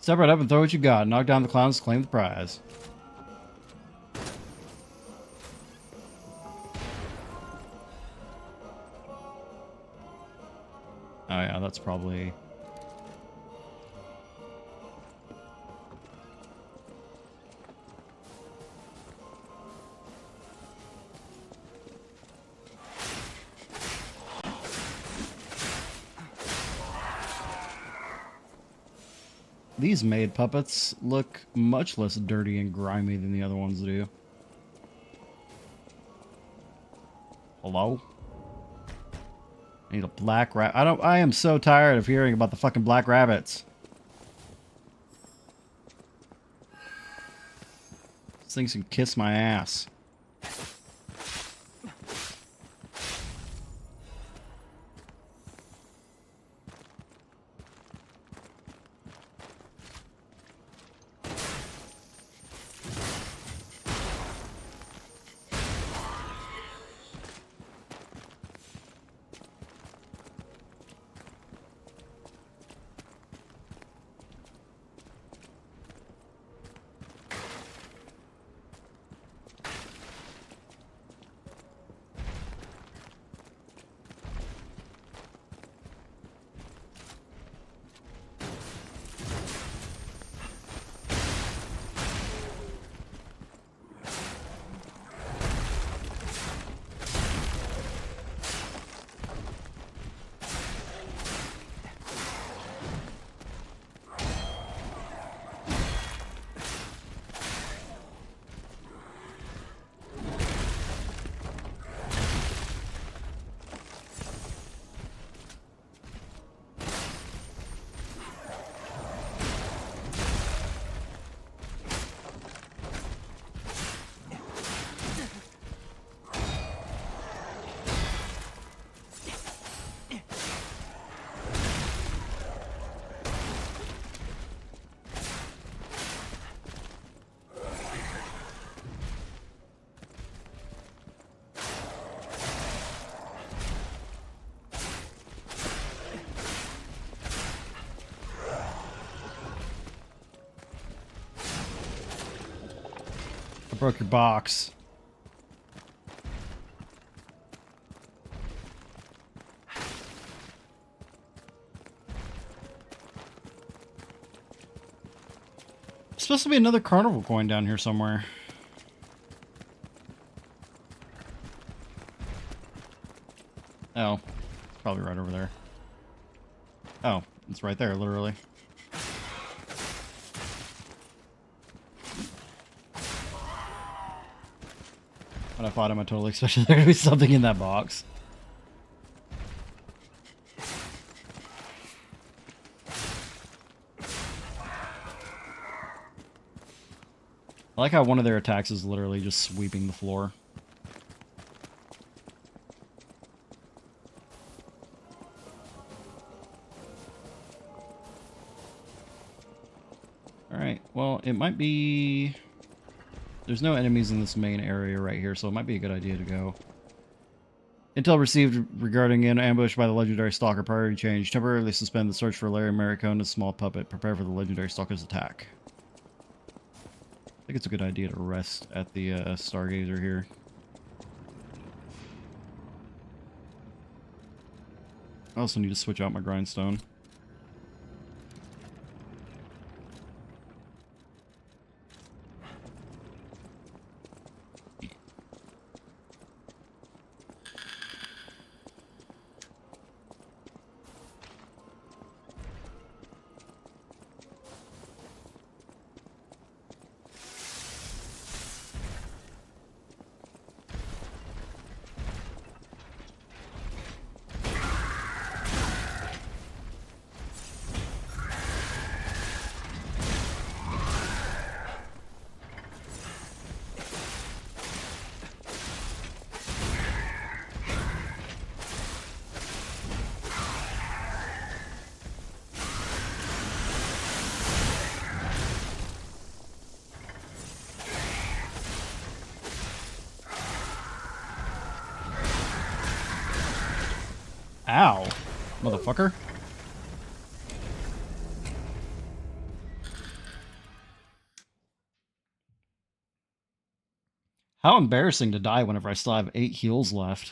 Step right up and throw what you got. Knock down the clowns to claim the prize. Oh yeah, that's probably... These maid puppets look much less dirty and grimy than the other ones do. Hello? I need a black rabbit. I am so tired of hearing about the fucking black rabbits. These things can kiss my ass. I broke your box. There's supposed to be another carnival coin down here somewhere. Oh, it's probably right over there. Oh, it's right there, literally. When I fought him, I totally expected there to be something in that box. I like how one of their attacks is literally just sweeping the floor. Alright, well, it might be... There's no enemies in this main area right here, so it might be a good idea to go. Intel received regarding an ambush by the legendary stalker. Priority change. Temporarily suspend the search for Larry Maricona's small puppet. Prepare for the legendary stalker's attack. I think it's a good idea to rest at the Stargazer here. I also need to switch out my grindstone. Ow, motherfucker. How embarrassing to die whenever I still have 8 heals left.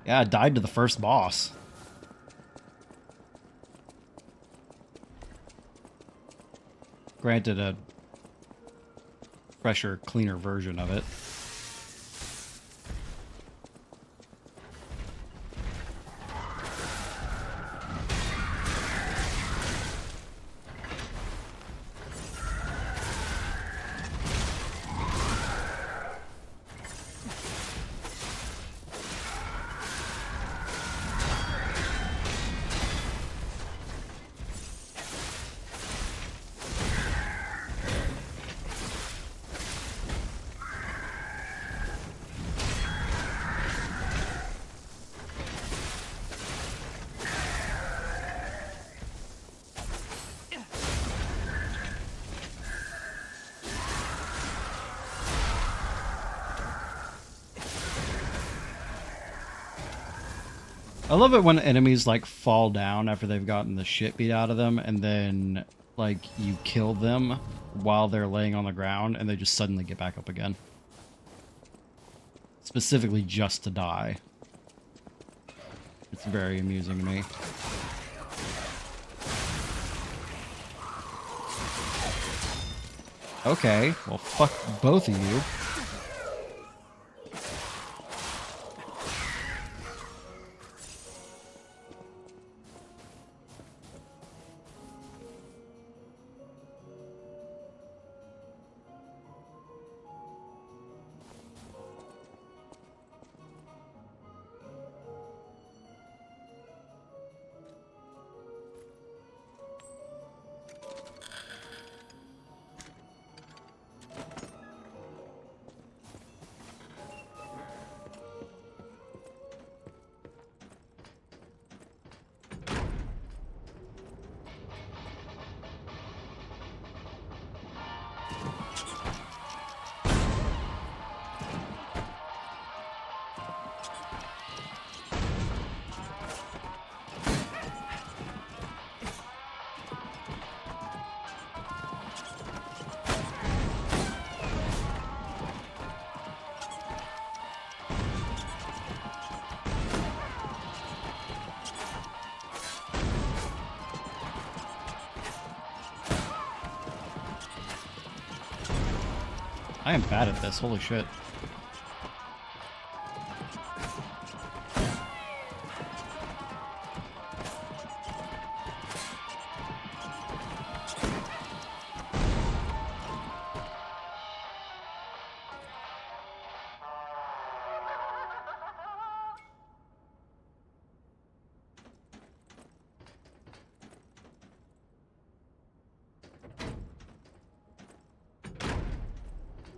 Yeah, I died to the first boss. Granted, a fresher, cleaner version of it. I love it when enemies, like, fall down after they've gotten the shit beat out of them, and then, like, you kill them while they're laying on the ground, and they just suddenly get back up again. Specifically just to die. It's very amusing to me. Okay, well, fuck both of you. I am bad at this, holy shit.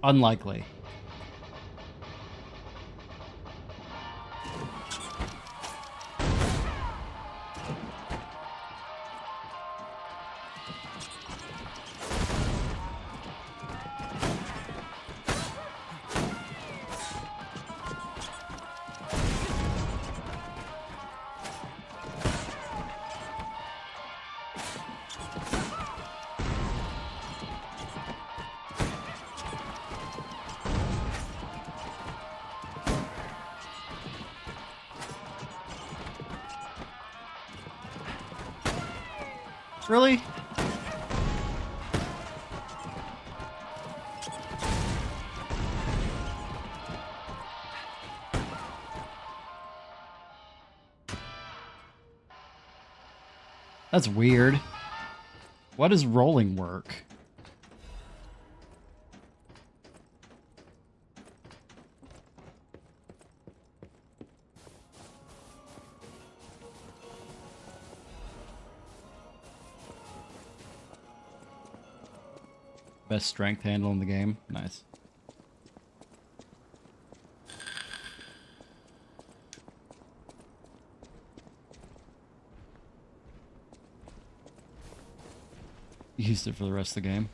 Unlikely. Really? That's weird. What does rolling work? Best strength handle in the game. Nice. Used it for the rest of the game.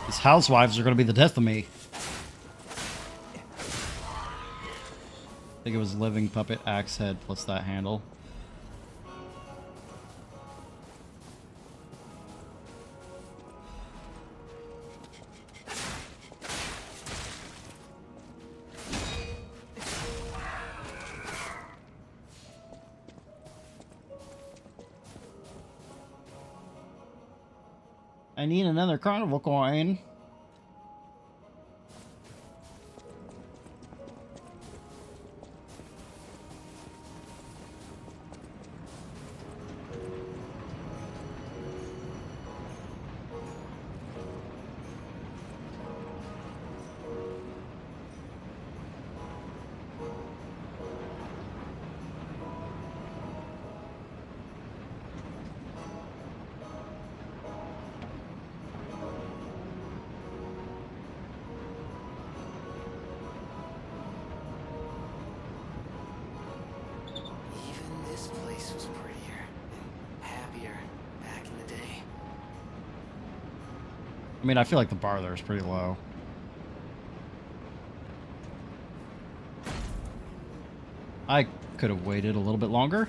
These housewives are going to be the death of me. I think it was living puppet axe head plus that handle. I need another carnival coin. Even this place was prettier and happier back in the day. I mean, I feel like the bar there is pretty low. I could have waited a little bit longer.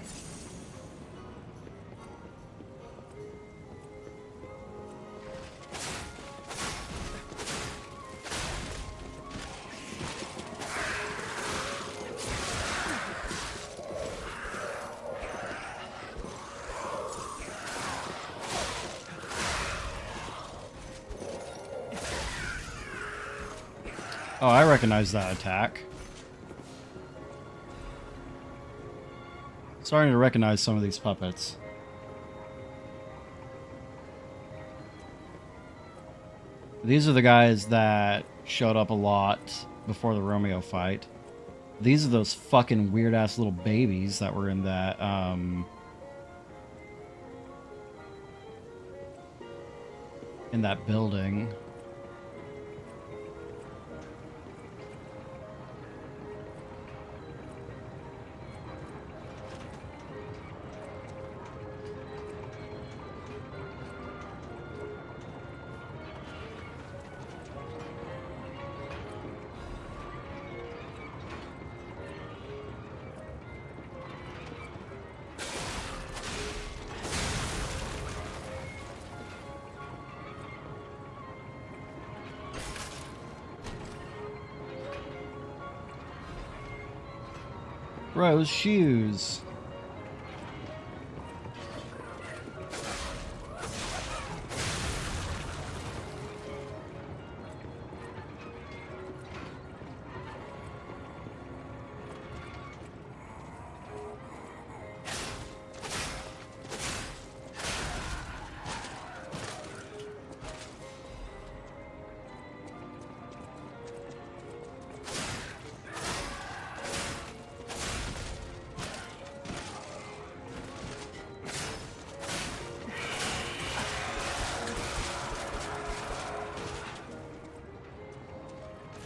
Oh, I recognize that attack. Starting to recognize some of these puppets. These are the guys that showed up a lot before the Romeo fight. These are those fucking weird-ass little babies that were in that, in that building. Rose shoes.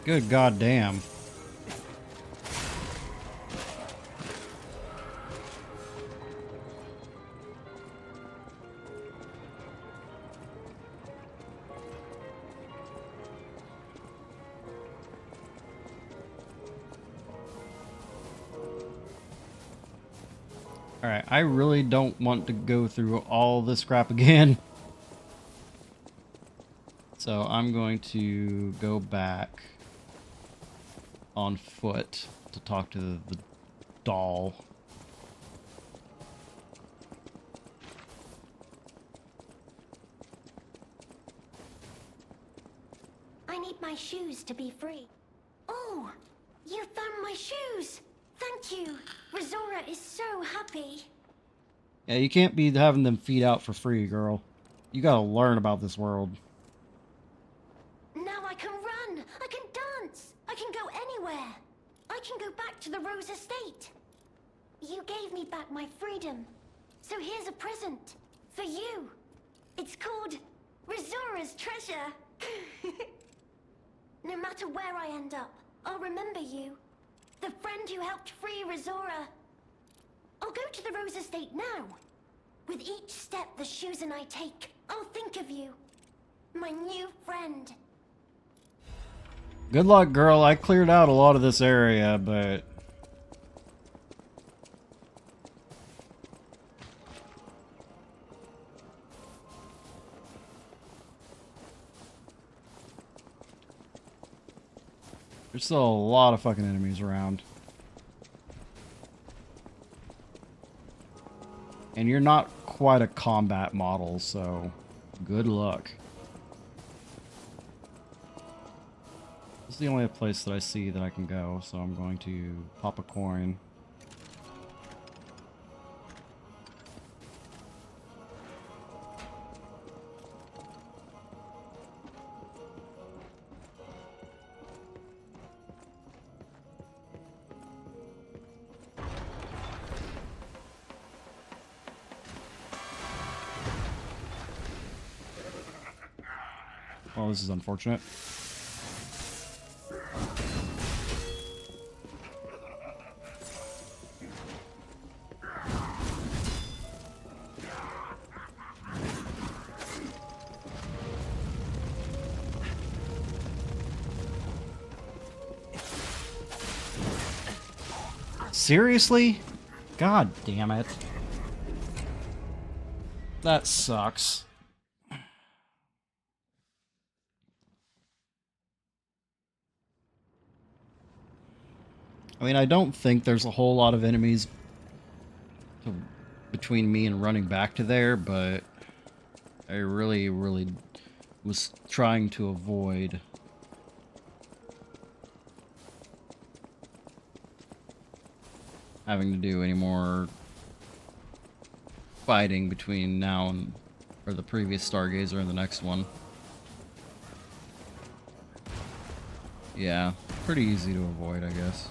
Good goddamn. Alright, I really don't want to go through all this crap again. So I'm going to go back on foot to talk to the doll. I need my shoes to be free. Oh, you found my shoes! Thank you! Rosora is so happy. Yeah, you can't be having them feed out for free, girl. You gotta learn about this world. Now I can run! I can dance! I can go anywhere! I can go back to the Rose Estate! You gave me back my freedom. So here's a present. For you. It's called Rosora's Treasure. No matter where I end up, I'll remember you. The friend who helped free Rosora. I'll go to the Rose Estate now. With each step the shoes and I take, I'll think of you. My new friend. Good luck, girl. I cleared out a lot of this area, but... there's still a lot of fucking enemies around. And you're not quite a combat model, so good luck. This is the only place that I see that I can go, so I'm going to pop a coin. Oh, this is unfortunate. Seriously? God damn it. That sucks. I mean, I don't think there's a whole lot of enemies between me and running back to there, but I really was trying to avoid having to do any more fighting between now and or the previous Stargazer and the next one. Yeah, pretty easy to avoid, I guess.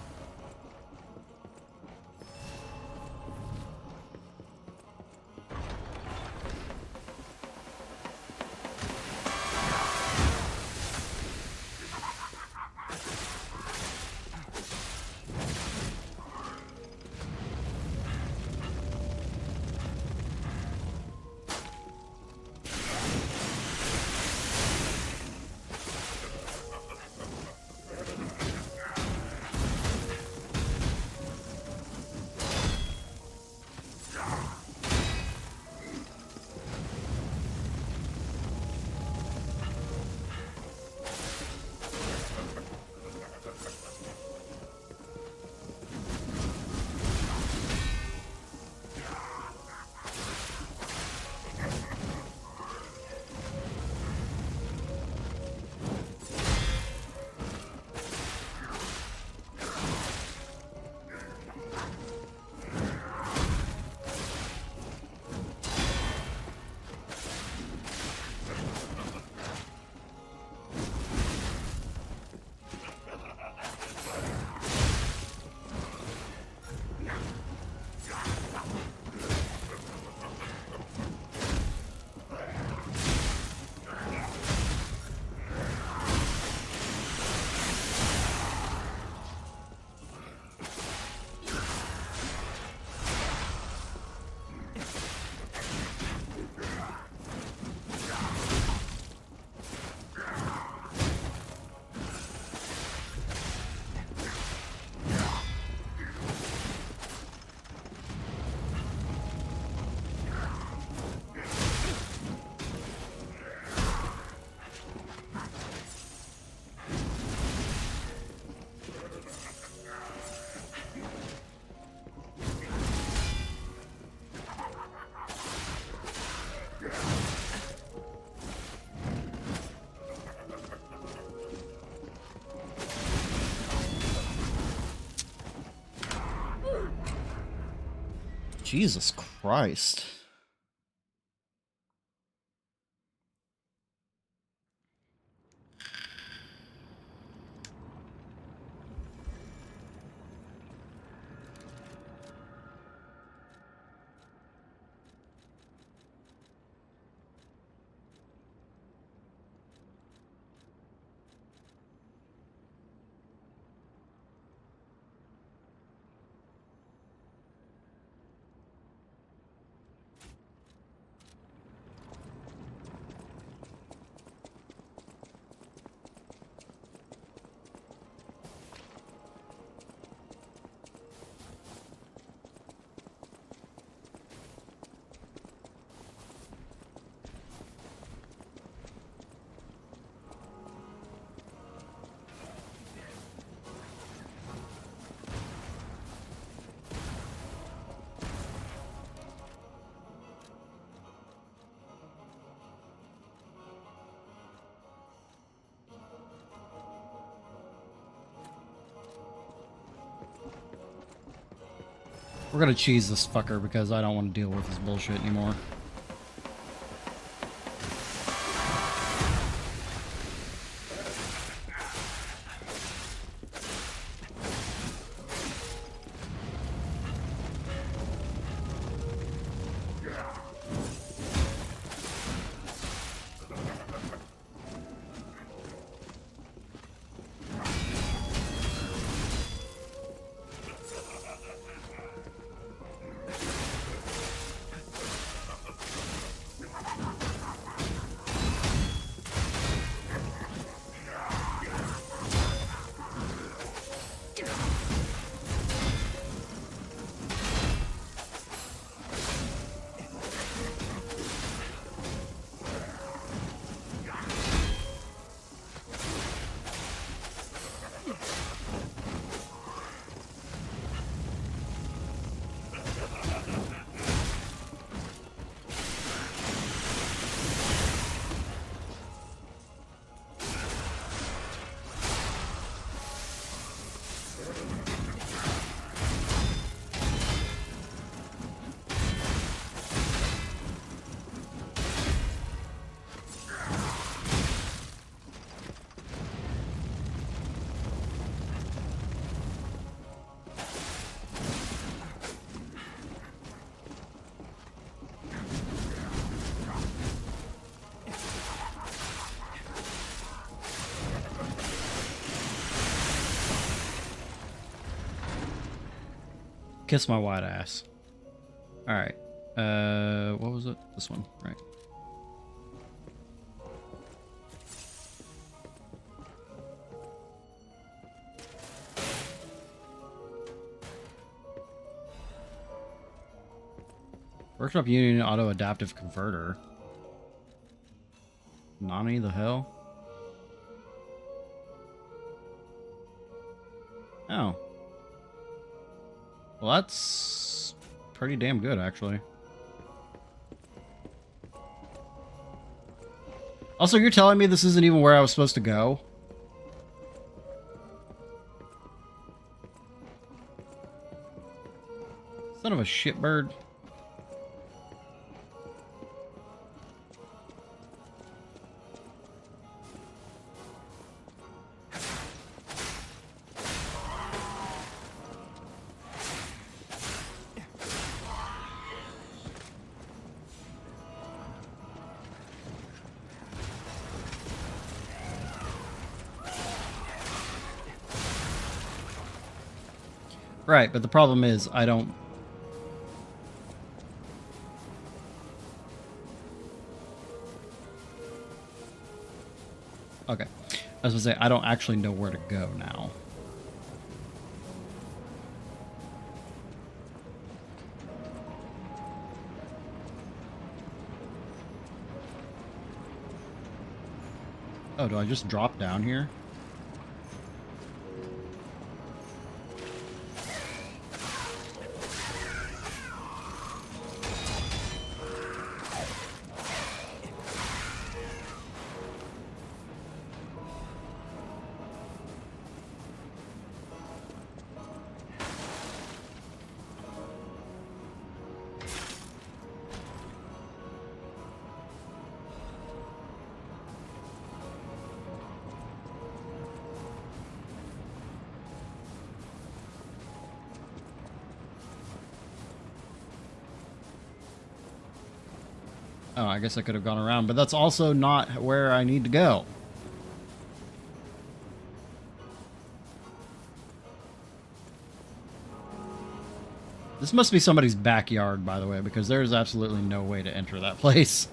Jesus Christ. We're gonna cheese this fucker because I don't want to deal with his bullshit anymore. Kiss my white ass. Alright. What was it? This one, right. Workshop Union Auto Adaptive Converter. Nani the hell? Oh. Well, that's pretty damn good, actually. Also, you're telling me this isn't even where I was supposed to go? Son of a shitbird. Right, but the problem is I don't... Okay. I was gonna say, I don't actually know where to go now. Oh, do I just drop down here? Oh, I guess I could have gone around, but that's also not where I need to go. This must be somebody's backyard, by the way, because there's absolutely no way to enter that place.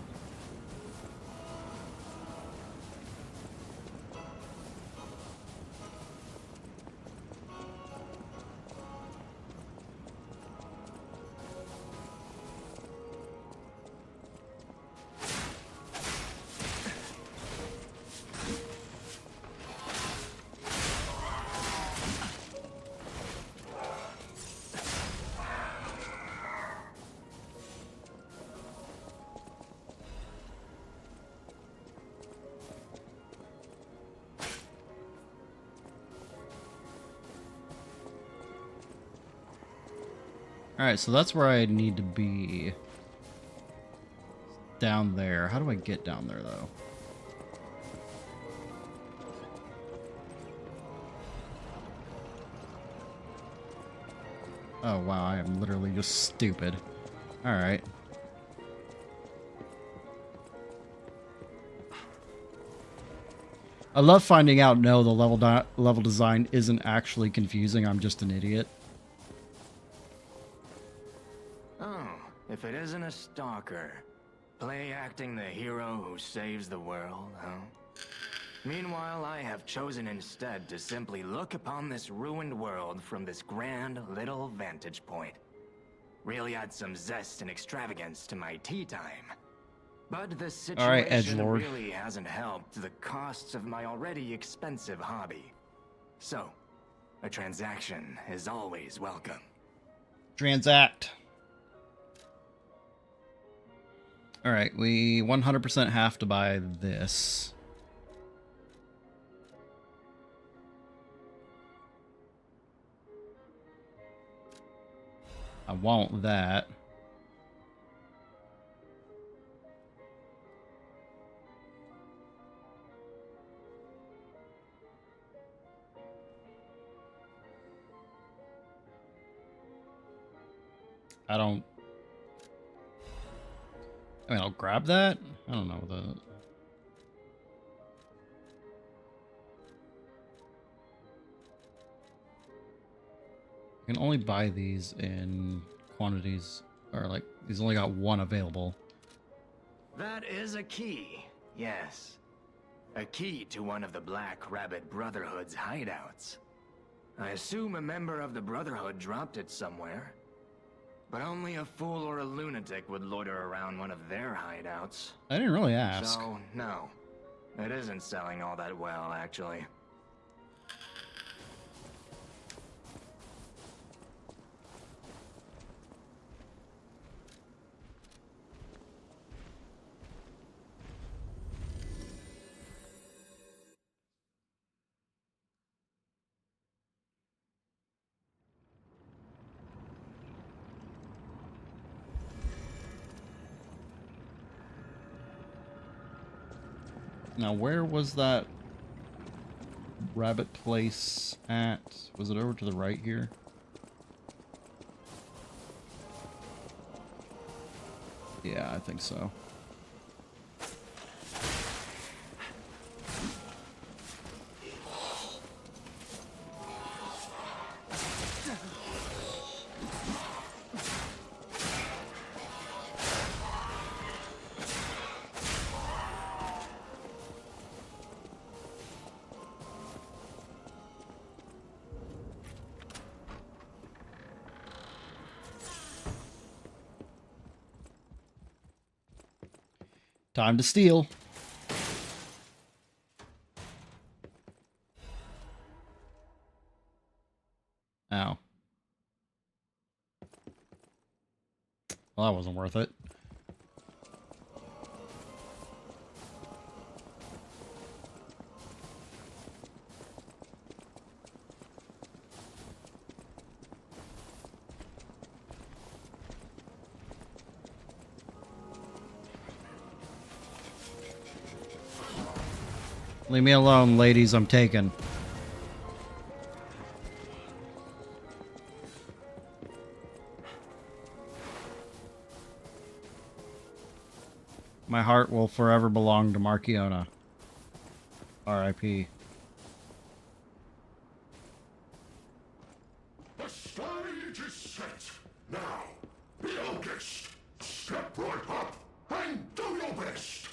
Alright, so that's where I need to be. Down there. How do I get down there, though? Oh, wow, I am literally just stupid. Alright. I love finding out, no, the level design isn't actually confusing, I'm just an idiot. Oh, if it isn't a stalker. Play acting the hero who saves the world, huh? Meanwhile, I have chosen instead to simply look upon this ruined world from this grand little vantage point. Really add some zest and extravagance to my tea time. But the situation really hasn't helped the costs of my already expensive hobby. So, a transaction is always welcome. Transact. Alright, we 100% have to buy this. I want that. I mean, I'll grab that. I don't know. You can only buy these in quantities, or like, these only got one available. That is a key, yes. A key to one of the Black Rabbit Brotherhood's hideouts. I assume a member of the Brotherhood dropped it somewhere. But only a fool or a lunatic would loiter around one of their hideouts. I didn't really ask. So, no. It isn't selling all that well, actually. Now, where was that rabbit place at? Was it over to the right here? Yeah, I think so. Time to steal. Ow. Well, that wasn't worth it. Leave me alone, ladies. I'm taken. My heart will forever belong to Markiona. R.I.P. The stage is set. Now, be August. Step right up and do your best.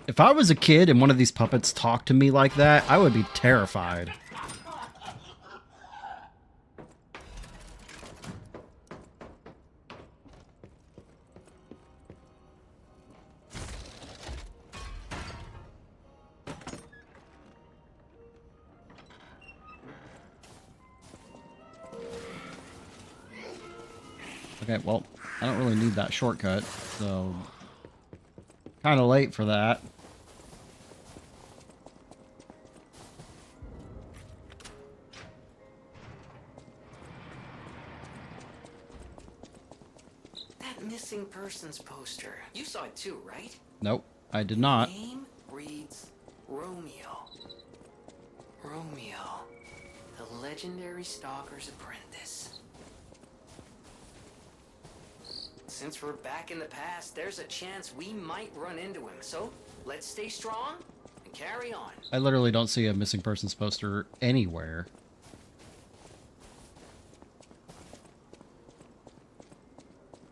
If I was a kid and one of these puppets talked to me like that, I would be terrified. Okay, well, I don't really need that shortcut, so kind of late for that. That missing persons poster. You saw it too, right? Nope, I did not. Name reads Romeo. Romeo, the legendary stalker's apprentice. Since we're back in the past, there's a chance we might run into him. So let's stay strong and carry on. I literally don't see a missing persons poster anywhere.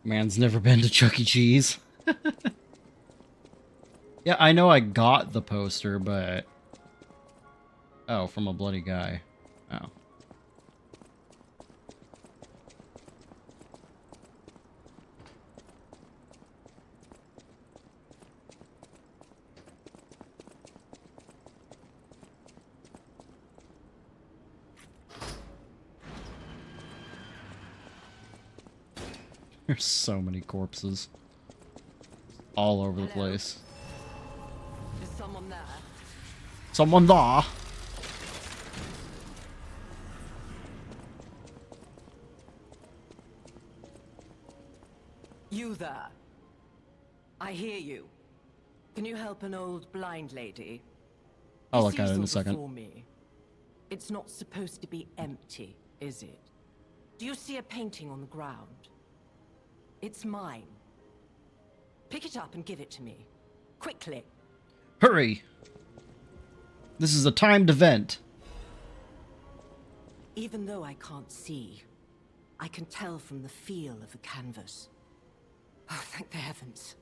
Man's never been to Chuck E. Cheese. Yeah, I know I got the poster, but... Oh, from a bloody guy. Oh. There's so many corpses. All over the place. Is someone there? Someone there? You there? I hear you. Can you help an old blind lady? I'll This look at it in a easel second. before me. It's not supposed to be empty, is it? Do you see a painting on the ground? It's mine. Pick it up and give it to me. Quickly. Hurry! This is a timed event. Even though I can't see, I can tell from the feel of the canvas. Oh, thank the heavens.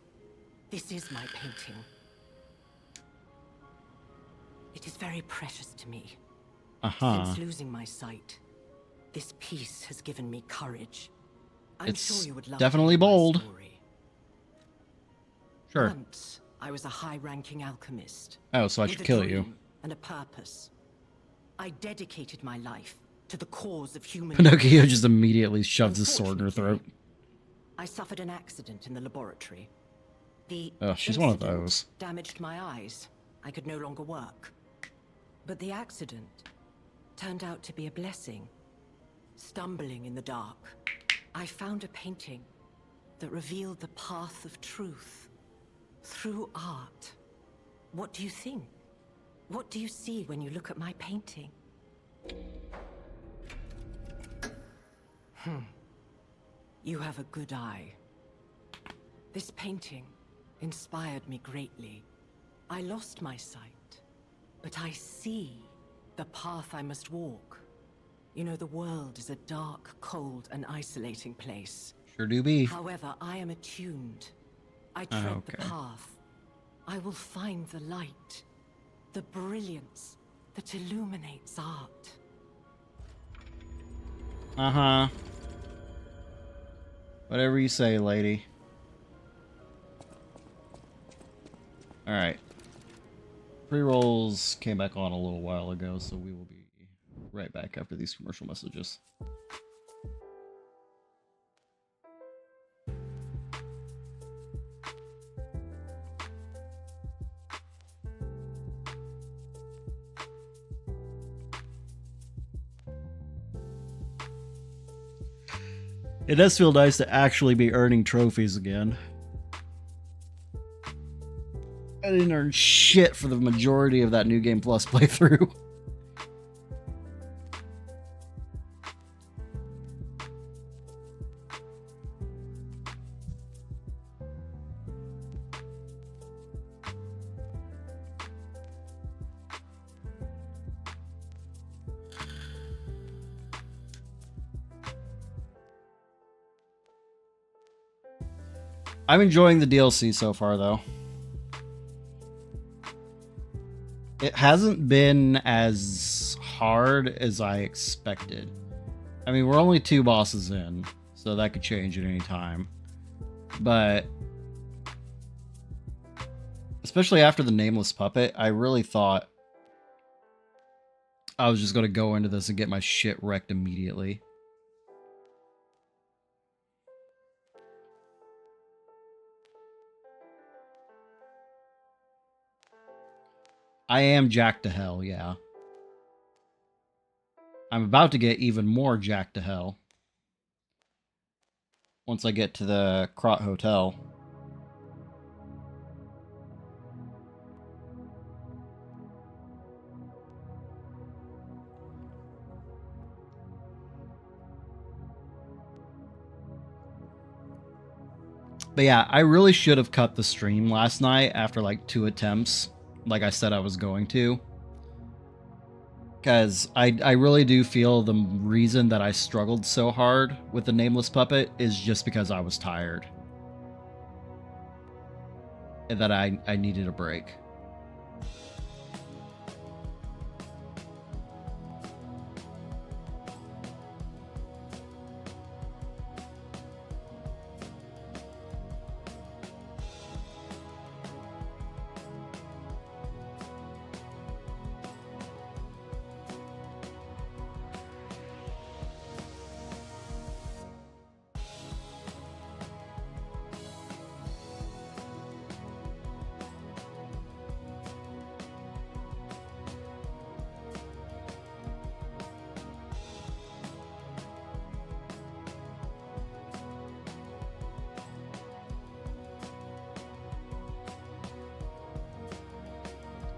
This is my painting. It is very precious to me. Since losing my sight, this piece has given me courage. I'm It's sure you would love definitely to hear my bold. story. Sure. Once, I was a high-ranking alchemist. Oh, so I with should a kill you. dream and a purpose. I dedicated my life to the cause of human Pinocchio just immediately shoves his sword in her throat. I suffered an accident in the laboratory. The Oh, she's one of incident those. damaged my eyes. I could no longer work. But the accident turned out to be a blessing. Stumbling in the dark, I found a painting that revealed the path of truth through art. What do you think? What do you see when you look at my painting? You have a good eye. This painting inspired me greatly. I lost my sight, but I see the path I must walk. You know, the world is a dark, cold, and isolating place. Sure do be. However, I am attuned. I tread the okay. path. I will find the light, the brilliance that illuminates art. Uh-huh. Whatever you say, lady. Alright. Pre-rolls came back on a little while ago, so we will be right back after these commercial messages. It does feel nice to actually be earning trophies again. I didn't earn shit for the majority of that New Game Plus playthrough. I'm enjoying the DLC so far, though. It hasn't been as hard as I expected. I mean, we're only 2 bosses in, so that could change at any time. But especially after the Nameless Puppet, I really thought I was just going to go into this and get my shit wrecked immediately. I am jacked to hell, yeah. I'm about to get even more jacked to hell once I get to the Krot Hotel. But yeah, I really should have cut the stream last night after like 2 attempts, like I said I was going to. Because I really do feel the reason that I struggled so hard with the Nameless Puppet is just because I was tired. And that I needed a break.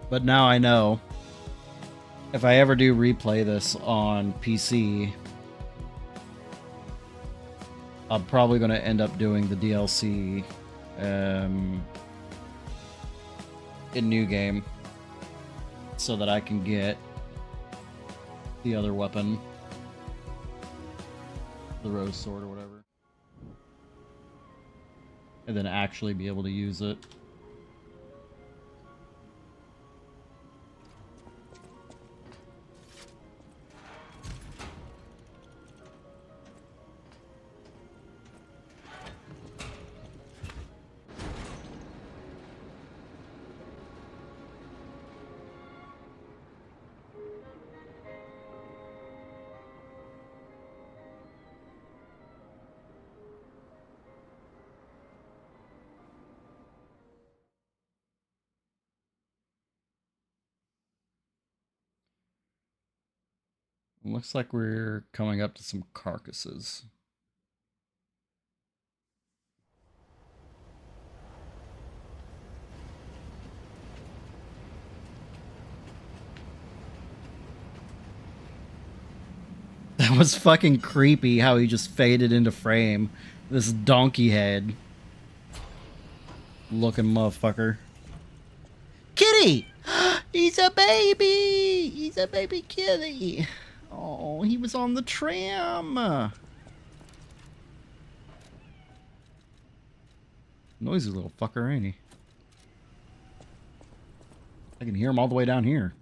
But now I know if I ever do replay this on PC, I'm probably going to end up doing the DLC in New Game so that I can get the other weapon, the Rose Sword or whatever, and then actually be able to use it. Looks like we're coming up to some carcasses. That was fucking creepy how he just faded into frame. This donkey head looking motherfucker. Kitty! He's a baby! He's a baby kitty! Oh, he was on the tram! Noisy little fucker, ain't he? I can hear him all the way down here.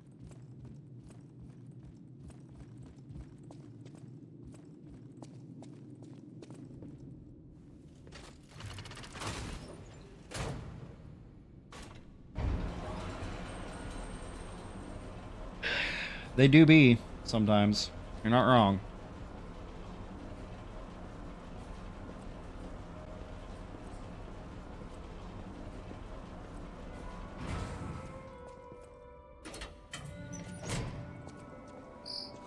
They do be, sometimes. You're not wrong.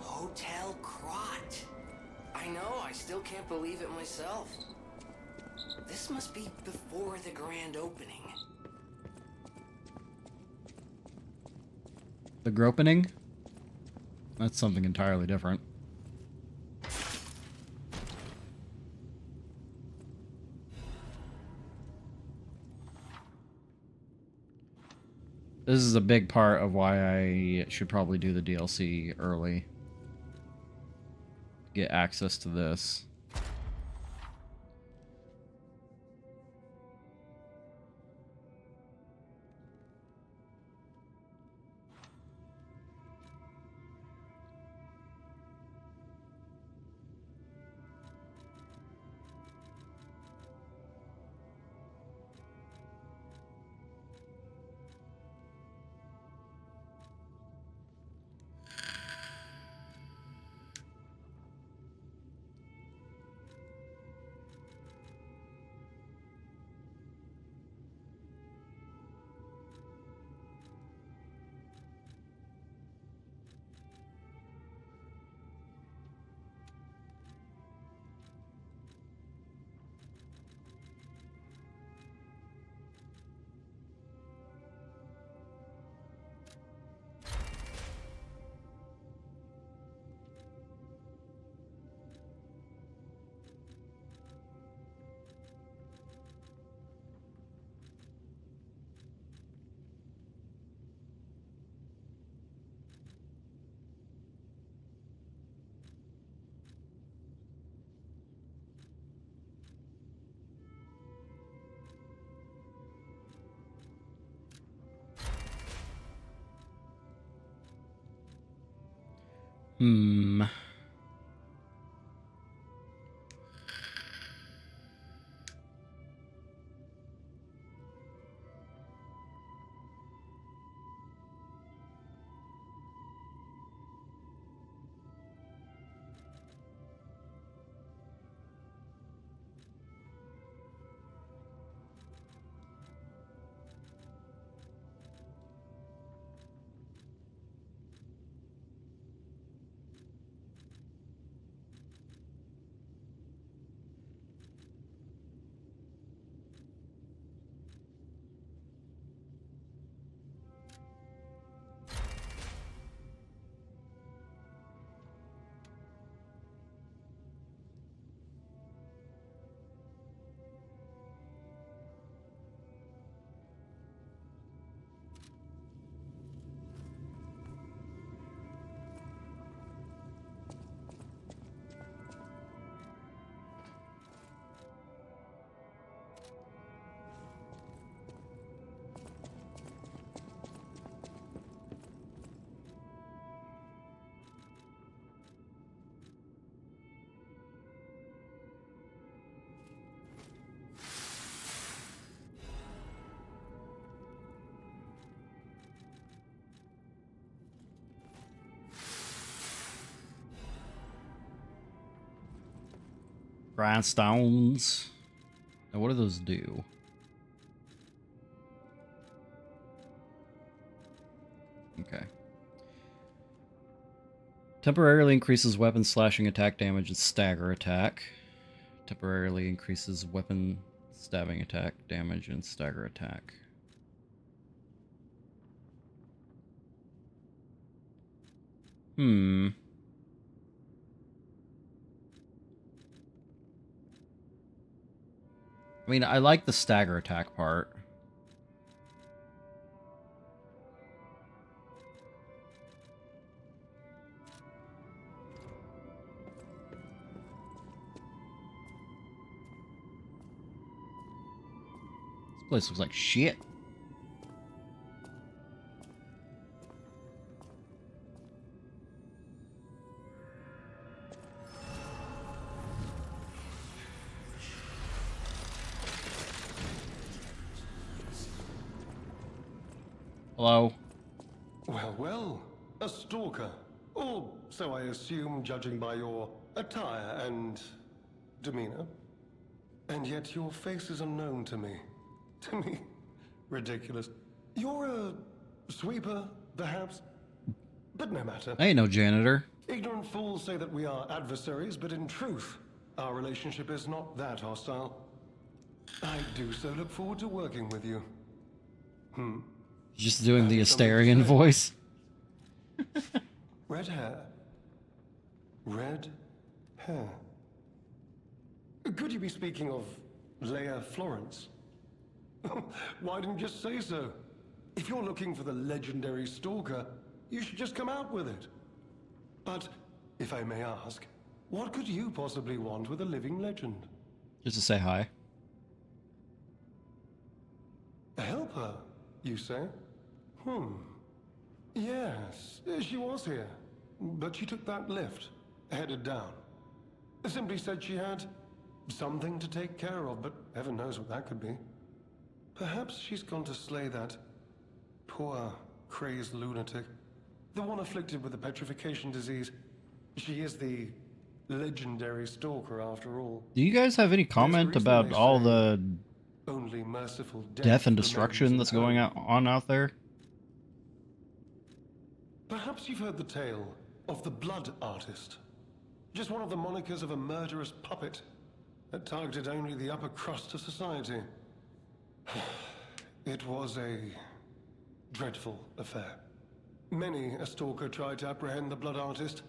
Hotel Krot. I know, I still can't believe it myself. This must be before the grand opening. The gropening? That's something entirely different. This is a big part of why I should probably do the DLC early. Get access to this. Hmm. Grindstones. Now, what do those do? Okay. Temporarily increases weapon slashing attack damage and stagger attack. Temporarily increases weapon stabbing attack damage and stagger attack. Hmm. I mean, I like the stagger attack part. This place looks like shit. Hello? Well, well, a stalker. Or so I assume, judging by your attire and demeanor. And yet your face is unknown to me. To me? Ridiculous. You're a sweeper, perhaps? But no matter. I ain't no janitor. Ignorant fools say that we are adversaries, but in truth, our relationship is not that hostile. I do so look forward to working with you. Just doing the Asterian voice. Red hair. Red hair. Could you be speaking of Leia Florence? Why didn't you just say so? If you're looking for the legendary stalker, you should just come out with it. But, if I may ask, what could you possibly want with a living legend? Just to say hi. A helper, you say? Yes, she was here. But she took that lift, headed down. Simply said she had something to take care of, but heaven knows what that could be. Perhaps she's gone to slay that poor, crazed lunatic. The one afflicted with the petrification disease. She is the legendary stalker after all. Do you guys have any comment about all the only merciful death and destruction that's going on out there? Perhaps you've heard the tale of the Blood Artist. Just one of the monikers of a murderous puppet that targeted only the upper crust of society. It was a dreadful affair. Many a stalker tried to apprehend the Blood Artist,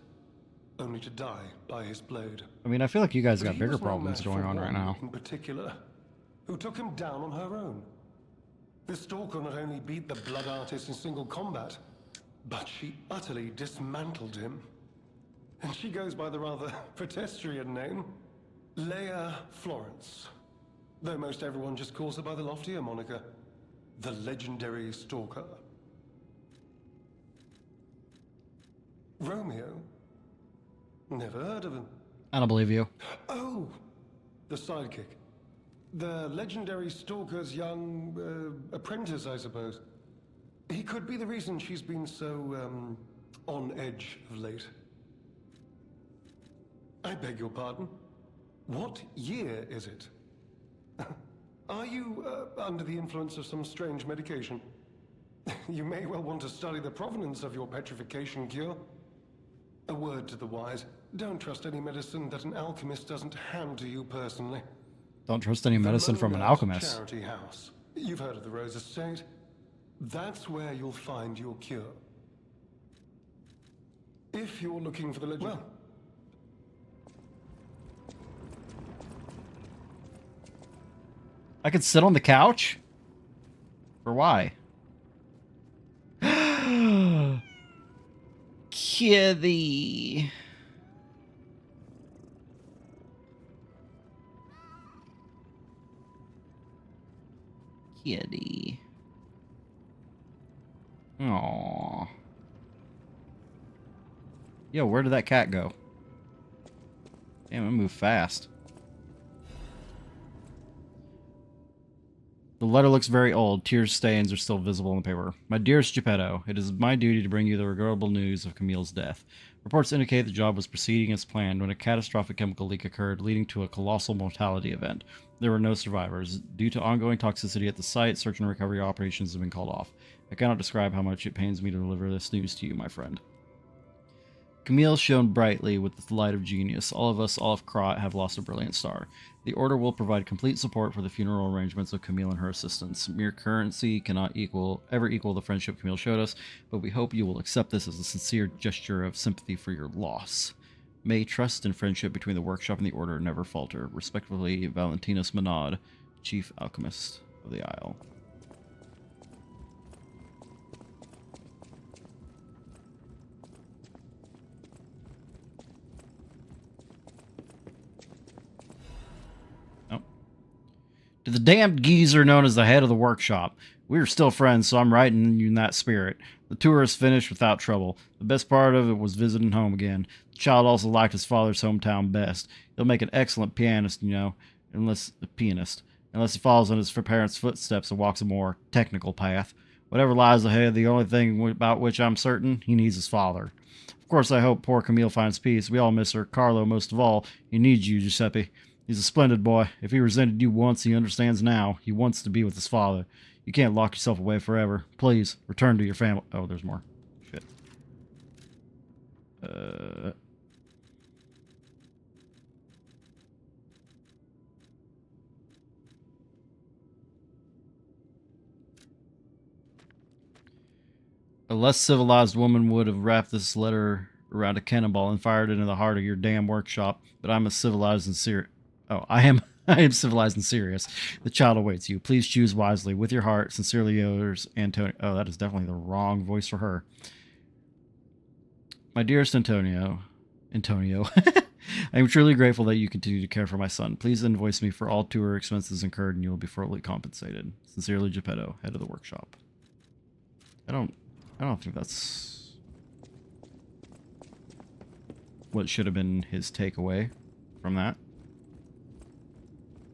only to die by his blade. I mean, I feel like you guys But got he bigger was no problems match going for on right one now. in particular, who took him down on her own. The stalker not only beat the Blood Artist in single combat, but she utterly dismantled him. And she goes by the rather pedestrian name, Leia Florence. Though most everyone just calls her by the loftier moniker, the legendary stalker. Romeo, Never heard of him. I don't believe you. Oh, the sidekick. The legendary stalker's young apprentice, I suppose. He could be the reason she's been so, on edge of late. I beg your pardon? What year is it? Are you, under the influence of some strange medication? You may well want to study the provenance of your petrification cure. A word to the wise. Don't trust any medicine that an alchemist doesn't hand to you personally. Don't trust any medicine from an Monad alchemist. Charity House. You've heard of the Rose Estate. That's where you'll find your cure. If you're looking for the legend... Well... I could sit on the couch? For why? Kitty. Kitty. Aww. Yo, where did that cat go? Damn, it moved fast. The letter looks very old. Tear stains are still visible on the paper. My dearest Geppetto, it is my duty to bring you the regrettable news of Camille's death. Reports indicate the job was proceeding as planned when a catastrophic chemical leak occurred, leading to a colossal mortality event. There were no survivors. Due to ongoing toxicity at the site, search and recovery operations have been called off. I cannot describe how much it pains me to deliver this news to you, my friend. Camille shone brightly with the light of genius. All of us, all of Krat, have lost a brilliant star. The Order will provide complete support for the funeral arrangements of Camille and her assistants. Mere currency cannot ever equal the friendship Camille showed us, but we hope you will accept this as a sincere gesture of sympathy for your loss. May trust and friendship between the workshop and the Order never falter. Respectfully, Valentinus Monad, Chief Alchemist of the Isle. To the damned geezer known as the head of the workshop. We are still friends, so I'm writing you in that spirit. The tour is finished without trouble. The best part of it was visiting home again. The child also liked his father's hometown best. He'll make an excellent pianist, you know, unless he follows in his parents' footsteps and walks a more technical path. Whatever lies ahead, the only thing about which I'm certain, he needs his father. Of course, I hope poor Camille finds peace. We all miss her, Carlo most of all. He needs you, Giuseppe. He's a splendid boy. If he resented you once, he understands now. He wants to be with his father. You can't lock yourself away forever. Please, return to your family. Oh, there's more. Shit. A less civilized woman would have wrapped this letter around a cannonball and fired it into the heart of your damn workshop, but I'm a civilized and serious... Oh, I am civilized and serious. The child awaits you. Please choose wisely. With your heart, sincerely yours, Antonio. Oh, that is definitely the wrong voice for her. My dearest Antonio. I am truly grateful that you continue to care for my son. Please invoice me for all tour expenses incurred and you will be fully compensated. Sincerely, Geppetto, head of the workshop. I don't think that's what should have been his takeaway from that.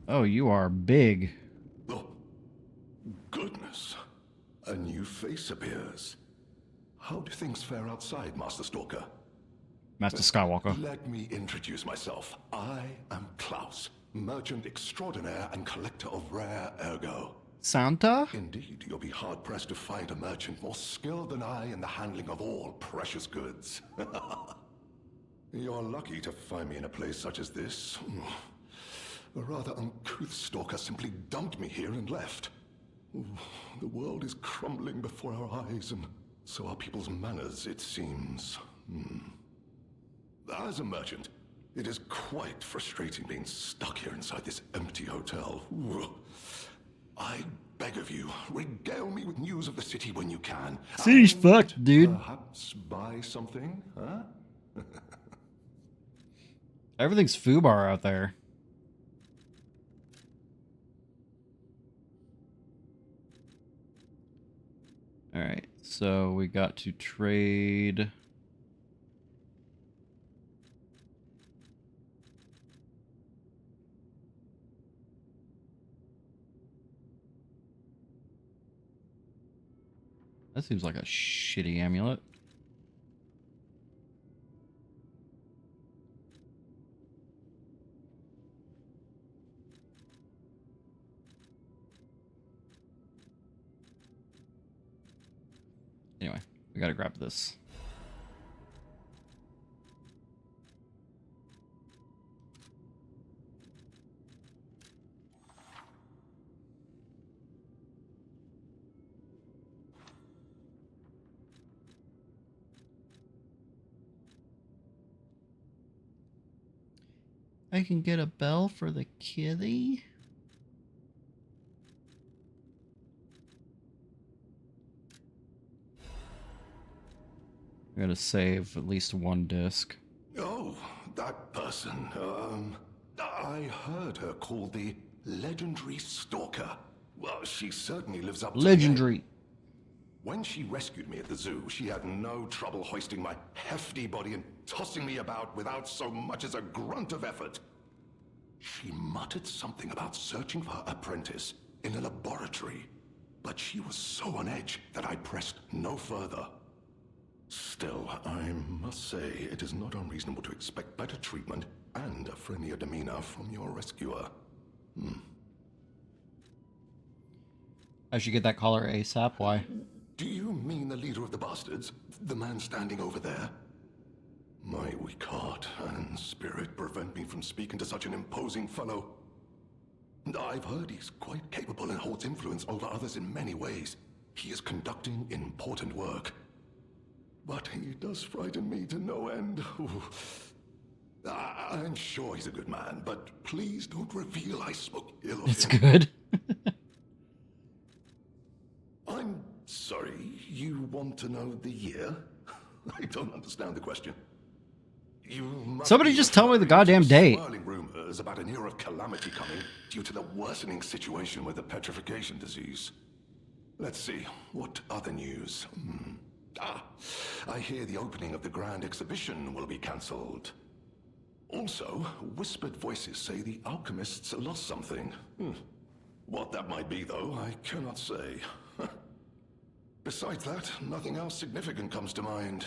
Oh, you are big. Oh, goodness. A new face appears. How do things fare outside, Master Stalker? Master Skywalker. Let me introduce myself. I am Klaus, merchant extraordinaire and collector of rare ergo. Santa? Indeed, you'll be hard-pressed to find a merchant more skilled than I in the handling of all precious goods. You're lucky to find me in a place such as this. A rather uncouth stalker simply dumped me here and left. The world is crumbling before our eyes, and so are people's manners, it seems. As a merchant, it is quite frustrating being stuck here inside this empty hotel. I beg of you, regale me with news of the city when you can. City's fucked, dude. Perhaps buy something, huh? Everything's foobar out there. Alright, so we got to trade That seems like a shitty amulet. Anyway, we gotta grab this. I can get a bell for the kitty. I gotta save at least one disc. Oh, that person. I heard her called the legendary stalker. Well, she certainly lives up to the name. Legendary. When she rescued me at the zoo, she had no trouble hoisting my hefty body and tossing me about without so much as a grunt of effort. She muttered something about searching for her apprentice in a laboratory, but she was so on edge that I pressed no further. Still, I must say it is not unreasonable to expect better treatment and a friendlier demeanor from your rescuer. I should get that collar ASAP. Why? Do you mean the leader of the bastards? The man standing over there? My weak heart and spirit prevent me from speaking to such an imposing fellow. I've heard he's quite capable and holds influence over others in many ways. He is conducting important work. But he does frighten me to no end. I'm sure he's a good man, but please don't reveal I spoke ill of him. It's good. I'm sorry, you want to know the year? I don't understand the question. You must Somebody be just tell me the referring to goddamn date. swirling rumors about an era of calamity coming due to the worsening situation with the petrification disease. Let's see, what other news? I hear the opening of the Grand Exhibition will be cancelled. Also, whispered voices say the alchemists lost something. What that might be, though, I cannot say. Besides that, nothing else significant comes to mind.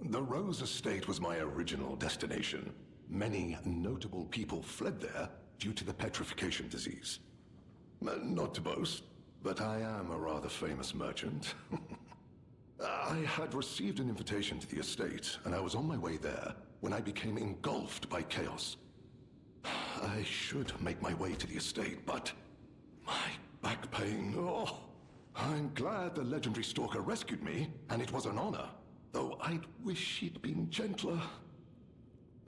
The Rose Estate was my original destination. Many notable people fled there due to the petrification disease. Not to boast, but I am a rather famous merchant. I had received an invitation to the estate, and I was on my way there when I became engulfed by chaos. I should make my way to the estate, but my back pain, oh. I'm glad the legendary stalker rescued me, and it was an honor, though I'd wish she'd been gentler.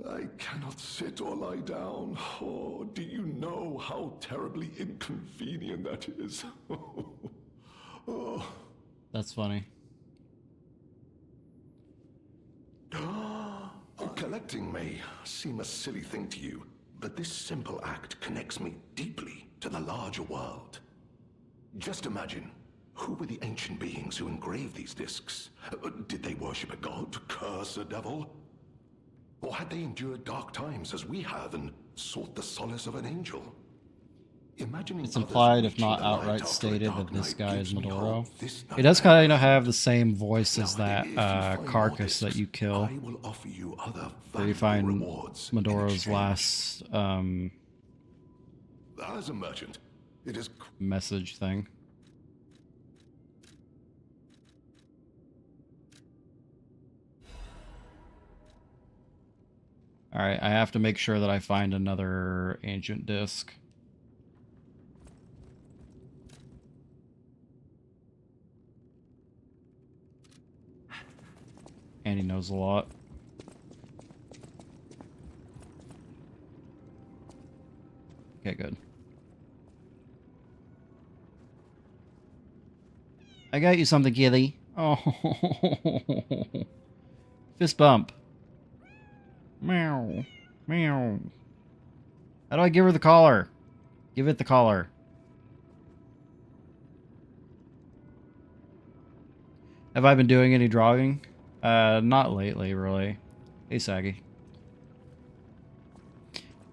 I cannot sit or lie down. Oh, do you know how terribly inconvenient that is? Oh. That's funny. Collecting may seem a silly thing to you, but this simple act connects me deeply to the larger world. Just imagine, who were the ancient beings who engraved these discs? Did they worship a god, curse a devil? Or had they endured dark times as we have and sought the solace of an angel? Imagining It's implied, if not outright stated, that this guy is Maduro. He does kind of have the same voice as that carcass that you kill. Where you find Maduro's last as a merchant, it is message thing. Alright, I have to make sure that I find another ancient disc. And he knows a lot. Okay, good. I got you something, kitty. Oh, fist bump. Meow, meow. How do I give her the collar? Give it the collar. Have I been doing any drawing? Not lately, really. Hey, Saggy.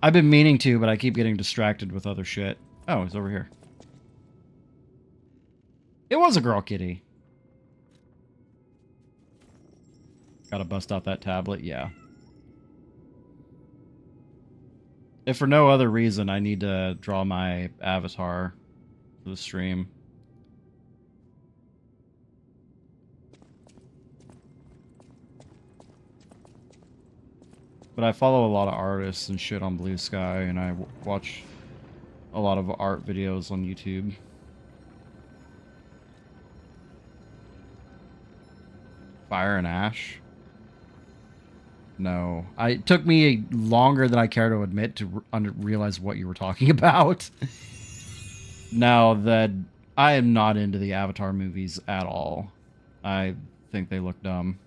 I've been meaning to, but I keep getting distracted with other shit. Oh, it's over here. It was a girl kitty. Gotta bust out that tablet, yeah. If for no other reason, I need to draw my avatar for the stream. But I follow a lot of artists and shit on Blue Sky, and I watch a lot of art videos on YouTube. Fire and Ash? No. It took me longer than I care to admit to realize what you were talking about. Now that I am not into the Avatar movies at all. I think they look dumb.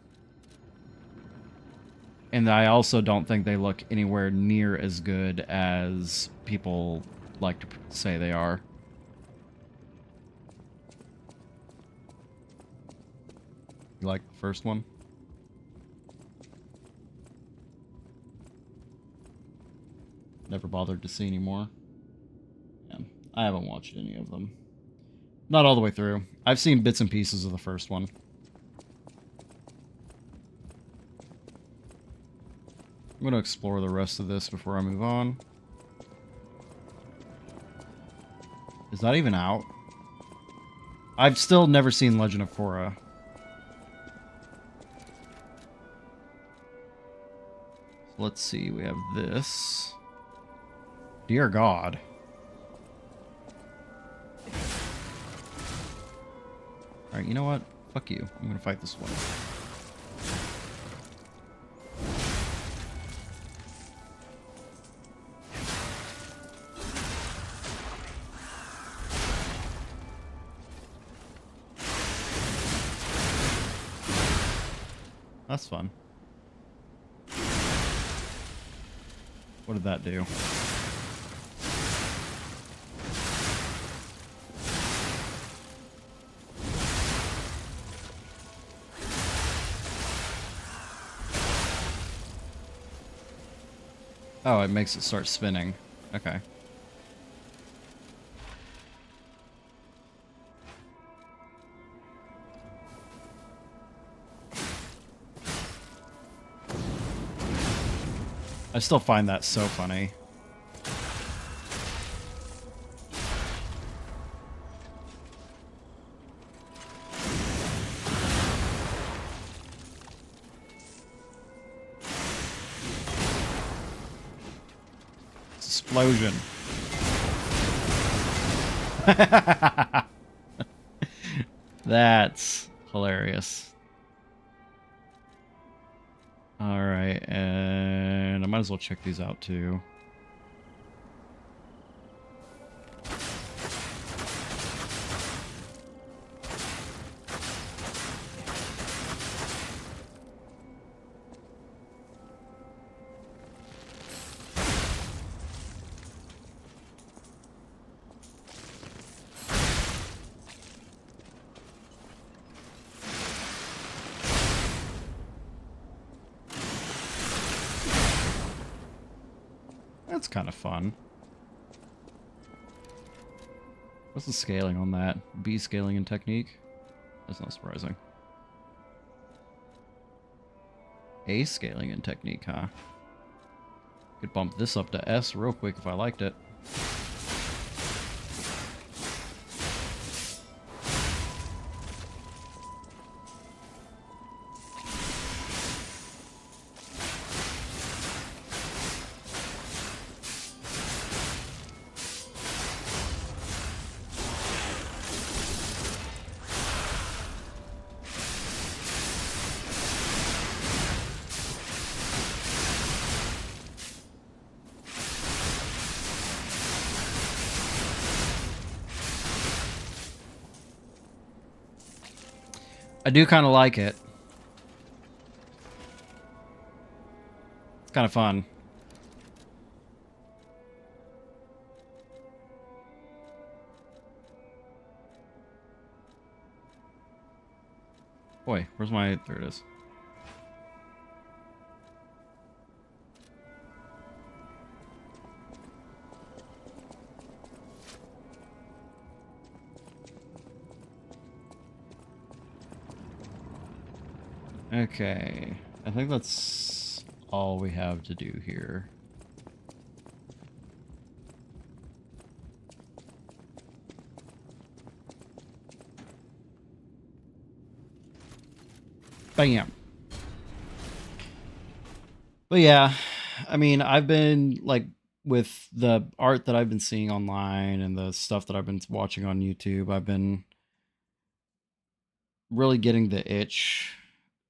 And I also don't think they look anywhere near as good as people like to say they are. You like the first one? Never bothered to see anymore. Yeah, I haven't watched any of them. Not all the way through. I've seen bits and pieces of the first one. I'm going to explore the rest of this before I move on. Is that even out? I've still never seen Legend of Korra. So let's see, we have this. Dear God. Alright, you know what? Fuck you. I'm gonna fight this one. That's fun. What did that do? Oh, it makes it start spinning. Okay. I still find that so funny. Explosion. That's hilarious. Alright, and I might as well check these out too. That's kind of fun. What's the scaling on that? B scaling and technique? That's not surprising. A scaling and technique, huh? Could bump this up to S real quick if I liked it. I do kind of like it. It's kind of fun. Boy, where's my... There it is. Okay. I think that's all we have to do here. Bam. But yeah, I mean, I've been like with the art that I've been seeing online and the stuff that I've been watching on YouTube, I've been really getting the itch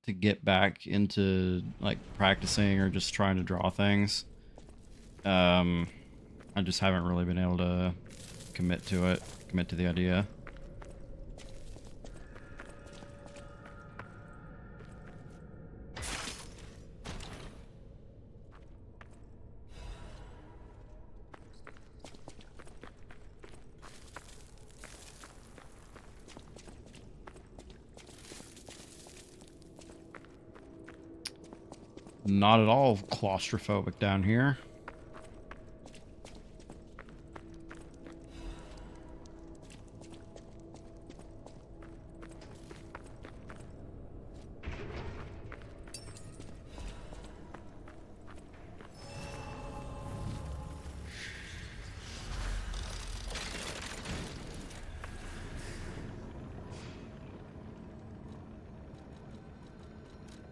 to get back into like practicing or just trying to draw things. I just haven't really been able to commit to the idea. Not at all claustrophobic down here.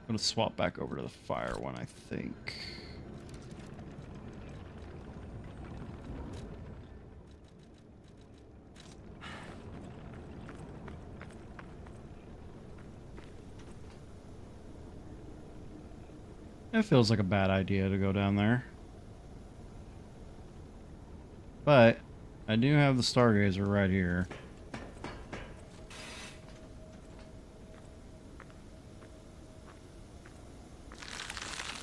I'm gonna swap back over to the fire one, I think. It feels like a bad idea to go down there. But I do have the Stargazer right here.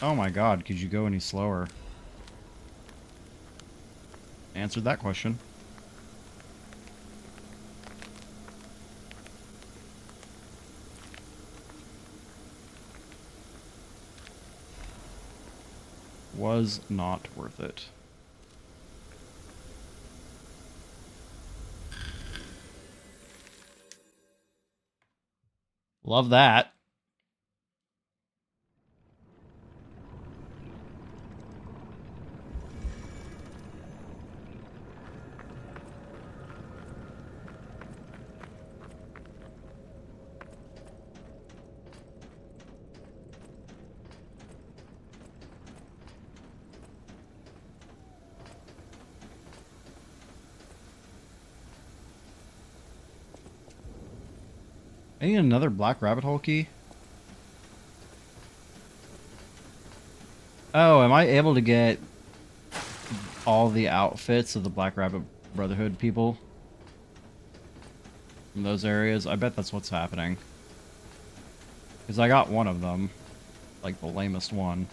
Oh my god, could you go any slower? Answered that question. Was not worth it. Love that. I need another black rabbit hole key. Oh, am I able to get all the outfits of the Black Rabbit Brotherhood people from those areas? I bet that's what's happening. Because I got one of them. Like the lamest one.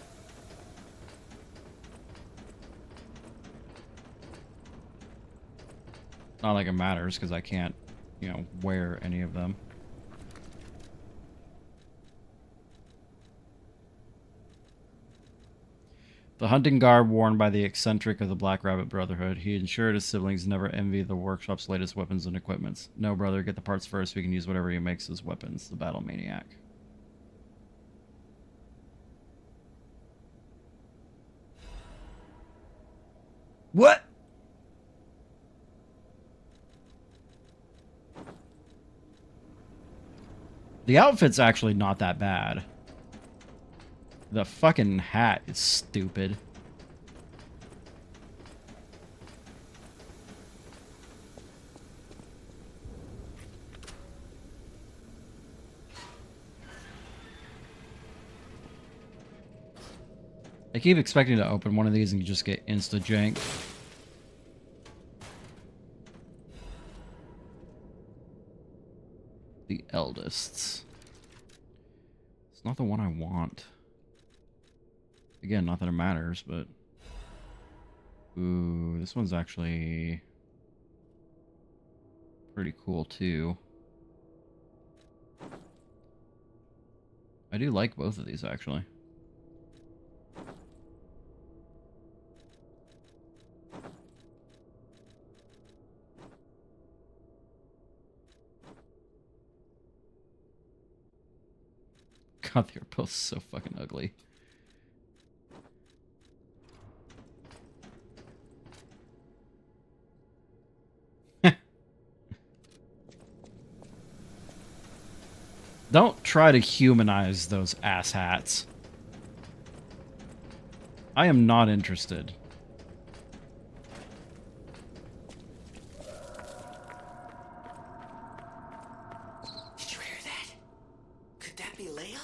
Not like it matters, because I can't, you know, wear any of them. The hunting garb worn by the eccentric of the Black Rabbit Brotherhood. He ensured his siblings never envy the workshop's latest weapons and equipments. No, brother, get the parts first. We can use whatever he makes as weapons. The Battle Maniac. What? The outfit's actually not that bad. The fucking hat is stupid. I keep expecting to open one of these and just get insta-janked. The Eldest's. It's not the one I want. Again, not that it matters, but... Ooh, this one's actually... pretty cool, too. I do like both of these, actually. God, they're both so fucking ugly. Don't try to humanize those asshats. I am not interested. Did you hear that? Could that be Leia?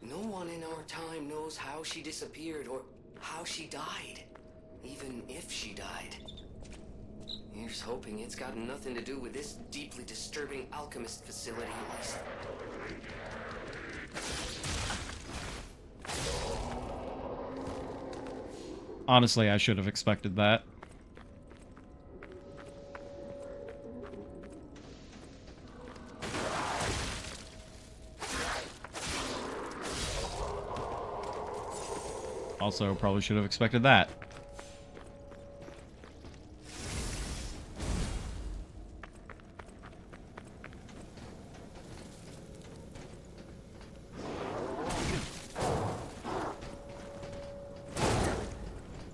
No one in our time knows how she disappeared or how she died. Even if she died. Here's hoping it's got nothing to do with this deeply disturbing alchemist facility at least. Honestly, I should have expected that. Also, probably should have expected that.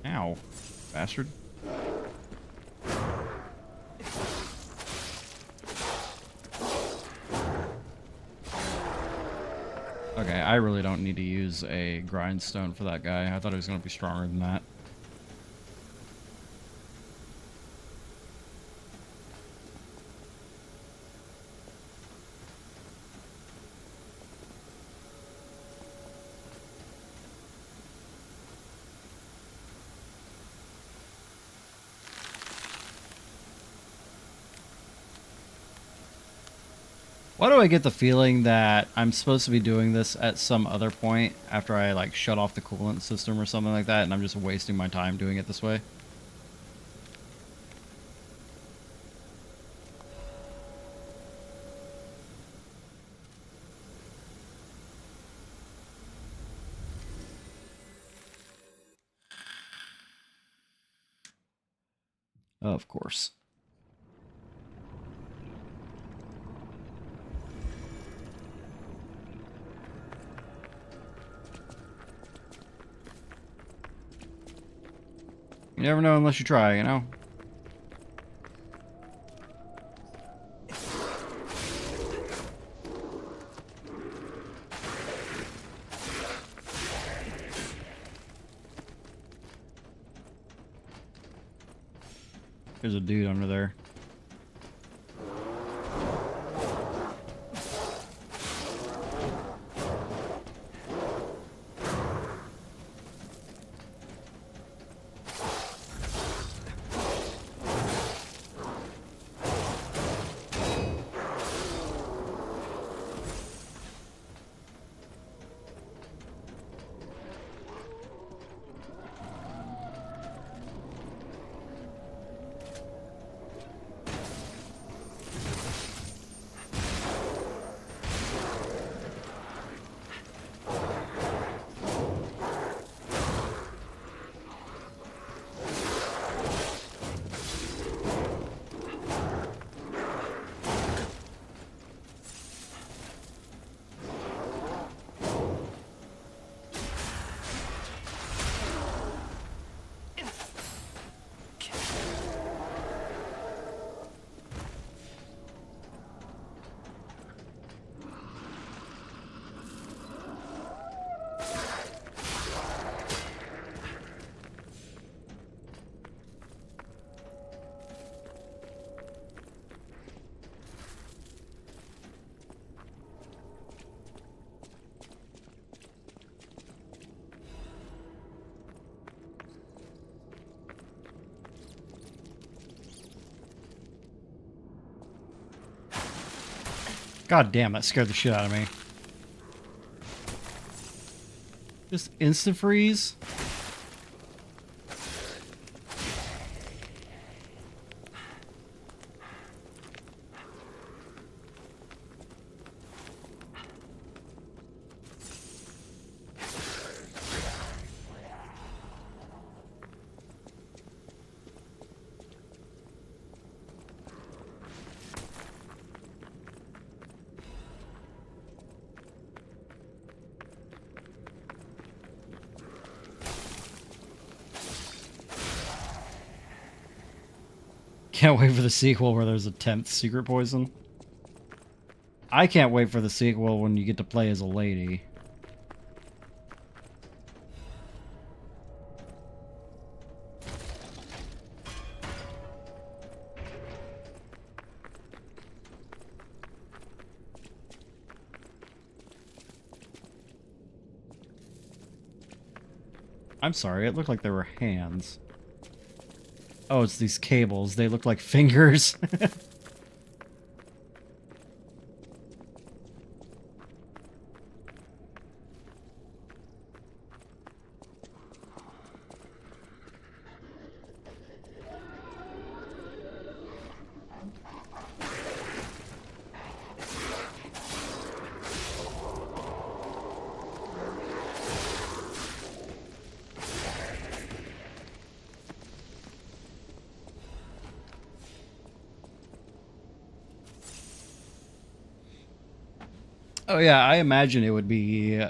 Ow, bastard. Okay, I really don't need to use a grindstone for that guy. I thought he was going to be stronger than that. Why do I get the feeling that I'm supposed to be doing this at some other point after I like shut off the coolant system or something like that, and I'm just wasting my time doing it this way? Of course. You never know unless you try, you know? There's a dude under there. God damn, that scared the shit out of me. Just instant freeze? can't wait for the sequel where there's a 10th secret poison. I can't wait for the sequel when you get to play as a lady. I'm sorry, it looked like there were hands. Oh, it's these cables. They look like fingers. Oh yeah, I imagine it would be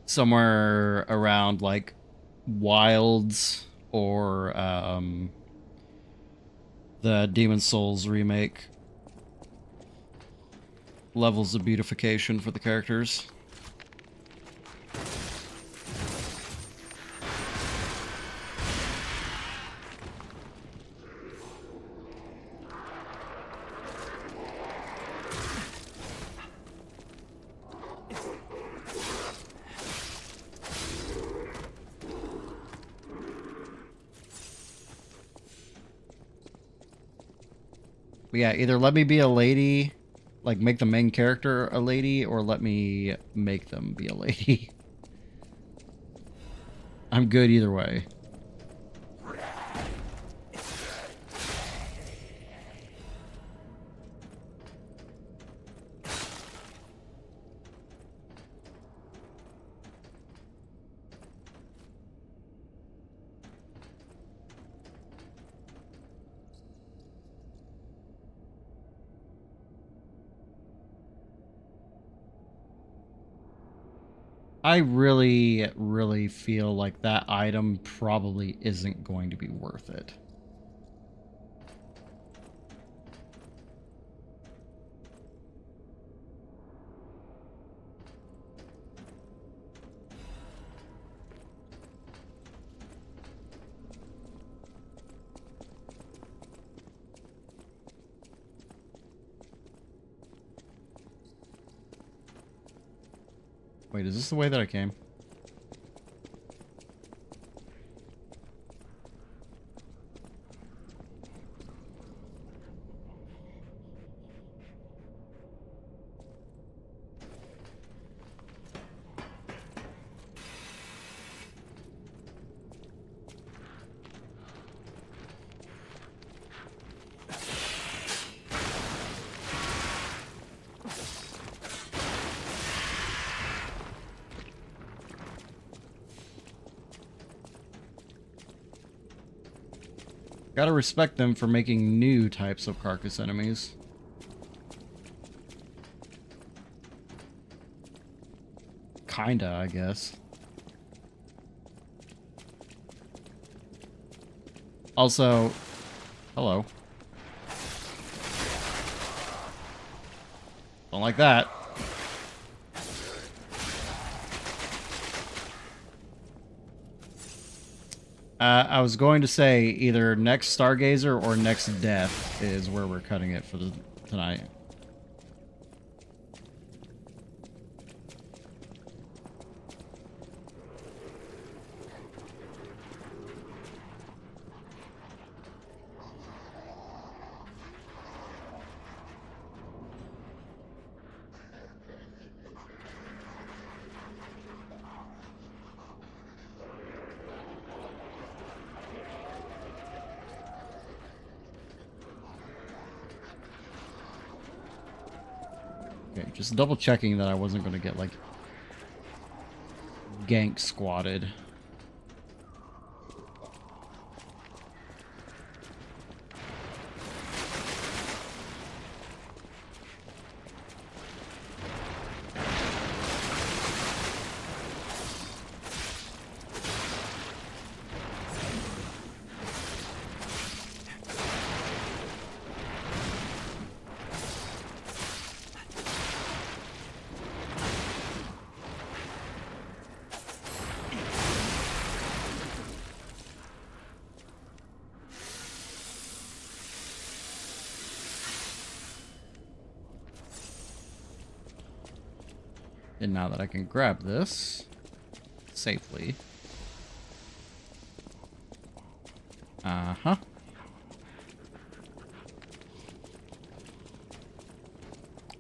somewhere around like Wilds or the Demon Souls remake. Levels of beautification for the characters. But yeah, either let me be a lady, like make the main character a lady, or let me make them be a lady. I'm good either way. I really, really feel like that item probably isn't going to be worth it. Wait, is this the way that I came? Gotta respect them for making new types of carcass enemies. Kinda, I guess. Also, hello. Don't like that. I was going to say either next Stargazer or next Death is where we're cutting it for tonight. Okay, just double checking that I wasn't going to get, like, gank squatted. And now that I can grab this safely. Uh-huh.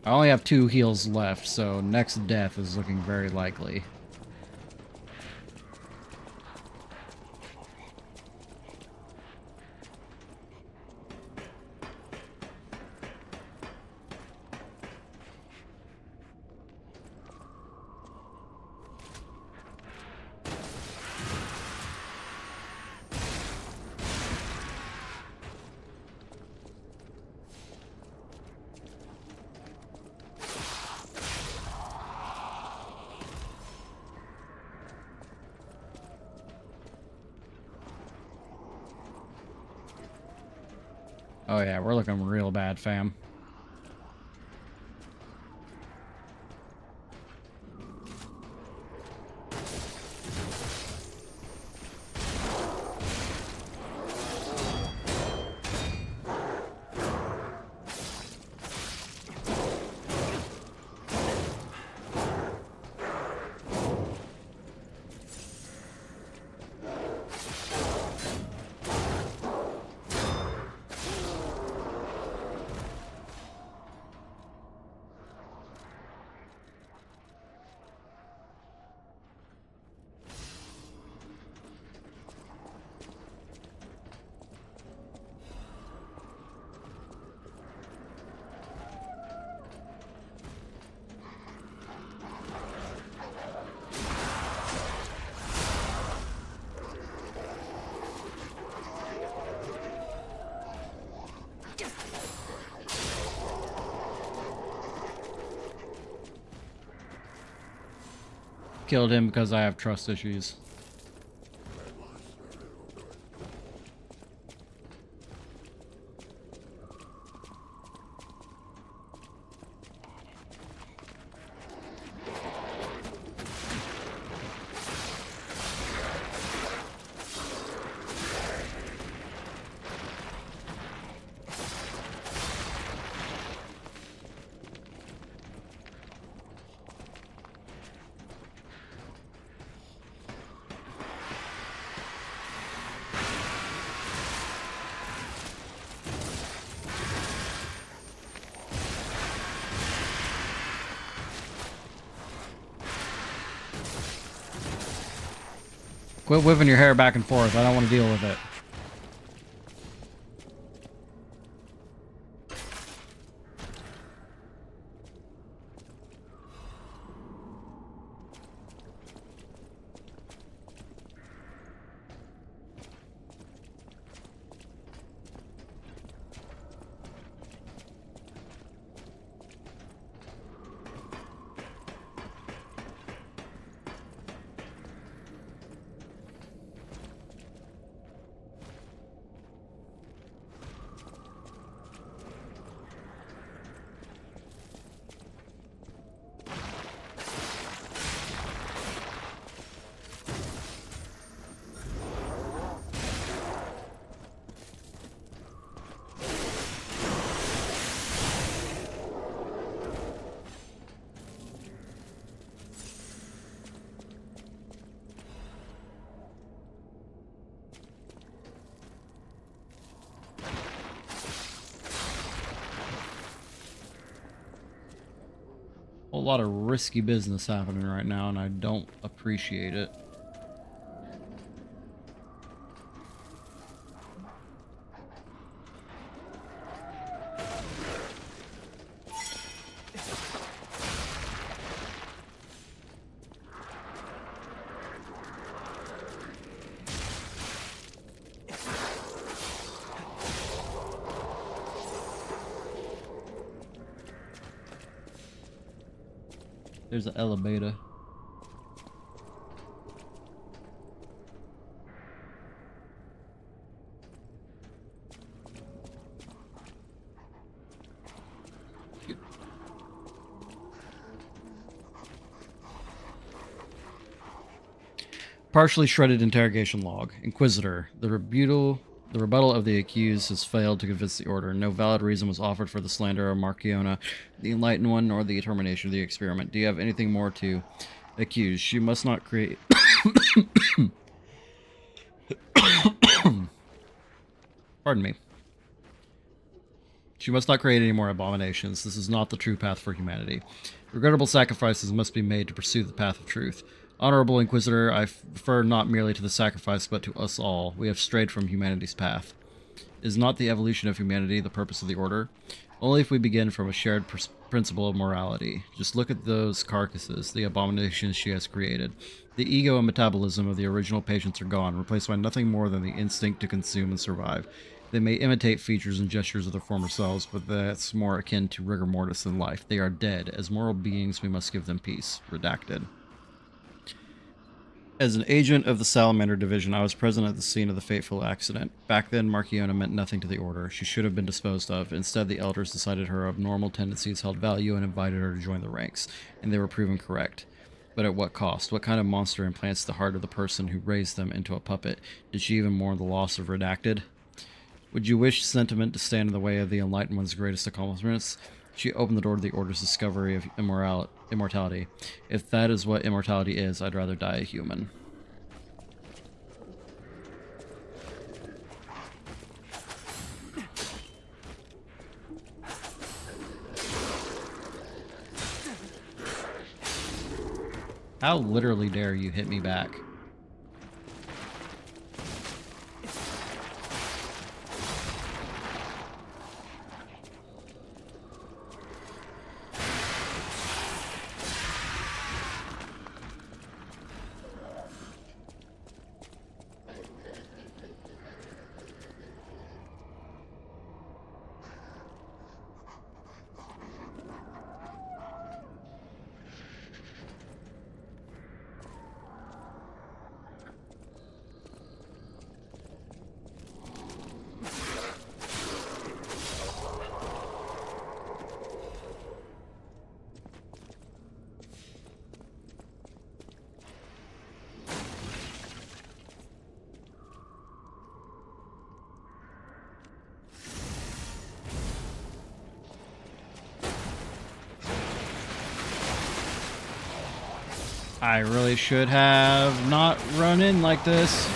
I only have 2 heals left, so next death is looking very likely. Oh yeah, we're looking real bad, fam. Killed him because I have trust issues. Quit whipping your hair back and forth. I don't want to deal with it. A lot of risky business happening right now, and I don't appreciate it. There's an elevator. Partially shredded interrogation log. Inquisitor. The rebuttal The rebuttal of the accused has failed to convince the Order. No valid reason was offered for the slander of Marchiona, the Enlightened One, nor the termination of the experiment. Do you have anything more to accuse? She must not create... Pardon me. She must not create any more abominations. This is not the true path for humanity. Regrettable sacrifices must be made to pursue the path of truth. Honorable Inquisitor, I refer not merely to the sacrifice, but to us all. We have strayed from humanity's path. Is not the evolution of humanity the purpose of the Order? Only if we begin from a shared principle of morality. Just look at those carcasses, the abominations she has created. The ego and metabolism of the original patients are gone, replaced by nothing more than the instinct to consume and survive. They may imitate features and gestures of their former selves, but that's more akin to rigor mortis than life. They are dead. As moral beings, we must give them peace. Redacted. As an agent of the Salamander Division, I was present at the scene of the fateful accident. Back then, Marchiona meant nothing to the Order. She should have been disposed of. Instead, the Elders decided her abnormal tendencies held value and invited her to join the ranks, and they were proven correct. But at what cost? What kind of monster implants the heart of the person who raised them into a puppet? Did she even mourn the loss of Redacted? Would you wish sentiment to stand in the way of the Enlightened One's greatest accomplishments? She opened the door to the Order's discovery of immortality. If that is what immortality is, I'd rather die a human. How literally dare you hit me back? I really should have not run in like this.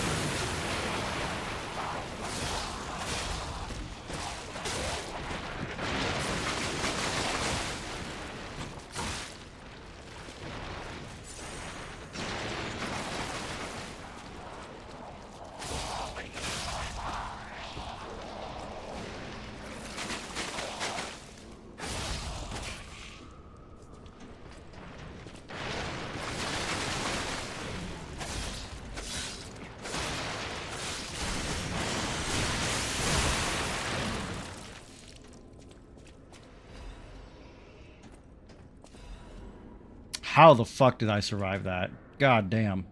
How the fuck did I survive that? God damn.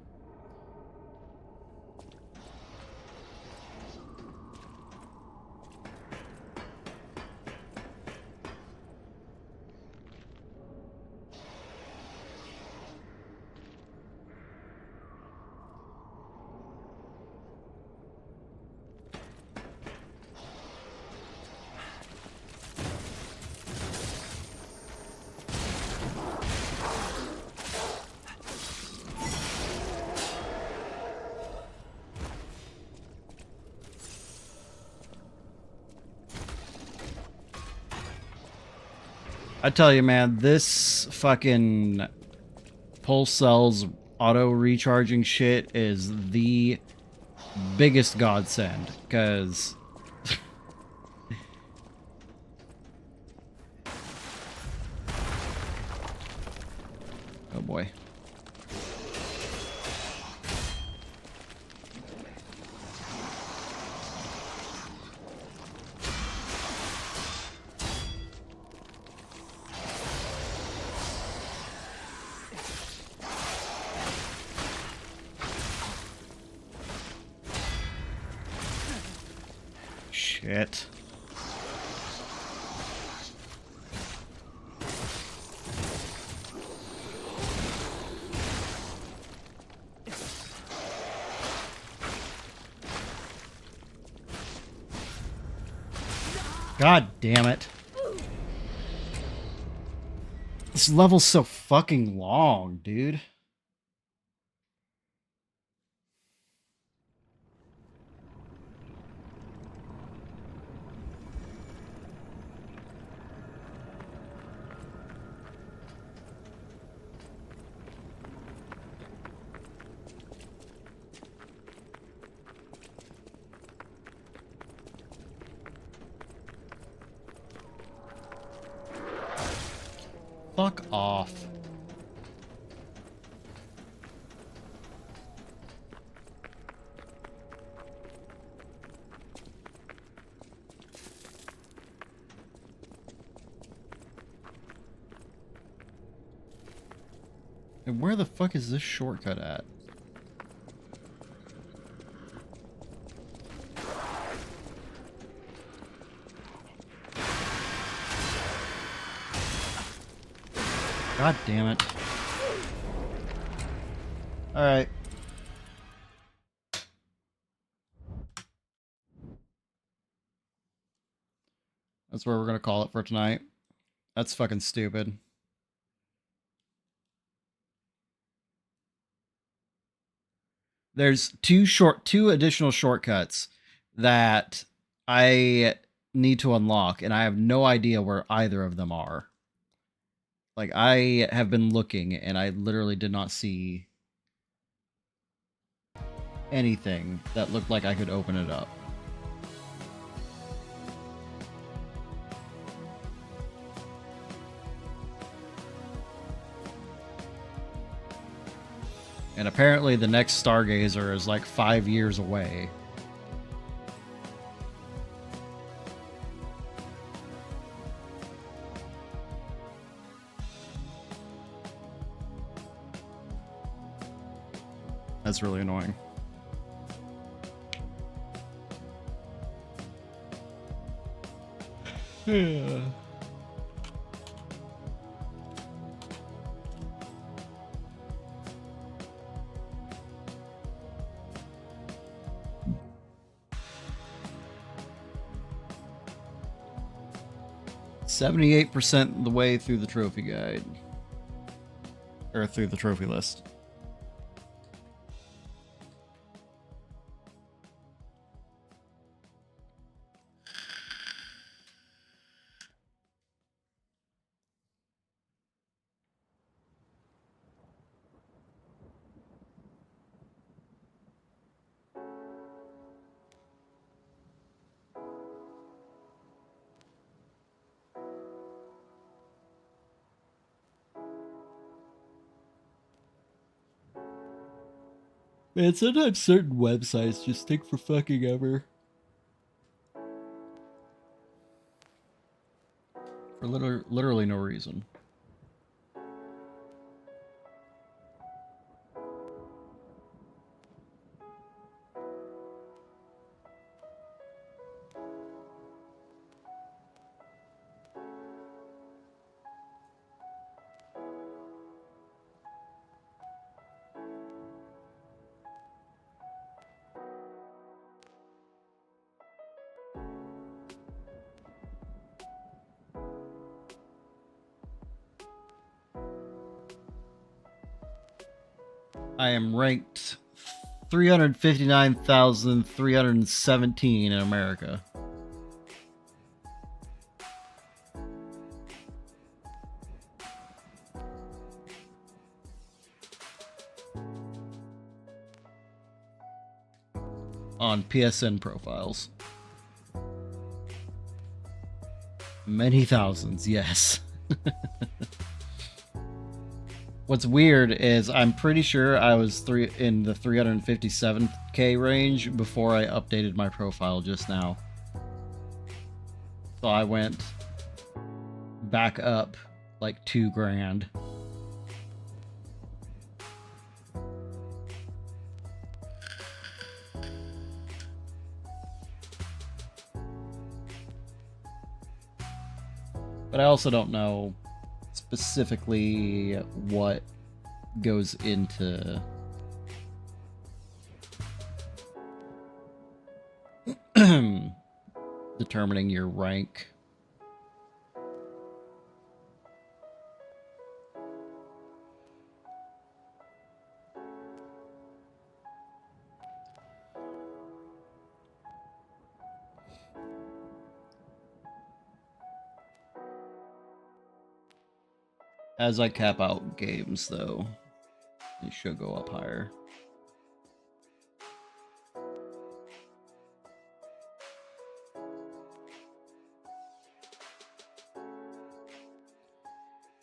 I tell you, man, this fucking pulse cells auto recharging shit is the biggest godsend, because oh boy. Shit. God damn it. This level's so fucking long, dude. Fuck off. And where the fuck is this shortcut at? God damn it. Alright. That's where we're gonna call it for tonight. That's fucking stupid. There's two additional shortcuts that I need to unlock, and I have no idea where either of them are. Like, I have been looking, and I literally did not see anything that looked like I could open it up. And apparently the next Stargazer is like 5 years away. That's really annoying. Yeah. %78% the way through the trophy guide. Or through the trophy list. Man, sometimes certain websites just take for fucking ever. For literally no reason. I am ranked 359,317 in America. On PSN profiles. Many thousands, yes. What's weird is I'm pretty sure I was in the 357k range before I updated my profile just now. So I went back up like $2,000. But I also don't know specifically what goes into determining your rank As I cap out games, though, they should go up higher.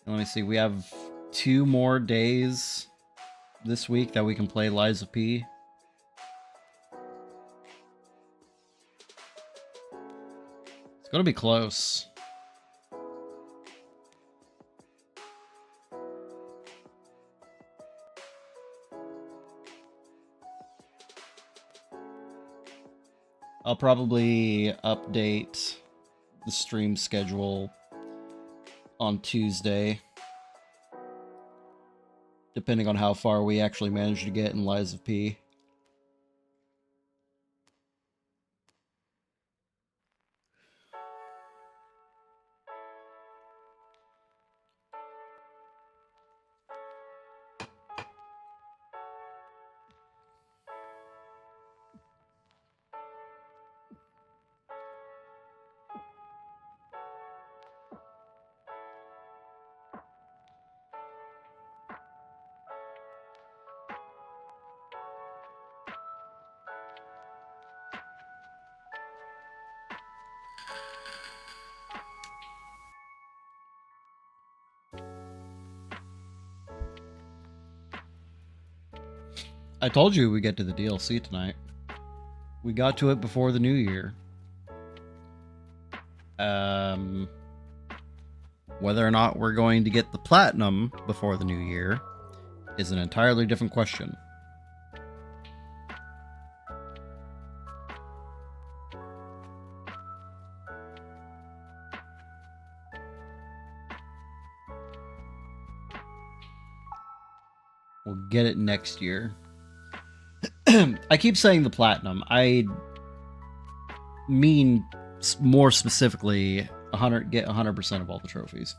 And let me see, we have 2 more days this week that we can play Lies of P. It's gonna be close. I'll probably update the stream schedule on Tuesday, depending on how far we actually manage to get in Lies of P. I told you we get to the DLC tonight. We got to it before the new year. Whether or not we're going to get the platinum before the new year is an entirely different question. We'll get it next year. I keep saying the platinum. I mean more specifically get 100% of all the trophies.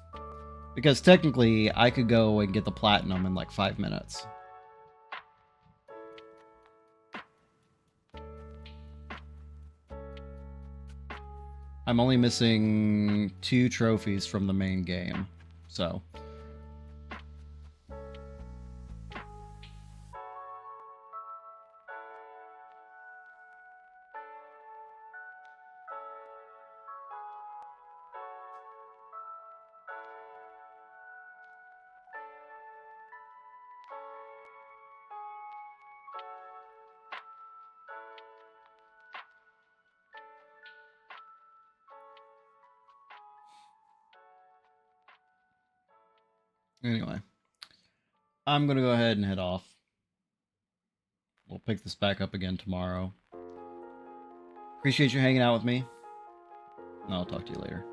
Because technically I could go and get the platinum in like 5 minutes. I'm only missing 2 trophies from the main game. So anyway, I'm going to go ahead and head off. We'll pick this back up again tomorrow. Appreciate you hanging out with me. And I'll talk to you later.